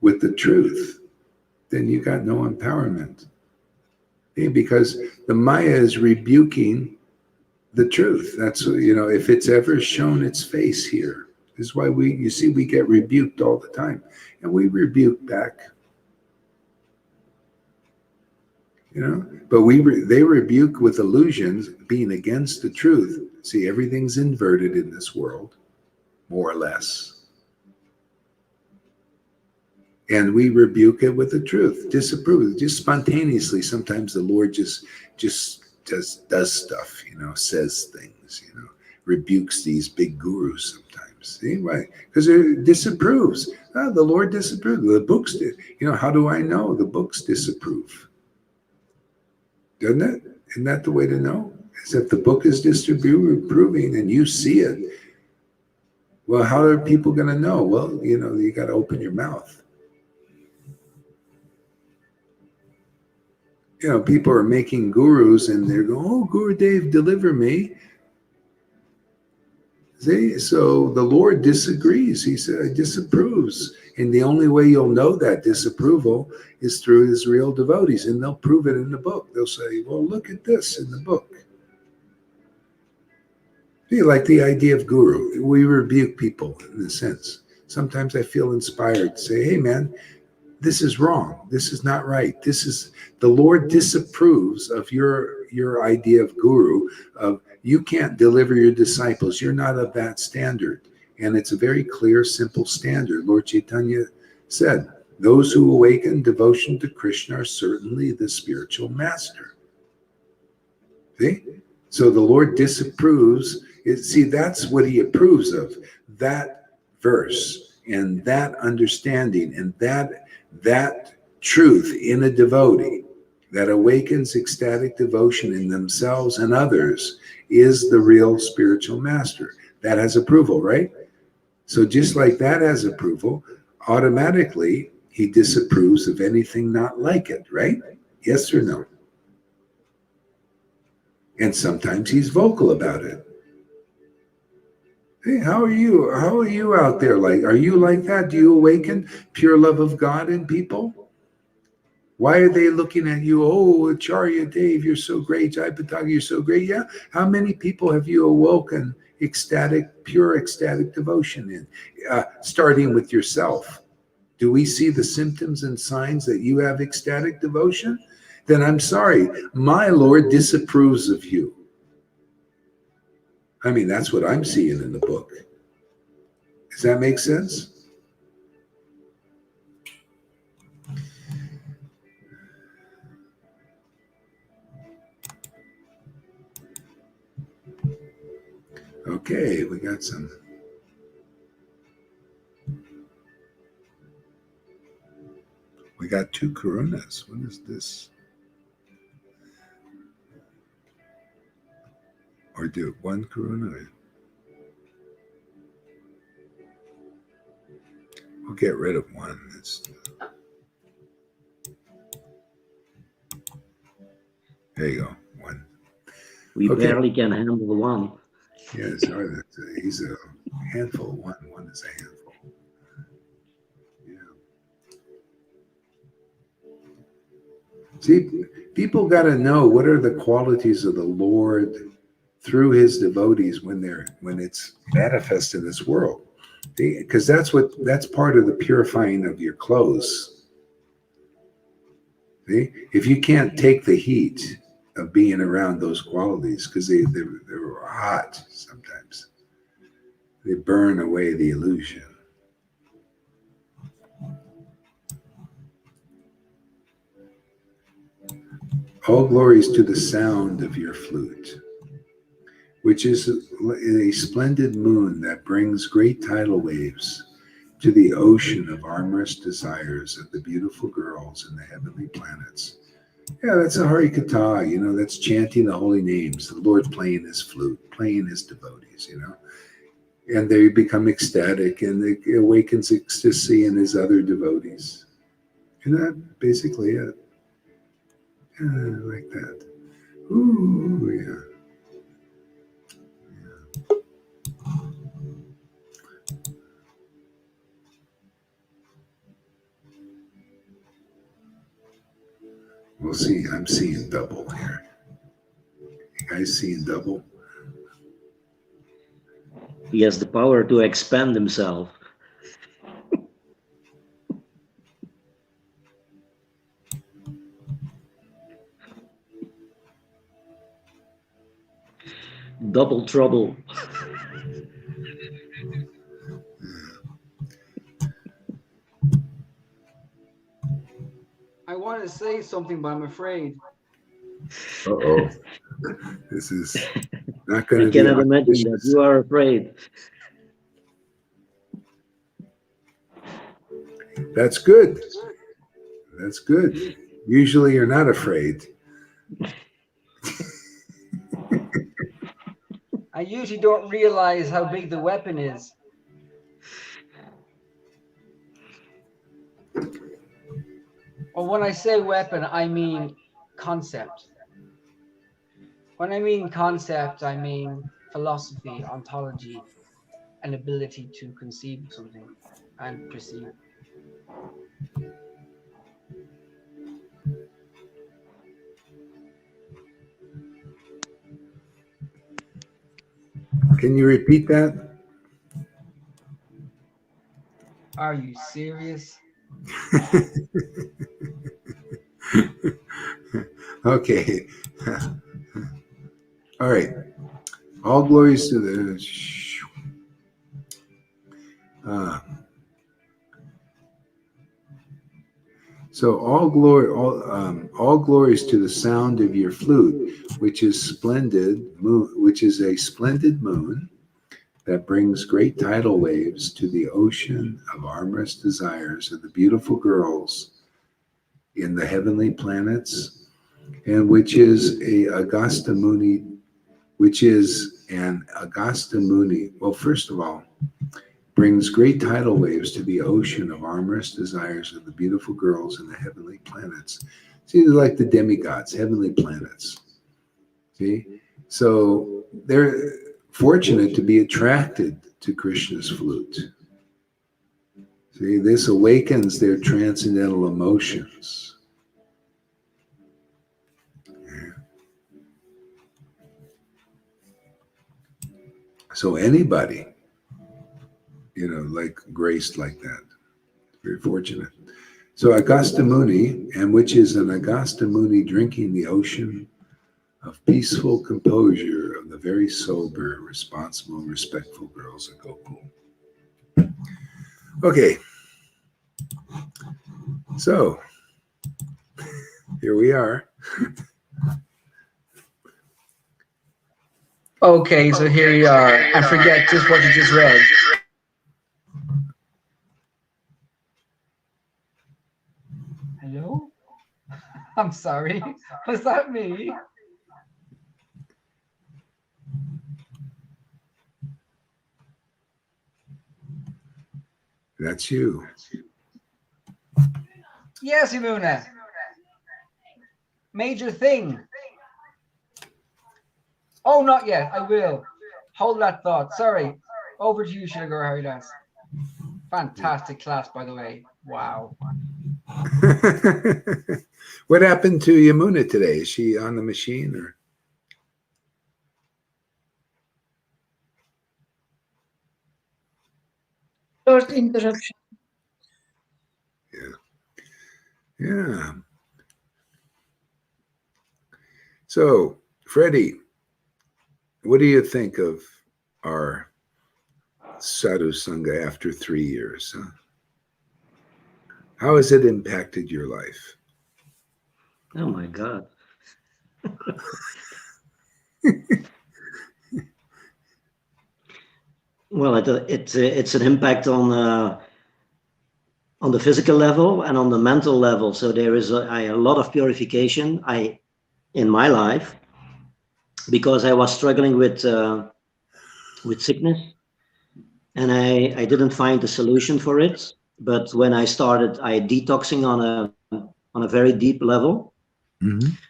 with the truth, then you got no empowerment. Okay, because the Maya is rebuking the truth. That's, if it's ever shown its face here, this is why we get rebuked all the time, and we rebuke back. But they rebuke with illusions, being against the truth. See, everything's inverted in this world, more or less. And we rebuke it with the truth, disapprove, just spontaneously. Sometimes the Lord just does stuff, says things, rebukes these big gurus sometimes. See why? Because it disapproves. The Lord disapproves. The books did. How do I know? The books disapprove. Doesn't it? Isn't that the way to know? Is if the book is disapproving and you see it, Well, how are people going to know? Well, you got to open your mouth. People are making gurus and they're going, oh, Guru Dev, deliver me. See, so the Lord disagrees. He said, disapproves. And the only way you'll know that disapproval is through his real devotees. And they'll prove it in the book. They'll say, well, look at this in the book. See, like the idea of guru. We rebuke people in a sense. Sometimes I feel inspired to say, hey, man, this is wrong. This is not right. The Lord disapproves of your idea of guru, of you can't deliver your disciples. You're not of that standard. And it's a very clear, simple standard. Lord Chaitanya said, those who awaken devotion to Krishna are certainly the spiritual master. See? So the Lord disapproves. See, that's what he approves of. That verse and that understanding and that truth in a devotee that awakens ecstatic devotion in themselves and others is the real spiritual master. That has approval, right? So just like that has approval, automatically he disapproves of anything not like it, right? Yes or no? And sometimes he's vocal about it. Hey, how are you? How are you out there? Are you like that? Do you awaken pure love of God in people? Why are they looking at you? Oh, Acharya Dave, you're so great. Jai Patagi, you're so great. Yeah. How many people have you awoken pure ecstatic devotion in? Starting with yourself. Do we see the symptoms and signs that you have ecstatic devotion? Then I'm sorry, my Lord disapproves of you. I mean, that's what I'm seeing in the book. Does that make sense? Okay, we got some. We got 2 karunas. What is this? Or do 1 karuna? We'll get rid of 1. There you go. 1. We Okay. barely can handle 1. Yeah, sorry. He's a handful. 1 is a handful. Yeah. See, people got to know what are the qualities of the Lord through his devotees when it's manifest in this world. Because that's part of the purifying of your clothes. See? If you can't take the heat of being around those qualities, because they're hot sometimes, they burn away the illusion. All glories to the sound of your flute, which is a splendid moon that brings great tidal waves to the ocean of amorous desires of the beautiful girls in the heavenly planets. Yeah, that's a Harikatha, that's chanting the holy names, the Lord playing his flute, playing his devotees, and they become ecstatic and it awakens ecstasy in his other devotees. And that basically it. Yeah, like that. Ooh, yeah. We'll see. I'm seeing double here. You guys seeing double? He has the power to expand himself. Double trouble. I want to say something, but I'm afraid. Uh-oh. This is not going I to be cannot imagine that auspicious. you are afraid. That's good. That's good. Usually you're not afraid. I usually don't realize how big the weapon is. Or when I say weapon, I mean concept. When I mean concept, I mean philosophy, ontology, an ability to conceive of something and perceive. Can you repeat that? Are you serious? Okay. All right. All glories to the. Uh, so all glories to the sound of your flute, which is splendid, which is a splendid moon that brings great tidal waves to the ocean of amorous desires of the beautiful girls in the heavenly planets, and which is an Agasta Muni. Well, first of all, brings great tidal waves to the ocean of amorous desires of the beautiful girls in the heavenly planets. See, they're like the demigods, heavenly planets. See? So they're fortunate to be attracted to Krishna's flute. See, this awakens their transcendental emotions. So anybody, like graced like that, very fortunate. So Agasta Muni, and which is an Agasta Muni drinking the ocean of peaceful composure of the very sober, responsible, and respectful girls of Gokul. Okay. So here we are. Okay, so here you are. And forget just what you just read. Hello? I'm sorry. Was that me? That's you. Yes, Imuna. Major thing. Oh, not yet. I will. Hold that thought. Sorry. Over to you, Sugar Haridas. Fantastic class, by the way. Wow. What happened to Yamuna today? Is she on the machine or? Short interruption. Yeah. So, Freddie, what do you think of our Sadhu Sangha after 3 years? Huh? How has it impacted your life? Oh my God. Well, it's an impact on the physical level and on the mental level. So there is a lot of purification in my life, because I was struggling with sickness, and I didn't find a solution for it. But when I started detoxing on a very deep level,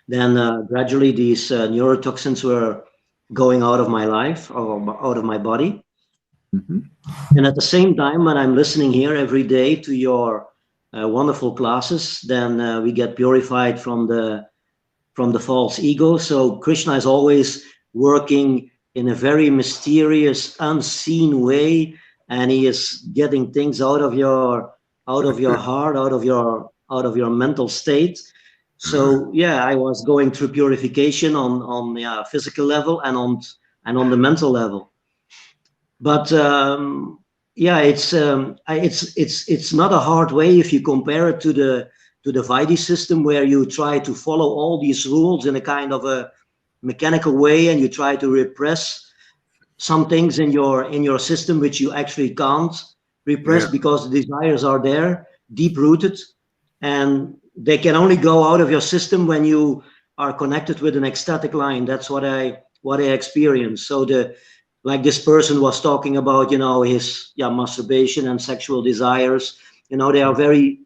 then gradually these neurotoxins were going out of my life or out of my body. And at the same time, when I'm listening here every day to your wonderful classes, then we get purified from the false ego. So Krishna is always working in a very mysterious, unseen way, and he is getting things out of your heart, out of your mental state. So yeah, I was going through purification on the physical level and on the mental level. But yeah, it's not a hard way if you compare it to the Vaidhi system, where you try to follow all these rules in a kind of a mechanical way, and you try to repress some things in your system which you actually can't repress, because the desires are there, deep rooted, and they can only go out of your system when you are connected with an ecstatic line. That's what I experienced. So like this person was talking about, his masturbation and sexual desires, they are very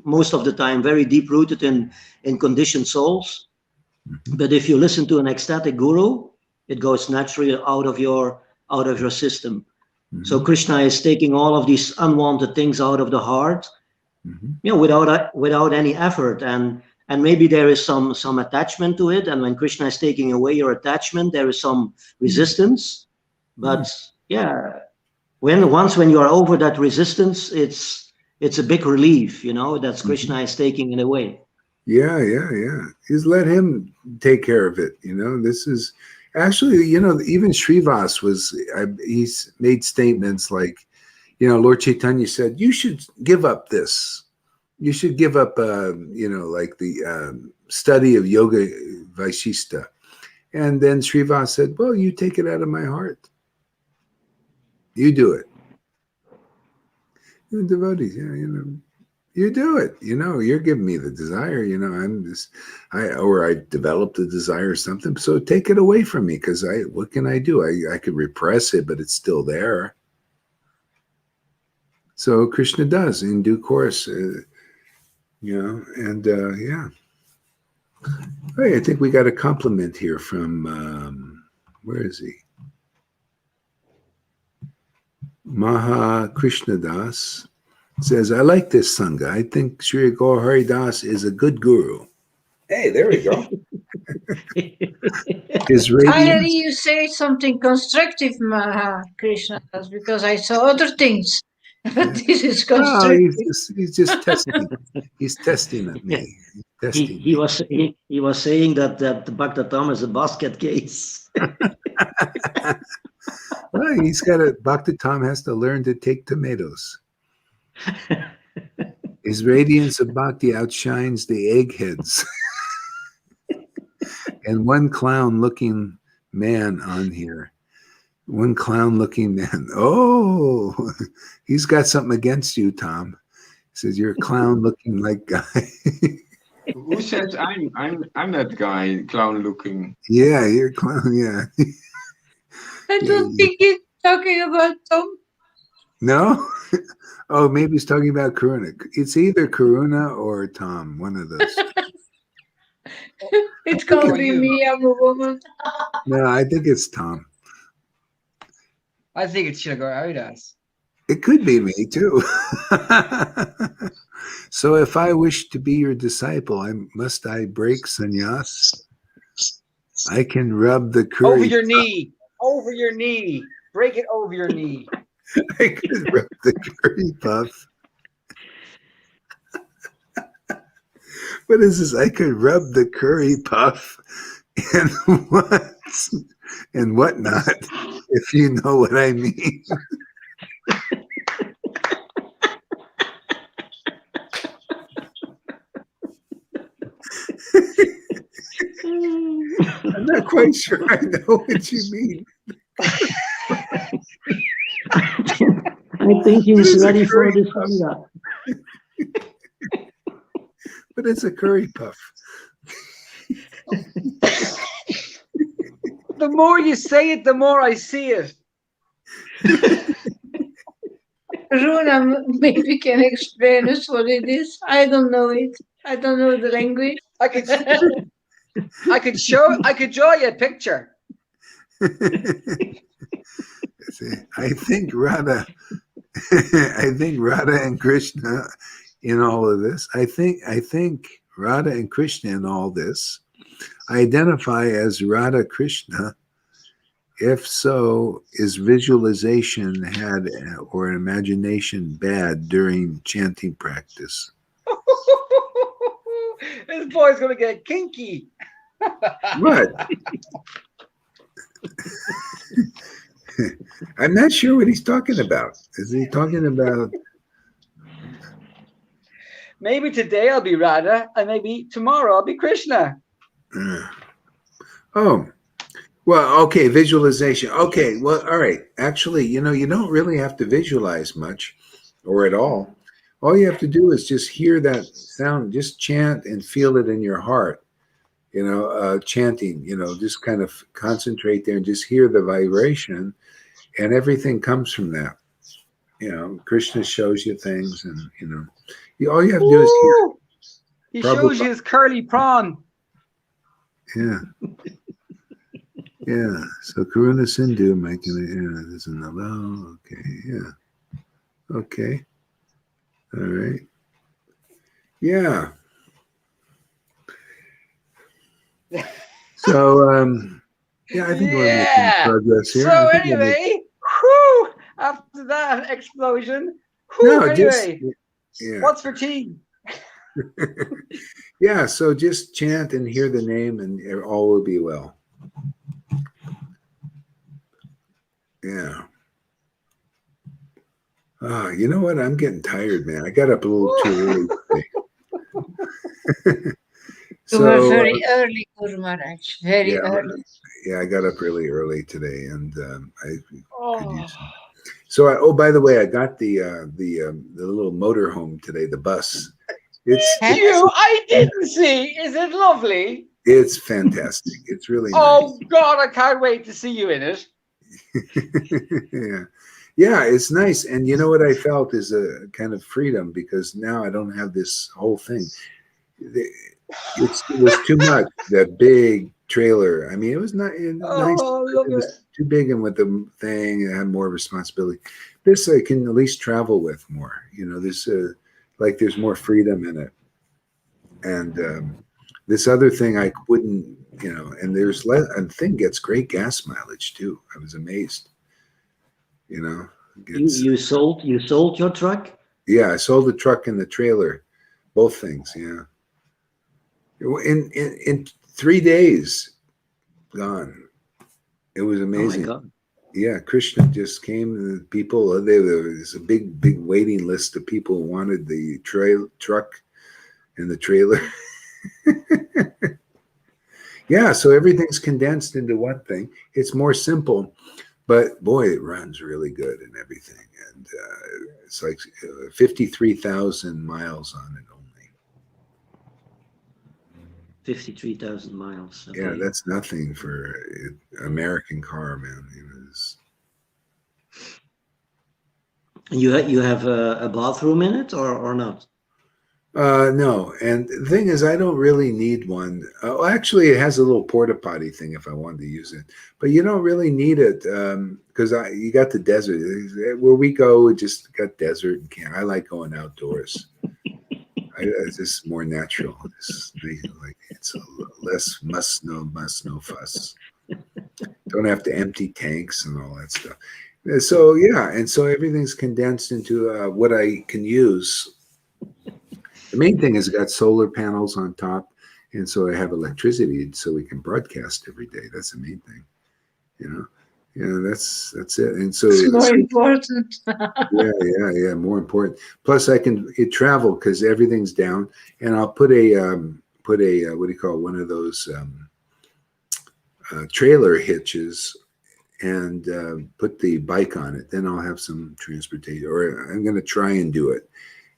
most of the time very deep rooted in conditioned souls. But if you listen to an ecstatic guru, it goes naturally out of your system. So Krishna is taking all of these unwanted things out of the heart, without any effort, and maybe there is some attachment to it. And when Krishna is taking away your attachment, there is some resistance. But when you are over that resistance, it's a big relief, that Krishna is taking it away. Yeah. Just let him take care of it. This is actually, even Srivas he's made statements like, Lord Chaitanya said, you should give up this. You should give up, like the study of Yoga Vaishishta. And then Srivas said, well, you take it out of my heart. You do it. The devotees, you do it. You're giving me the desire. I developed a desire or something. So take it away from me, because what can I do? I could repress it, but it's still there. So Krishna does in due course, and Hey, I think we got a compliment here from, where is he? Maha Krishnadas says, I like this Sangha. I think Sri Gaur Hari Das is a good guru. Hey, there we go. His radiance. Finally, you say something constructive, Maha Krishna, because I saw other things. But this is constructive. He's just testing. He's testing at me. He was saying that the Bhaktatam is a basket case. Well, Bhaktatam has to learn to take tomatoes. His radiance of bhakti outshines the eggheads. And one clown-looking man on here. One clown-looking man. Oh, he's got something against you, Tom. He says you're a clown-looking like guy. Who says I'm that guy, clown-looking? Yeah, you're a clown. Yeah. I don't think he's talking about Tom. No? Oh, maybe he's talking about Karuna. It's either Karuna or Tom, one of those. It can't be me, I'm a woman. No, I think it's Tom. I think it's Sugar Haridas. It could be me too. So if I wish to be your disciple, must I break sannyas? I can rub the curry. Over your knee. Over your knee. Break it over your knee. I can rub the curry puff. What is this? I could rub the curry puff and whatnot, if you know what I mean. I'm not quite sure I know what you mean. I think he's ready for this Sangha. But it's a curry puff. The more you say it, the more I see it. Runa maybe can explain us what it is. I don't know it. I don't know the language. I could draw you a picture. I think Radha and Krishna in all of this. I think Radha and Krishna in all this identify as Radha Krishna. If so, is visualization or imagination bad during chanting practice? This boy's gonna get kinky. What? I'm not sure what he's talking about. Is he talking about? Maybe today I'll be Radha, and maybe tomorrow I'll be Krishna. Oh, well, okay, visualization. Okay, well, all right. Actually, you don't really have to visualize much or at all. All you have to do is just hear that sound, just chant and feel it in your heart. Chanting, just kind of concentrate there and just hear the vibration, and everything comes from that. Krishna shows you things, and All you have to do is hear. Woo! He Prabhupada. shows you his curly prawn. Yeah. Yeah. So Karuna Sindhu making it. Yeah. There's another. Oh, okay. Yeah. Okay. All right. Yeah. So yeah, I think we're making progress here. So anyway, whew, after that explosion, whew, No, just anyway, yeah. what's for tea? Yeah, so just chant and hear the name and all will be well. Yeah. You know what? I'm getting tired, man. I got up a little too early today. You were very early, Guru Maharaj. Very yeah, early. Yeah, I got up really early today, and I could use some. Oh, So, by the way, I got the little motorhome today, the bus. It's I didn't see. Is it lovely? It's fantastic. It's really Oh God, I can't wait to see you in it. nice. Yeah, it's nice. And you know what I felt is a kind of freedom because now I don't have this whole thing. It was too much. That big trailer. I mean, it was not nice. Love It was too big, and with the thing, I had more responsibility. This I can at least travel with more. You know, this like there's more freedom in it. And this other thing I wouldn't, you know, and there's less. And thing gets great gas mileage too. I was amazed. You know, you sold your truck? Yeah, I sold the truck and the trailer, both things. Yeah, in 3 days, gone. It was amazing. Oh my God. Yeah, Krishna just came. The people, there was a big waiting list of people who wanted the truck and the trailer. Yeah, so everything's condensed into one thing. It's more simple, but boy, it runs really good and everything. And it's like 53,000 miles on it only. 53,000 miles. Okay. Yeah, that's nothing for an American car, man. You have a bathroom in it or not? No, and the thing is, I don't really need one. Actually, it has a little porta potty thing if I wanted to use it, but you don't really need it because you got the desert. Where we go, we just got desert and camp. I like going outdoors. It's just more natural. It's less must know fuss. Don't have to empty tanks and all that stuff. So yeah, and so everything's condensed into what I can use. The main thing is I got solar panels on top, and so I have electricity, so we can broadcast every day. That's the main thing, you know. Yeah, that's it. And so it's more important. yeah, more important. Plus, I can travel because everything's down, and I'll put a what do you call it? One of those trailer hitches, and put the bike on it. Then I'll have some transportation, or I'm going to try and do it.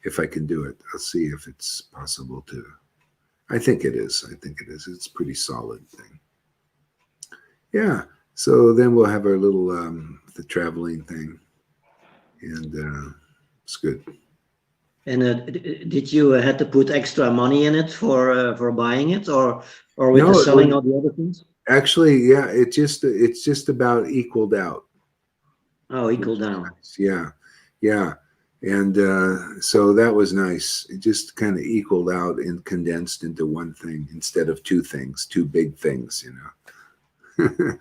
If I can do it, I'll see if it's possible to. I think it is. It's a pretty solid thing. Yeah. So then we'll have our little the traveling thing, and it's good. And did you had to put extra money in it for buying it, or with the selling of the other things? Actually, yeah, it's just about equaled out. Oh, equal down. Yeah. And so that was nice. It just kind of equaled out and condensed into one thing instead of two big things, you know.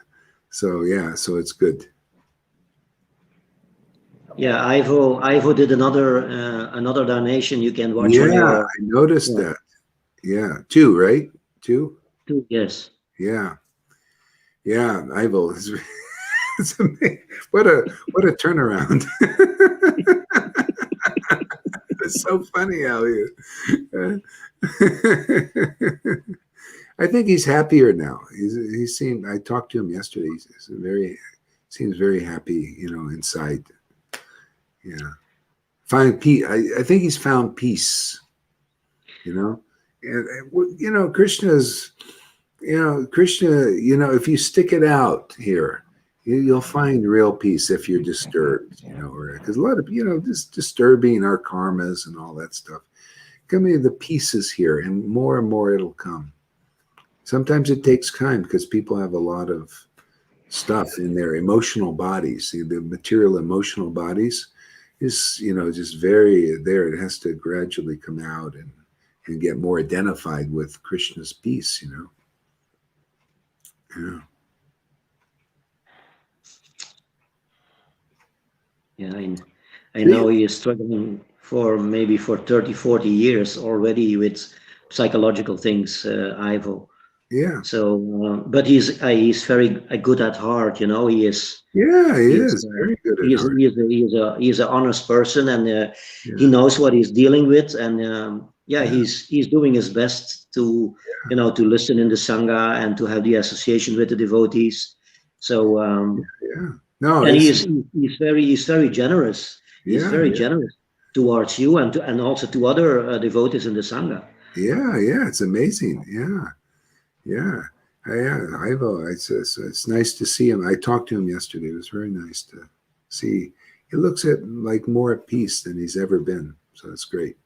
So yeah, so it's good. Yeah, Ivo did another donation. You can watch. Yeah, I noticed that. Yeah, 2, right? 2. 2, yes. Yeah, Ivo is. It's amazing. What a turnaround. It's so funny how I think he's happier now. He seemed. I talked to him yesterday. Seems very happy. You know, inside. Yeah, find peace. I think he's found peace. You know, and you know, Krishna's. You know, Krishna. You know, if you stick it out here, you'll find real peace if you're disturbed, you know, because a lot of, you know, just disturbing our karmas and all that stuff. give me the pieces here, and more it'll come. Sometimes it takes time because people have a lot of stuff in their emotional bodies. See, the material emotional bodies is, just very there. It has to gradually come out and get more identified with Krishna's peace, Yeah. Yeah, I know he is struggling maybe for 30, 40 years already with psychological things, Ivo. Yeah. So, but he's very good at heart, He is. Yeah, he is very good at heart. He's an honest person, and he knows what he's dealing with, and he's doing his best to to listen in the sangha and to have the association with the devotees. So no, and he's very generous. He's very generous towards you and also to other devotees in the sangha. Yeah, it's amazing. Yeah, Ivo, it's nice to see him. I talked to him yesterday. It was very nice to see. He looks like more at peace than he's ever been. So that's great.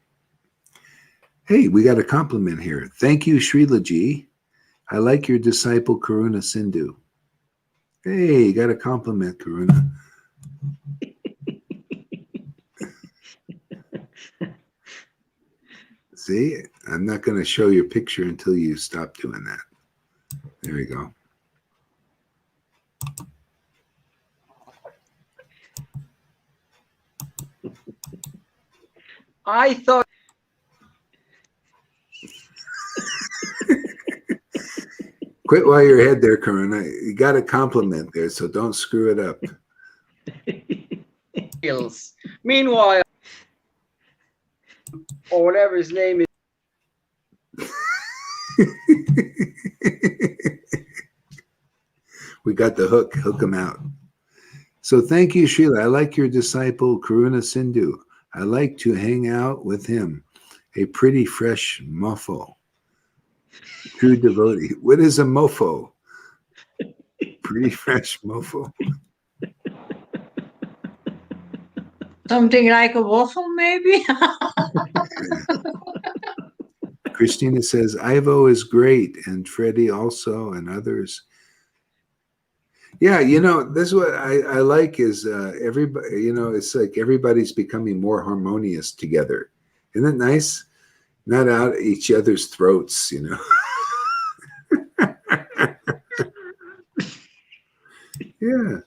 Hey, we got a compliment here. Thank you, Srilaji. I like your disciple, Karuna Sindhu. Hey, got a compliment, Karuna. See, I'm not going to show your picture until you stop doing that. There we go. I thought. Quit while you're ahead there, Karuna. You got a compliment there, so don't screw it up. Meanwhile, or whatever his name is. We got the hook. Hook him out. So thank you, Sheila. I like your disciple, Karuna Sindhu. I like to hang out with him. A pretty fresh mofo. True devotee. What is a mofo? Pretty fresh mofo. Something like a waffle, maybe? Christina says, Ivo is great, and Freddie also, and others. Yeah, this is what I like is everybody, it's like everybody's becoming more harmonious together. Isn't it nice? Not out at each other's throats, Yeah.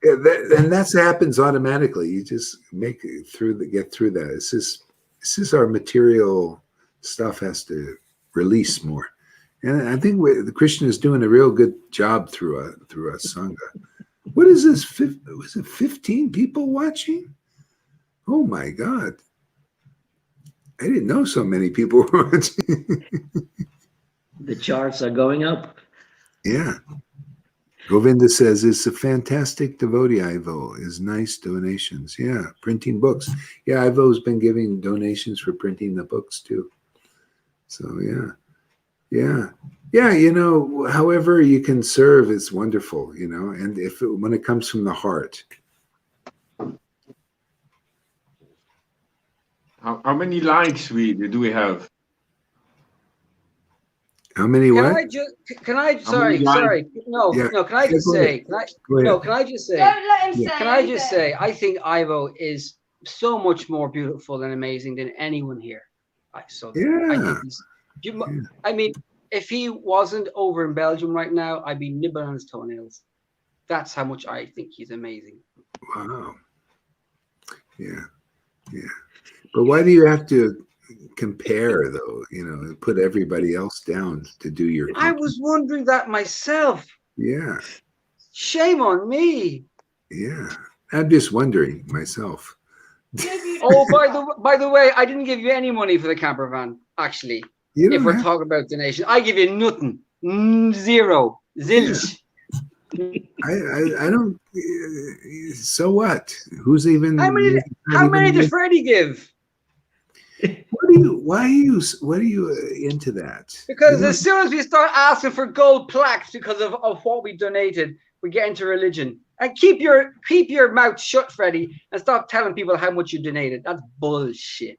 And that happens automatically. You just get through that. It's just our material stuff has to release more. And I think the Krishna is doing a real good job through a sangha. What is this? Was it 15 people watching? Oh my God! I didn't know so many people were watching. The charts are going up. Yeah. Govinda says it's a fantastic devotee. Ivo is nice donations. Yeah, printing books. Yeah, Ivo's been giving donations for printing the books too. So yeah. However you can serve is wonderful, and when it comes from the heart. How many likes do we have? How many Can what? I just? Can I? Sorry. No. Can I just say? Can I just say? Don't let him say Can I just anything. say? I think Ivo is so much more beautiful and amazing than anyone here. I think I mean, if he wasn't over in Belgium right now, I'd be nibbling on his toenails. That's how much I think he's amazing. Wow. Yeah. But why do you have to compare, though? And put everybody else down to do your. I was wondering that myself. Yeah. Shame on me. Yeah. I'm just wondering myself. Oh, by the way, I didn't give you any money for the camper van. Actually, if we're talking about donation, I give you nothing, zero, zilch. I don't. So what? Who's even? How many did Freddie give? What are you into that? Because as soon as we start asking for gold plaques because of what we donated, we get into religion. And keep your mouth shut, Freddie, and stop telling people how much you donated. That's bullshit.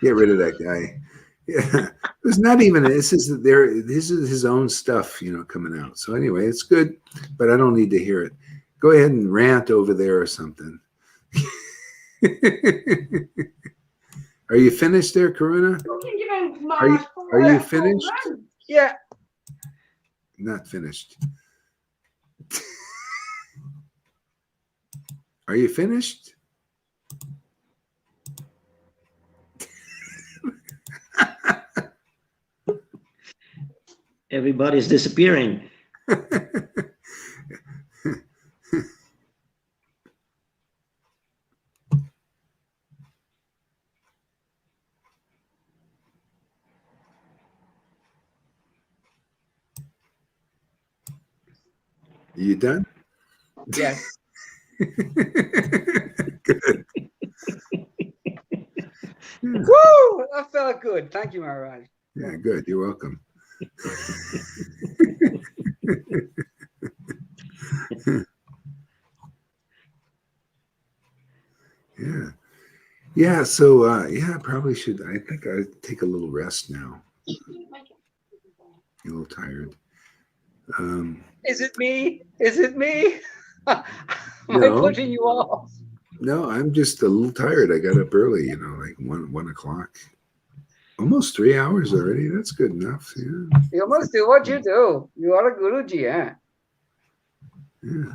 Get rid of that guy. Yeah, it's not even. This is his own stuff, coming out. So anyway, it's good, but I don't need to hear it. Go ahead and rant over there or something. Are you finished there, Karuna? Are you finished? Yeah. Not finished. Are you finished? Everybody's disappearing. You done? Yes. Good. Yeah. Woo! That felt good. Thank you, Maharaj. Yeah, good. You're welcome. Yeah. Yeah. So, I probably should. I think I'd take a little rest now. A little tired. Is it me? Is it me? Am I No. putting you off? No, I'm just a little tired. I got up early, like 1 o'clock. Almost 3 hours already. That's good enough. Yeah. You must do what you do. You are a Guruji, eh? Yeah.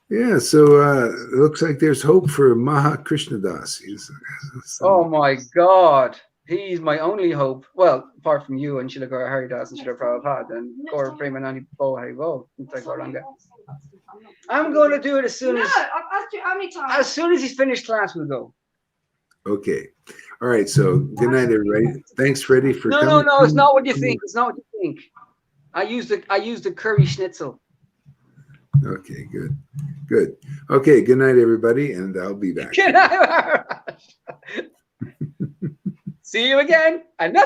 Yeah. So it looks like there's hope for Maha Krishna Das. Oh my God. He's my only hope. Well, apart from you and Shilakara Haridas and Srila Prabhupada and Gaura Premanandi Bo Haribo. I'm going to do it as soon as he's finished class, we'll go. Okay. All right. So good night, everybody. Thanks, Freddie, for coming. No. It's not what you think. It's not what you think. I used the curry schnitzel. Okay. Good. Good. Okay. Good night, everybody, and I'll be back. Good night, Maharaj. See you again.